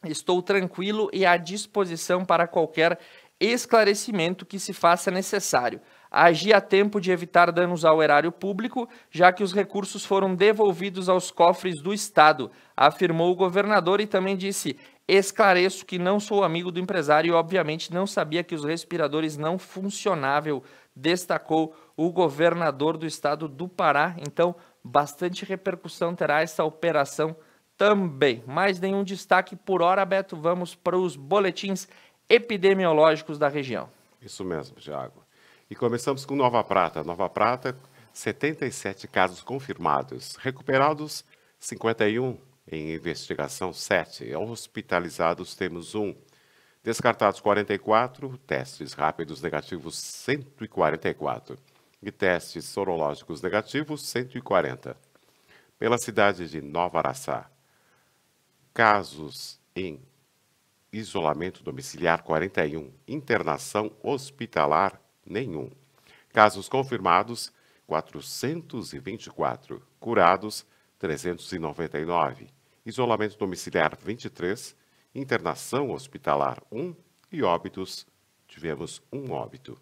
Speaker 1: estou tranquilo e à disposição para qualquer esclarecimento que se faça necessário. Agi a tempo de evitar danos ao erário público, já que os recursos foram devolvidos aos cofres do Estado, afirmou o governador e também disse, esclareço que não sou amigo do empresário e obviamente não sabia que os respiradores não funcionavam, destacou o governador do estado do Pará. Então, bastante repercussão terá essa operação também. Mais nenhum destaque por hora, Beto. Vamos para os boletins epidemiológicos da região.
Speaker 2: Isso mesmo, Thiago. E começamos com Nova Prata. Nova Prata, 77 casos confirmados. Recuperados, 51. Em investigação, 7. Hospitalizados, temos 1. Descartados, 44. Testes rápidos negativos, 144. E testes sorológicos negativos, 140. Pela cidade de Nova Araçá, casos em isolamento domiciliar, 41. Internação hospitalar, nenhum. Casos confirmados, 424. Curados, 399. Isolamento domiciliar, 23. Internação hospitalar, 1. E óbitos, tivemos 1 óbito.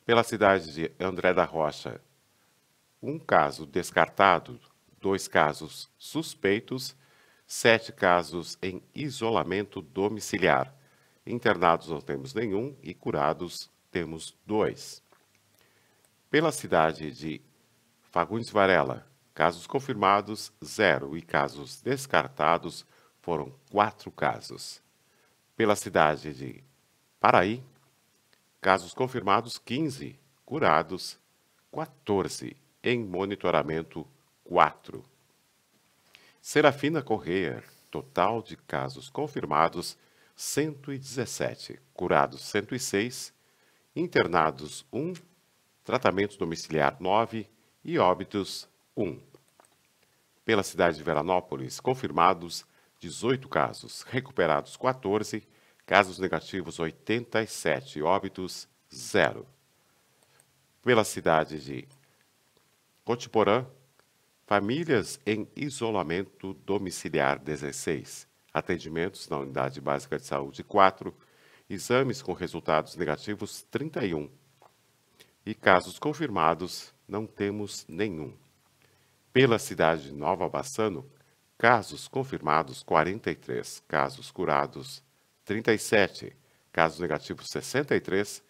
Speaker 2: Pela cidade de André da Rocha, 1 caso descartado, 2 casos suspeitos, 7 casos em isolamento domiciliar. Internados não temos nenhum e curados temos 2. Pela cidade de Fagundes Varela, casos confirmados 0 e casos descartados foram 4 casos. Pela cidade de Paraí, casos confirmados 15, curados 14, em monitoramento 4. Serafina Correia, Total de casos confirmados, 117. Curados, 106. Internados, 1. Tratamento domiciliar, 9. E óbitos, 1. Pela cidade de Veranópolis, confirmados, 18 casos. Recuperados, 14. Casos negativos, 87. Óbitos, 0. Pela cidade de Cotiporã, famílias em isolamento domiciliar, 16. Atendimentos na Unidade Básica de Saúde, 4. Exames com resultados negativos, 31. E casos confirmados, não temos nenhum. Pela cidade de Nova Bassano, casos confirmados, 43. Casos curados, 37. Casos negativos, 63.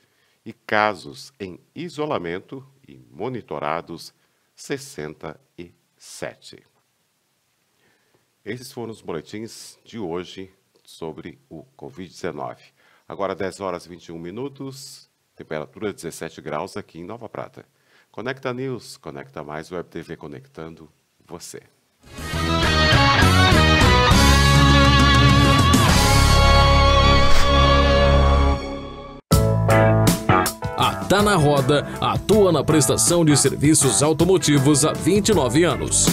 Speaker 2: E casos em isolamento e monitorados, 67. Esses foram os boletins de hoje sobre o Covid-19. Agora 10 horas e 21 minutos, temperatura 17 graus aqui em Nova Prata. Conecta News, Conecta Mais, Web TV conectando você.
Speaker 5: A Tá na Roda atua na prestação de serviços automotivos há 29 anos.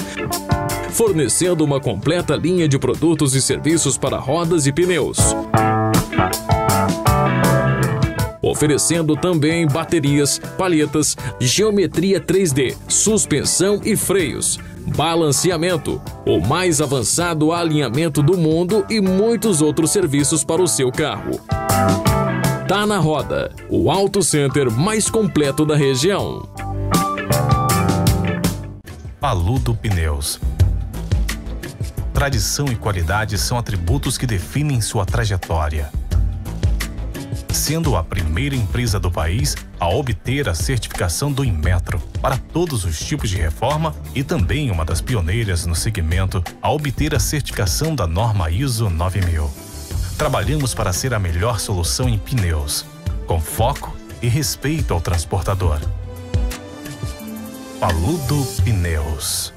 Speaker 5: Fornecendo uma completa linha de produtos e serviços para rodas e pneus. Oferecendo também baterias, palhetas, geometria 3D, suspensão e freios, balanceamento, o mais avançado alinhamento do mundo e muitos outros serviços para o seu carro. Tá na Roda, o Auto Center mais completo da região.
Speaker 6: Paludo Pneus. Tradição e qualidade são atributos que definem sua trajetória. Sendo a primeira empresa do país a obter a certificação do Inmetro para todos os tipos de reforma e também uma das pioneiras no segmento a obter a certificação da norma ISO 9000. Trabalhamos para ser a melhor solução em pneus, com foco e respeito ao transportador. Paludo Pneus.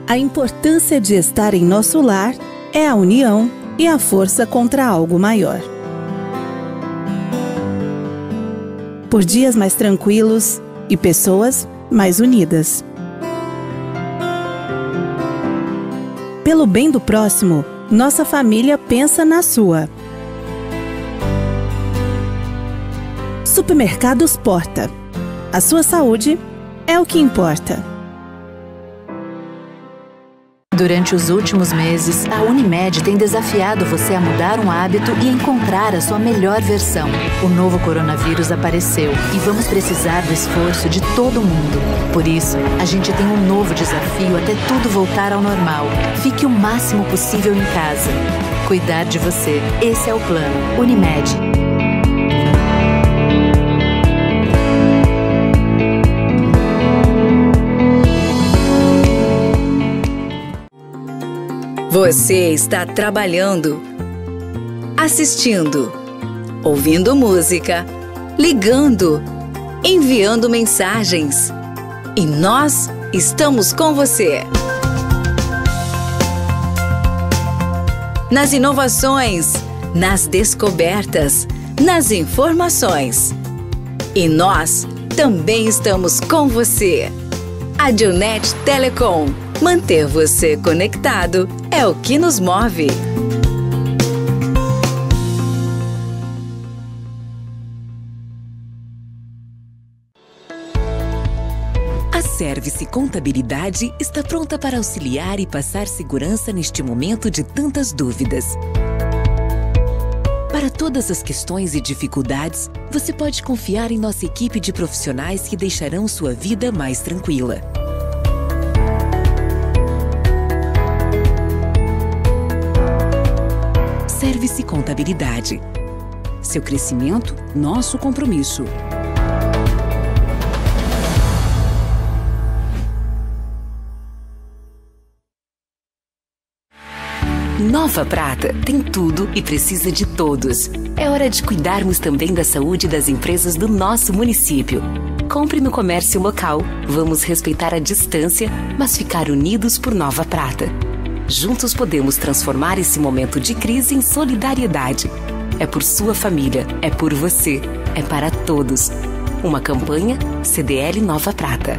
Speaker 7: A importância de estar em nosso lar é a união e a força contra algo maior. Por dias mais tranquilos e pessoas mais unidas. Pelo bem do próximo, nossa família pensa na sua. Supermercados Porta. A sua saúde é o que importa.
Speaker 8: Durante os últimos meses, a Unimed tem desafiado você a mudar um hábito e encontrar a sua melhor versão. O novo coronavírus apareceu e vamos precisar do esforço de todo mundo. Por isso, a gente tem um novo desafio até tudo voltar ao normal. Fique o máximo possível em casa. Cuidar de você. Esse é o plano. Unimed.
Speaker 9: Você está trabalhando, assistindo, ouvindo música, ligando, enviando mensagens. E nós estamos com você. Nas inovações, nas descobertas, nas informações. E nós também estamos com você. A Adionet Telecom. Manter você conectado é o que nos move.
Speaker 10: A Service Contabilidade está pronta para auxiliar e passar segurança neste momento de tantas dúvidas. Para todas as questões e dificuldades, você pode confiar em nossa equipe de profissionais que deixarão sua vida mais tranquila. Service Contabilidade. Seu crescimento, nosso compromisso. Nova Prata tem tudo e precisa de todos. É hora de cuidarmos também da saúde das empresas do nosso município. Compre no comércio local. Vamos respeitar a distância, mas ficar unidos por Nova Prata. Juntos podemos transformar esse momento de crise em solidariedade. É por sua família, é por você, é para todos. Uma campanha CDL Nova Prata.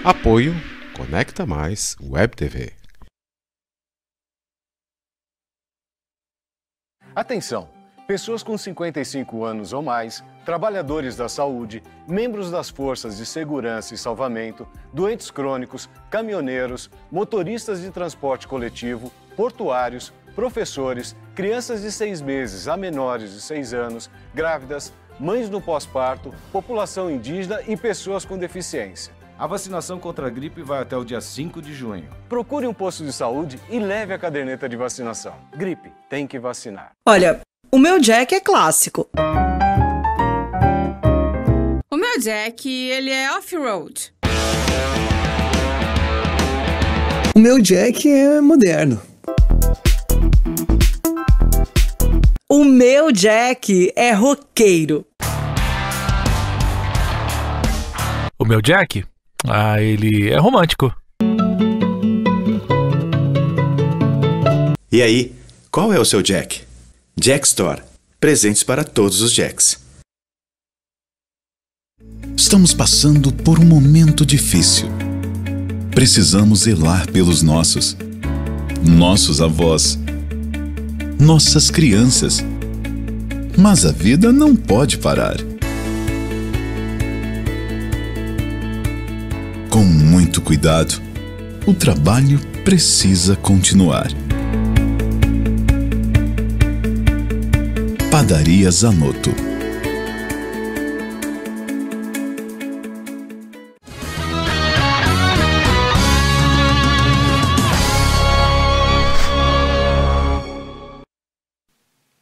Speaker 2: Apoio Conecta Mais Web TV.
Speaker 11: Atenção! Pessoas com 55 anos ou mais, trabalhadores da saúde, membros das forças de segurança e salvamento, doentes crônicos, caminhoneiros, motoristas de transporte coletivo, portuários, professores, crianças de 6 meses a menores de 6 anos, grávidas, mães no pós-parto, população indígena e pessoas com deficiência.
Speaker 22: A vacinação contra a gripe vai até o dia 5 de junho.
Speaker 11: Procure um posto de saúde e leve a caderneta de vacinação. Gripe, tem que vacinar.
Speaker 13: Olha, o meu Jack é clássico.
Speaker 14: O meu Jack, ele é off-road.
Speaker 15: O meu Jack é moderno.
Speaker 13: O meu Jack é roqueiro.
Speaker 16: O meu Jack? Ele é romântico.
Speaker 17: E aí, qual é o seu Jack? Jack Store. Presentes para todos os Jacks.
Speaker 18: Estamos passando por um momento difícil. Precisamos zelar pelos nossos avós, nossas crianças. Mas a vida não pode parar. Com muito cuidado, o trabalho precisa continuar. Padaria Zanotto.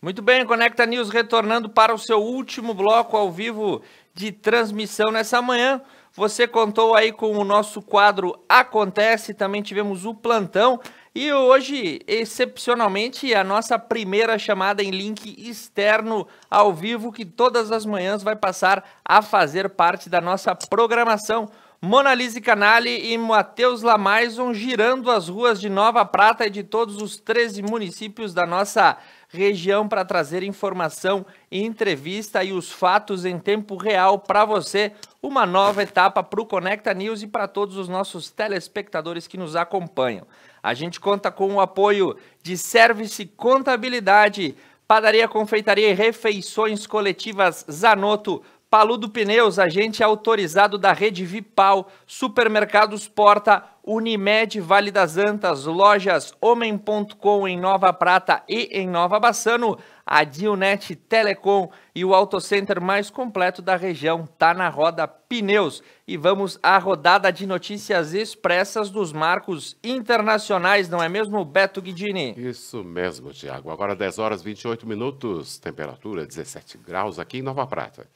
Speaker 1: Muito bem, Conecta News retornando para o seu último bloco ao vivo de transmissão nessa manhã. Você contou aí com o nosso quadro Acontece, também tivemos o plantão e hoje, excepcionalmente, a nossa primeira chamada em link externo ao vivo, que todas as manhãs vai passar a fazer parte da nossa programação. Monalise Canali e Matheus Lamaison girando as ruas de Nova Prata e de todos os 13 municípios da nossa região para trazer informação, entrevista e os fatos em tempo real para você. Uma nova etapa para o Conecta News e para todos os nossos telespectadores que nos acompanham. A gente conta com o apoio de Service Contabilidade, Padaria, Confeitaria e Refeições Coletivas Zanotto, Paludo Pneus, agente autorizado da Rede Vipal, Supermercados Porta, Unimed Vale das Antas, lojas Homem.com em Nova Prata e em Nova Bassano, a Dionet Telecom e o autocenter mais completo da região tá na Roda Pneus. E vamos à rodada de notícias expressas dos marcos internacionais, não é mesmo, Beto Guidini?
Speaker 2: Isso mesmo, Tiago. Agora 10 horas e 28 minutos, temperatura 17 graus aqui em Nova Prata.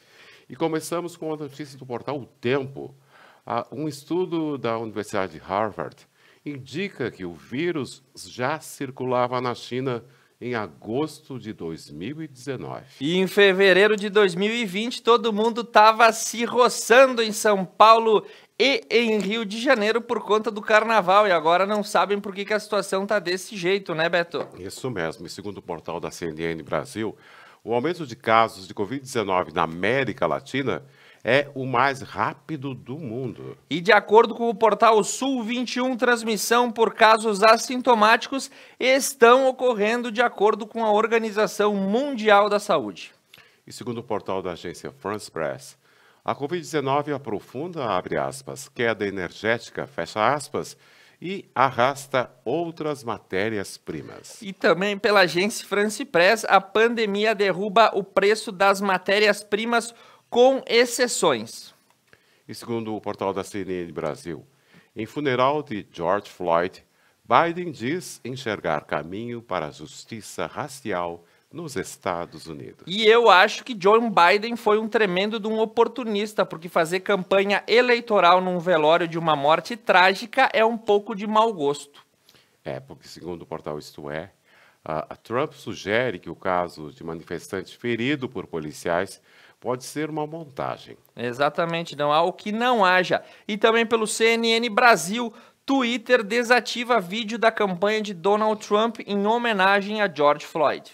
Speaker 2: E começamos com a notícia do portal O Tempo. Um estudo da Universidade de Harvard indica que o vírus já circulava na China em agosto de 2019.
Speaker 1: E em fevereiro de 2020, todo mundo estava se roçando em São Paulo e em Rio de Janeiro por conta do carnaval. E agora não sabem por que a situação está desse jeito, né, Beto?
Speaker 2: Isso mesmo. E segundo o portal da CNN Brasil, o aumento de casos de Covid-19 na América Latina é o mais rápido do mundo.
Speaker 1: E de acordo com o portal Sul 21, transmissão por casos assintomáticos estão ocorrendo de acordo com a Organização Mundial da Saúde.
Speaker 2: E segundo o portal da agência France Press, a Covid-19 aprofunda, abre aspas, queda energética, fecha aspas, e arrasta outras matérias-primas.
Speaker 1: E também pela agência France Press, a pandemia derruba o preço das matérias-primas com exceções.
Speaker 2: E segundo o portal da CNN Brasil, em funeral de George Floyd, Biden diz enxergar caminho para a justiça racial nos Estados Unidos.
Speaker 1: E eu acho que Joe Biden foi um tremendo de um oportunista, porque fazer campanha eleitoral num velório de uma morte trágica é um pouco de mau gosto.
Speaker 2: Porque segundo o portal Isto É, a Trump sugere que o caso de manifestante ferido por policiais pode ser uma montagem.
Speaker 1: Exatamente, não há o que não haja. E também pelo CNN Brasil, Twitter desativa vídeo da campanha de Donald Trump em homenagem a George Floyd.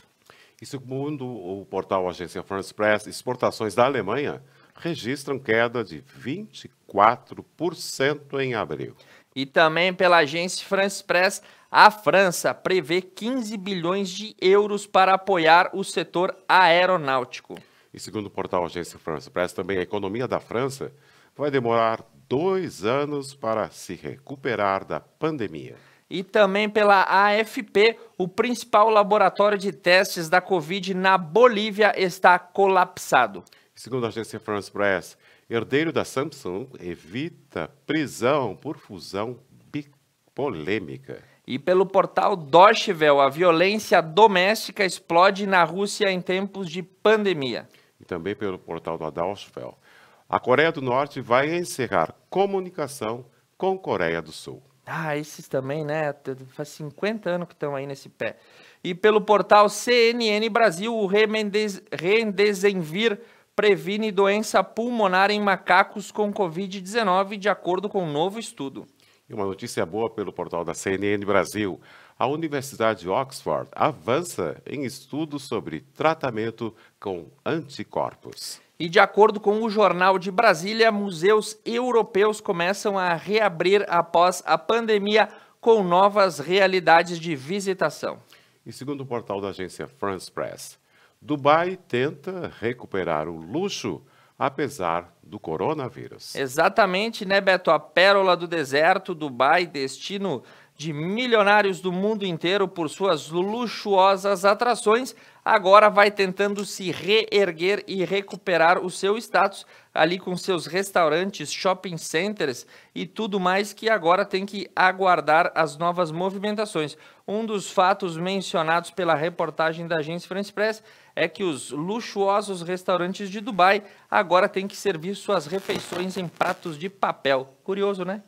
Speaker 2: E segundo o portal Agência France Press, exportações da Alemanha registram queda de 24% em abril.
Speaker 1: E também pela Agência France Press, a França prevê 15 bilhões de euros para apoiar o setor aeronáutico.
Speaker 2: E segundo o portal Agência France Press, também a economia da França vai demorar 2 anos para se recuperar da pandemia.
Speaker 1: E também pela AFP, o principal laboratório de testes da Covid na Bolívia está colapsado.
Speaker 2: Segundo a Agência France Press, herdeiro da Samsung evita prisão por fusão polêmica.
Speaker 1: E pelo portal Deutsche Welle, a violência doméstica explode na Rússia em tempos de pandemia.
Speaker 2: E também pelo portal da Deutsche Welle, a Coreia do Norte vai encerrar comunicação com a Coreia do Sul.
Speaker 1: Esses também, né? Faz 50 anos que estão aí nesse pé. E pelo portal CNN Brasil, o Remdesivir previne doença pulmonar em macacos com Covid-19, de acordo com um novo estudo.
Speaker 2: E uma notícia boa pelo portal da CNN Brasil. A Universidade de Oxford avança em estudos sobre tratamento com anticorpos.
Speaker 1: E de acordo com o Jornal de Brasília, museus europeus começam a reabrir após a pandemia com novas realidades de visitação.
Speaker 2: E segundo o portal da agência France Press, Dubai tenta recuperar o luxo apesar do coronavírus.
Speaker 1: Exatamente, né, Beto? A pérola do deserto, Dubai, destino de milionários do mundo inteiro por suas luxuosas atrações, agora vai tentando se reerguer e recuperar o seu status ali com seus restaurantes, shopping centers e tudo mais, que agora tem que aguardar as novas movimentações. Um dos fatos mencionados pela reportagem da agência France Press é que os luxuosos restaurantes de Dubai agora têm que servir suas refeições em pratos de papel. Curioso, né?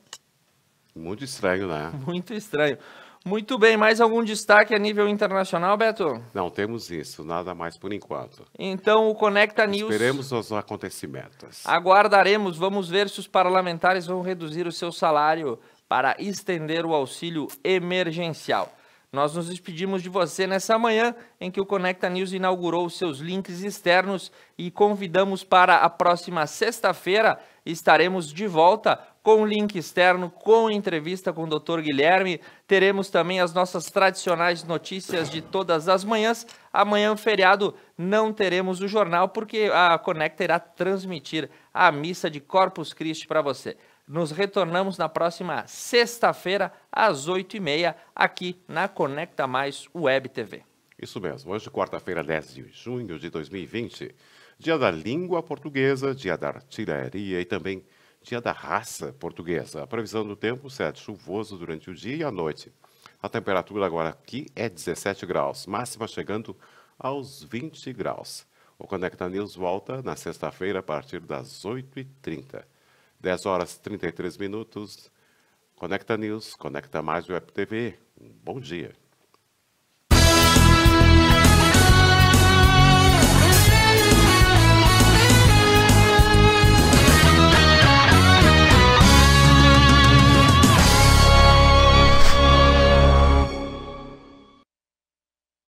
Speaker 2: Muito estranho, né?
Speaker 1: Muito estranho. Muito bem, mais algum destaque a nível internacional, Beto?
Speaker 2: Não, temos isso, nada mais por enquanto.
Speaker 1: Então o Conecta News...
Speaker 2: Esperemos os acontecimentos.
Speaker 1: Aguardaremos, vamos ver se os parlamentares vão reduzir o seu salário para estender o auxílio emergencial. Nós nos despedimos de você nessa manhã em que o Conecta News inaugurou seus links externos e convidamos para a próxima sexta-feira. Estaremos de volta com o link externo, com entrevista com o Dr. Guilherme. Teremos também as nossas tradicionais notícias de todas as manhãs. Amanhã, feriado, não teremos o jornal porque a Conecta irá transmitir a missa de Corpus Christi para você. Nos retornamos na próxima sexta-feira, às 8h30, aqui na Conecta Mais Web TV.
Speaker 2: Isso mesmo. Hoje, quarta-feira, 10 de junho de 2020, dia da língua portuguesa, dia da artilharia e também dia da raça portuguesa. A previsão do tempo será chuvoso durante o dia e a noite. A temperatura agora aqui é 17 graus, máxima chegando aos 20 graus. O Conecta News volta na sexta-feira a partir das 8h30. 10 horas e 33 minutos. Conecta News, Conecta Mais Web TV. Um bom dia.